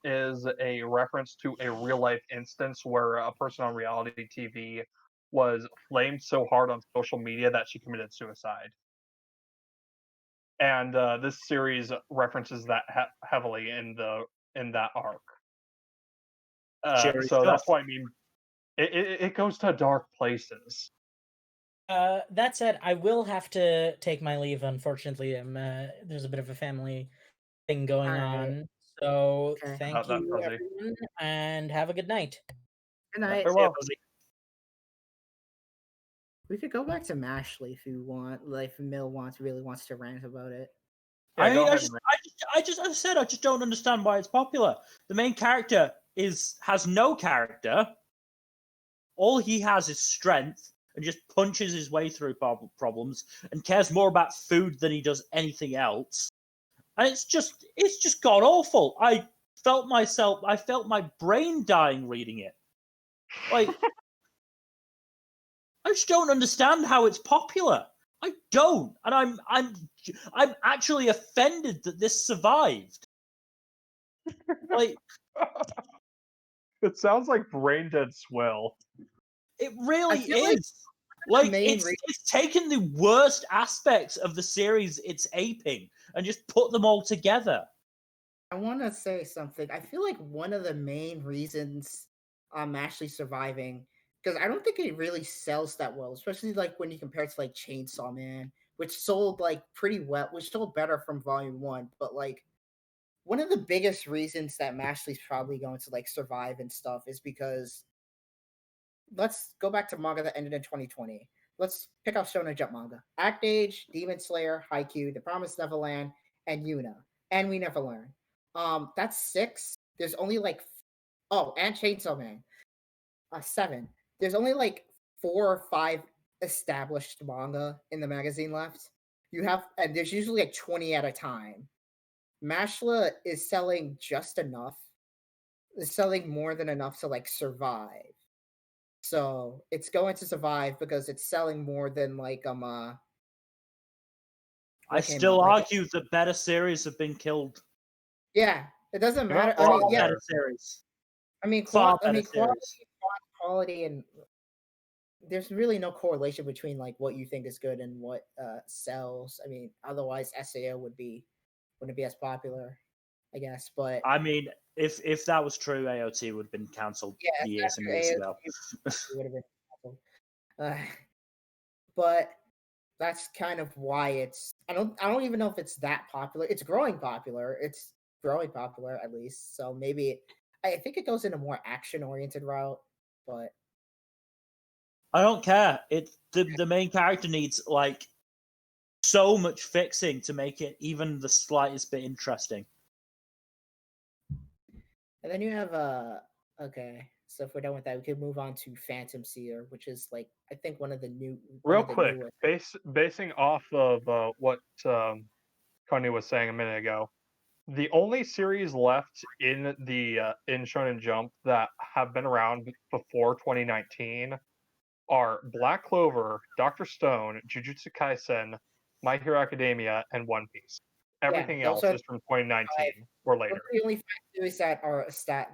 is a reference to a real life instance where a person on reality TV was flamed so hard on social media that she committed suicide. And this series references that heavily in that arc. So that's why I mean, it goes to dark places. That said, I will have to take my leave. Unfortunately, there's a bit of a family thing going All right. on. So Okay. thank That you, fuzzy. everyone, and have a good night. Good night. Farewell. We could go back to Mashley if you want. Like, if Mill really wants to rant about it. Yeah, go ahead. As I said, I just don't understand why it's popular. The main character has no character. All he has is strength and just punches his way through problems and cares more about food than he does anything else. And it's just god awful. I felt my brain dying reading it. Like, I just don't understand how it's popular. I don't, and I'm actually offended that this survived. Like, It sounds like brain dead swill. it really feel like is. Like, main it's taken the worst aspects of the series it's aping and just put them all together. I want to say something. I feel like one of the main reasons I'm actually surviving, because I don't think it really sells that well, especially like when you compare it to like Chainsaw Man, which sold like pretty well, which sold better from Volume 1. But like one of the biggest reasons that Mashley's probably going to like survive and stuff is because let's go back to manga that ended in 2020. Let's pick out Shonen Jump manga: Act Age, Demon Slayer, Haikyuu, The Promised Neverland, and Yuna. And We Never Learn. That's 6. There's only like and Chainsaw Man. 7. There's only like 4 or 5 established manga in the magazine left. And there's usually like 20 at a time. Mashla is selling just enough. Is selling more than enough to like survive. So it's going to survive because it's selling more than like I still argue that better series have been killed. Yeah, it doesn't You're matter. not I mean, wrong yeah, Better series. I mean, Far better quality, and there's really no correlation between like what you think is good and what sells. I mean, otherwise SAO wouldn't be as popular, I guess. But I mean, if that was true, AOT would have been cancelled years and years ago. Would have been canceled. But that's kind of why it's. I don't even know if it's that popular. It's growing popular. It's growing popular at least. So maybe I think it goes in a more action oriented route, but I don't care. The main character needs like so much fixing to make it even the slightest bit interesting. and then you have okay. So if we're done with that, we could move on to Phantom Seer, which is like I think one of the new. Real quick, basing off of what Connie was saying a minute ago, the only series left in the in Shonen Jump that have been around before 2019 are Black Clover, Doctor Stone, Jujutsu Kaisen, My Hero Academia, and One Piece. Everything else is from 2019 or later. Those are the only 5 series that are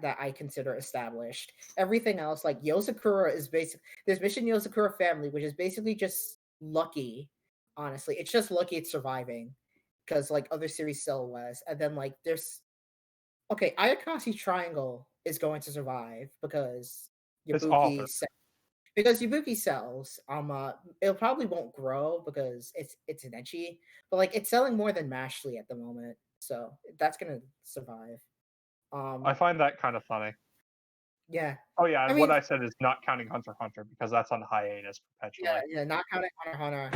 that I consider established. Everything else, like Yozakura, is basically there's Mission Yozakura Family, which is basically just lucky. Honestly, it's just lucky it's surviving because like other series sell less. And then like there's Ayakashi Triangle is going to survive because Yabuki sells. It probably won't grow because it's an ecchi, but like it's selling more than Mashley at the moment, so that's gonna survive. I find that kind of funny. Yeah. Oh yeah, and I mean, what I said is not counting Hunter x Hunter because that's on hiatus perpetually. Yeah, not counting Hunter x Hunter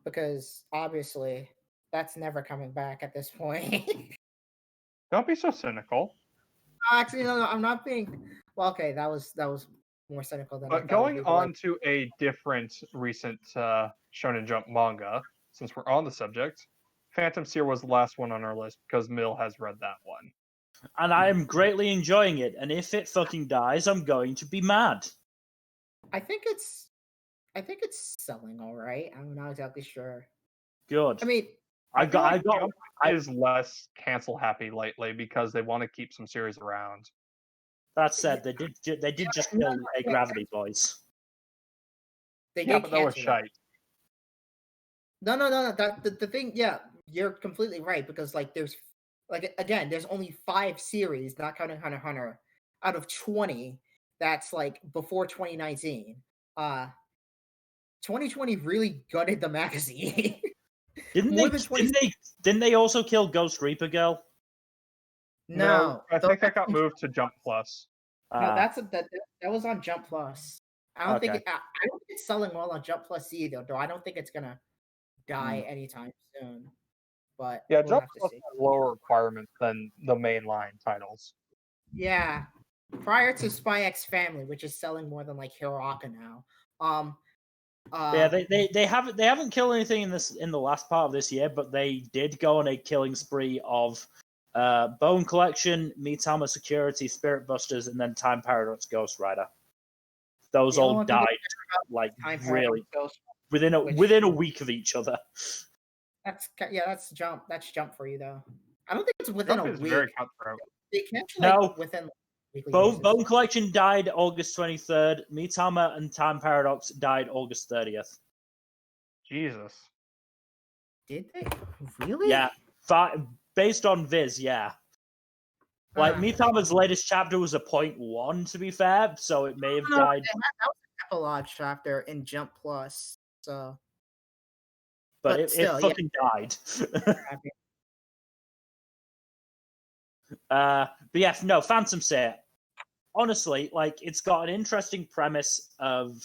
because obviously that's never coming back at this point. Don't be so cynical. Actually, no, I'm not being. Well, okay, that was more cynical than. But going on to a different recent Shonen Jump manga, since we're on the subject, Phantom Seer was the last one on our list because Mill has read that one. And I am greatly enjoying it, and if it fucking dies, I'm going to be mad. I think it's selling all right. I'm not exactly sure. Good. I mean, Jump is less cancel happy lately because they want to keep some series around. That said, they did just kill a Gravity Boys. Yeah, but that was shite. No. That the thing. Yeah, you're completely right because like there's like again there's only 5 series, not counting Hunter x Hunter, out of 20 that's like before 2019. 2020 really gutted the magazine. Didn't More they? than 20 Didn't they also kill Ghost Reaper Girl? No, I think that got moved to Jump Plus. No, that was on Jump Plus. I don't think Okay. I don't think it's selling well on Jump Plus either, though. I don't think it's gonna die anytime soon. But Yeah, we'll Jump have to Plus see. has lower requirements than the mainline titles. Yeah, prior to Spy X Family, which is selling more than like Hiraka now. Yeah, they haven't killed anything in the last part of this year, but they did go on a killing spree of Bone Collection, Mitama Security, Spirit Busters, and then Time Paradox Ghost Rider. Those The only all one people died like Time really Paradox Ghost, within a week of each other. that's Jump. That's Jump for you though. I don't think it's within Jump a is week. very cutthroat. They can't No. within weekly Bone basis. Collection died August 23rd. Mitama and Time Paradox died August 30th. Jesus. Did they really? Yeah, based on Viz, yeah. Like Mitama's latest chapter was a 0.1, to be fair, so it may have died. That was an epilogue chapter in Jump Plus, so. But it still, fucking died. But yes, no, Phantom Sayer. Honestly, like it's got an interesting premise of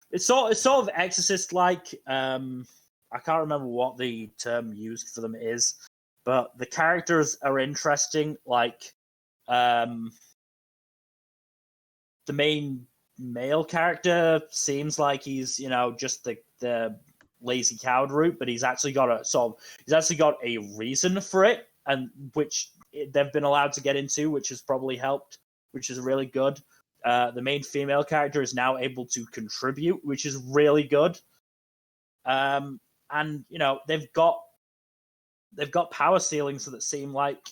it's sort of Exorcist like. I can't remember what the term used for them is, but the characters are interesting. Like the main male character seems like he's just the lazy coward route, but he's actually got a reason for it, and which they've been allowed to get into, which has probably helped, which is really good. The main female character is now able to contribute, which is really good. And they've got power ceilings that seem like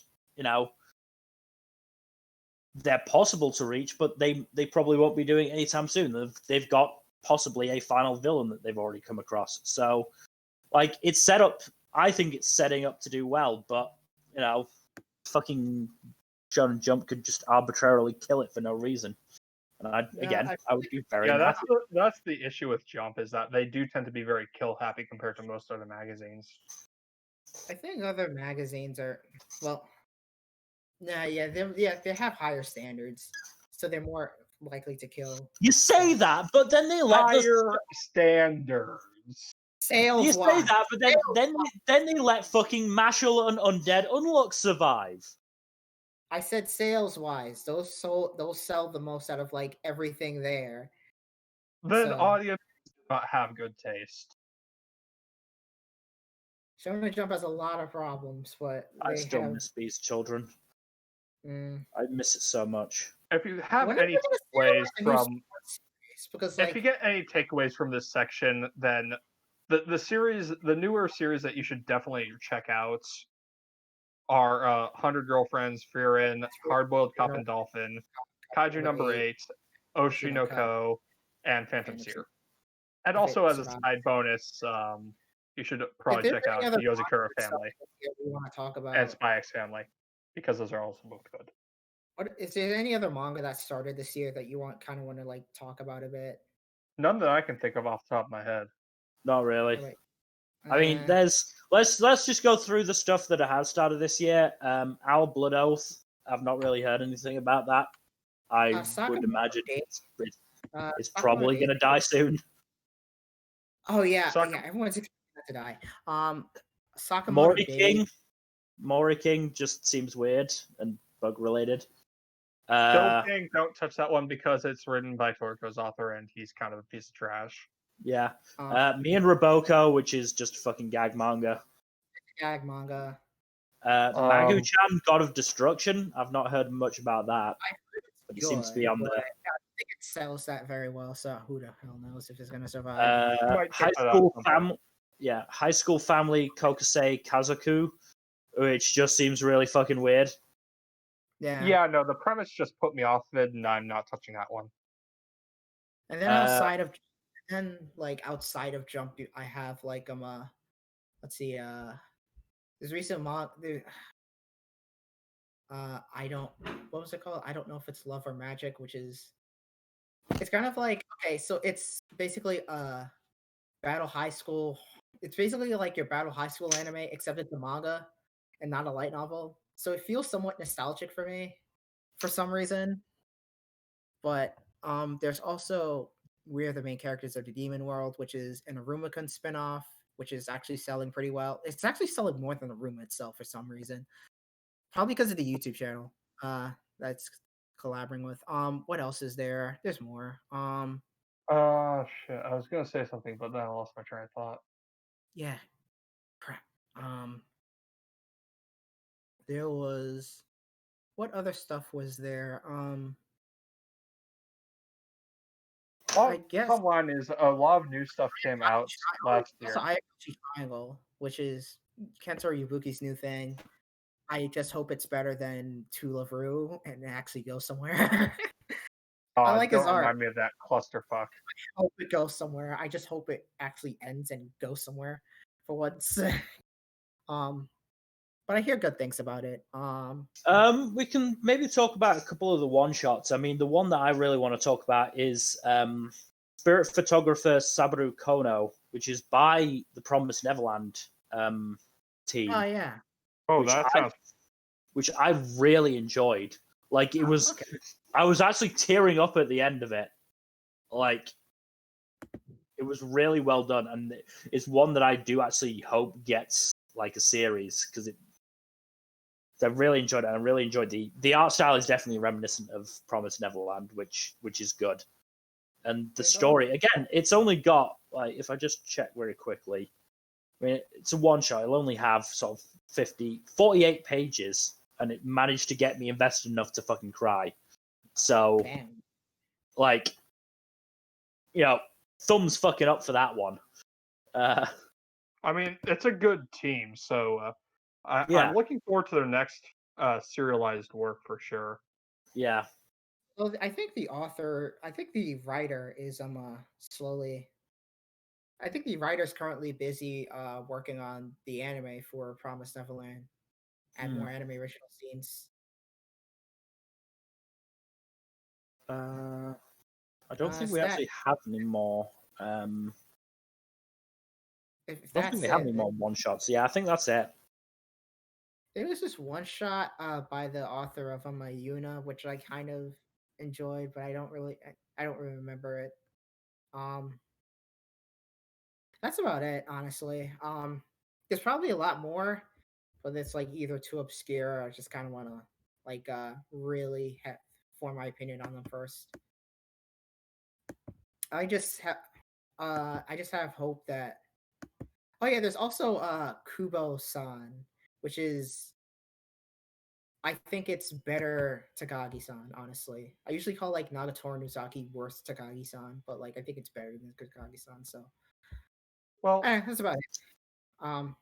they're possible to reach, but they probably won't be doing it anytime soon. They've got possibly a final villain that they've already come across. So, like, it's set up. I think it's setting up to do well, but fucking Shonen Jump could just arbitrarily kill it for no reason. And I would be very mad. That's the issue with Jump, is that they do tend to be very kill happy compared to most other magazines. I think other magazines are they have higher standards, so they're more likely to kill. You say that, but then they let higher standards. Sales. You say that, but then they let fucking Mashal and Undead Unlock survive. I said sales wise, those sell the most out of like everything there. Then audience do not have good taste. Shonen Jump has a lot of problems, but I still miss Beast Children. I miss it so much. If you have any takeaways from, if you get any takeaways from this section, then the newer series that you should definitely check out are 100 Girlfriends, Frieren, Hardboiled Cop and Dolphin, Kaiju number 8, Oshinoko, and Phantom Seer. And also as a side bonus, you should probably check out the Yozakura Family we want to talk about and Spy X Family, because those are also both good. Is there any other manga that started this year that you want to like talk about a bit? None that I can think of off the top of my head. Not really. I mean, let's just go through the stuff that has started this year. Our Blood Oath. I've not really heard anything about that. I would imagine it's probably going to die soon. Oh yeah, everyone's expecting that to die. Sakamoto Mori King just seems weird and bug related. King, don't touch that one because it's written by Toriko's author and he's kind of a piece of trash. Yeah. Me and Roboko, which is just fucking gag manga. Magu-chan, God of Destruction. I've not heard much about that. But it seems to be on there. I don't think it sells that very well, so who the hell knows if it's going to survive. High School Family Kokusei Kazoku, which just seems really fucking weird. Yeah, no, the premise just put me off it, and I'm not touching that one. And then outside of Jump, I have like let's see, there's recent what was it called? I don't know if it's Love or Magic, which is It's kind of like okay, so it's basically a Battle High School. It's basically like your Battle High School anime, except it's a manga and not a light novel. So it feels somewhat nostalgic for me for some reason. But there's also We're the Main Characters of the Demon World, which is an Arumacon spinoff, which is actually selling pretty well. It's actually selling more than Aruma itself for some reason. Probably because of the YouTube channel that's collaborating with. What else is there? There's more. Shit. I was gonna say something, but then I lost my train of thought. Yeah. Crap. There was what other stuff was there? I guess Bottom line is a lot of new stuff came out last year. also Ayakashi Triangle, which is Kentaro Yubuki's new thing. I just hope it's better than To Love Ru and it actually goes somewhere. I like his Don't art. remind me of that clusterfuck. I hope it goes somewhere. I just hope it actually ends and goes somewhere for once. But I hear good things about it. We can maybe talk about a couple of the one shots. I mean, the one that I really want to talk about is Spirit Photographer Sabaru Kono, which is by the Promised Neverland team. Oh yeah. Oh, that sounds. Which I really enjoyed. Like it was, Okay. I was actually tearing up at the end of it. Like it was really well done, and it's one that I do actually hope gets like a series because it. I really enjoyed it. And I really enjoyed the art style is definitely reminiscent of Promised Neverland, which is good. And the story again, it's only got like if I just check very quickly, I mean it's a one shot. It'll only have sort of 48 pages, and it managed to get me invested enough to fucking cry. So, Damn. like, you know, thumbs fucking up for that one. I mean, it's a good team, so Yeah. I'm looking forward to their next serialized work for sure. Yeah. Well, I think the writer is slowly. I think the writer's currently busy working on the anime for Promised Neverland. Add more anime original scenes. I don't think is we that- actually have any more. If I don't that's think we have it, any more one shots. Yeah, I think that's it. there was this one shot by the author of Yuna, which I kind of enjoyed, but I don't really remember it. That's about it, honestly. There's probably a lot more, but it's like either too obscure or I just kind of want to like really form my opinion on them first. I just have hope that. Oh yeah, there's also Kubo-san, which is I think it's better Takagi-san, honestly. I usually call like Nagatoro Nozaki worse Takagi-san, but like I think it's better than Takagi-san, so Well, that's about it.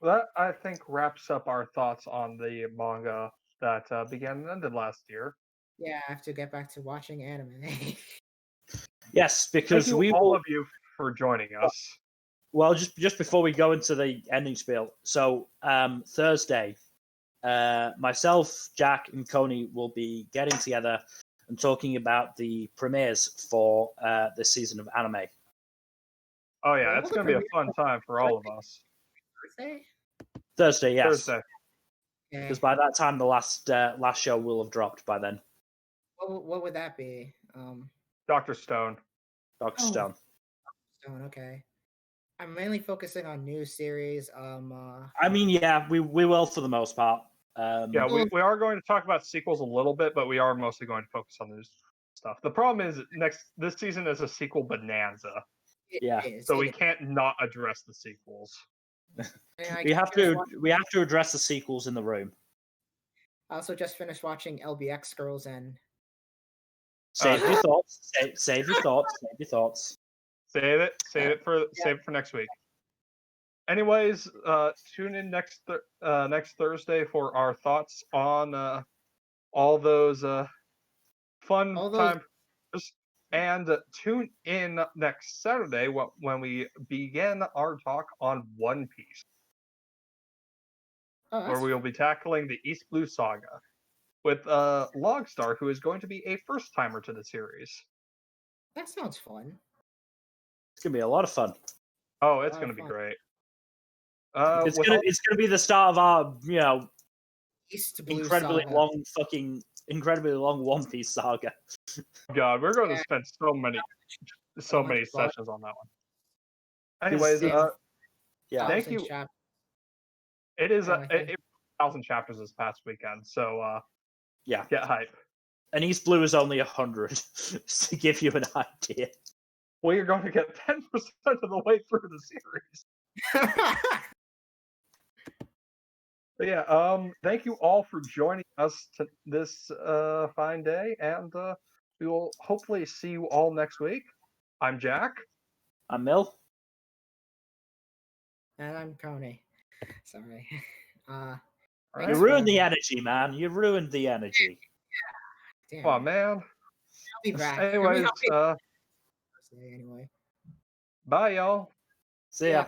that I think wraps up our thoughts on the manga that began and ended last year. Yeah, I have to get back to watching anime. Yes, Thank because you we all will. of you for joining us. Well, just before we go into the ending spiel, so Thursday, myself, Jack, and Coney will be getting together and talking about the premieres for this season of anime. Oh yeah, Well, it's the going to be a premiere- fun time for all of us. Thursday? Thursday, yes. Thursday. Yeah. Because by that time, the last show will have dropped by then. What would that be? Dr. Stone. Dr. Oh. Stone. Stone, okay. I'm mainly focusing on new series. I mean, yeah, we will for the most part. Yeah, we are going to talk about sequels a little bit, but we are mostly going to focus on this stuff. The problem is this season is a sequel bonanza, Yeah. so we can't not address the sequels. We have to address the sequels in the room. I also just finished watching LBX Girls and Save your thoughts. Save your thoughts. Save your thoughts. Save it for next week. Anyways, tune in next Thursday for our thoughts on all those fun times, and tune in next Saturday when we begin our talk on One Piece, where we will be tackling the East Blue Saga with Logstar, who is going to be a first timer to the series. That sounds fun. It's gonna be a lot of fun. Oh, it's Oh, gonna be fun. great. It's gonna be the start of our East to Blue incredibly Saga. long One Piece saga. God, we're going to spend so many much fun. sessions on that one. Anyways, Yeah. thank you. It is Yeah, 1,000 chapters this past weekend, so Yeah. get hype. And East Blue is only 100, to give you an idea. Well, you're going to get 10% of the way through the series. But yeah, thank you all for joining us this fine day, and we will hopefully see you all next week. I'm Jack. I'm Mill. And I'm Coney. Sorry. You ruined the energy, man. You ruined the energy. Damn Oh it. man. I'll be back. Anyways, Anyway. bye y'all. See ya.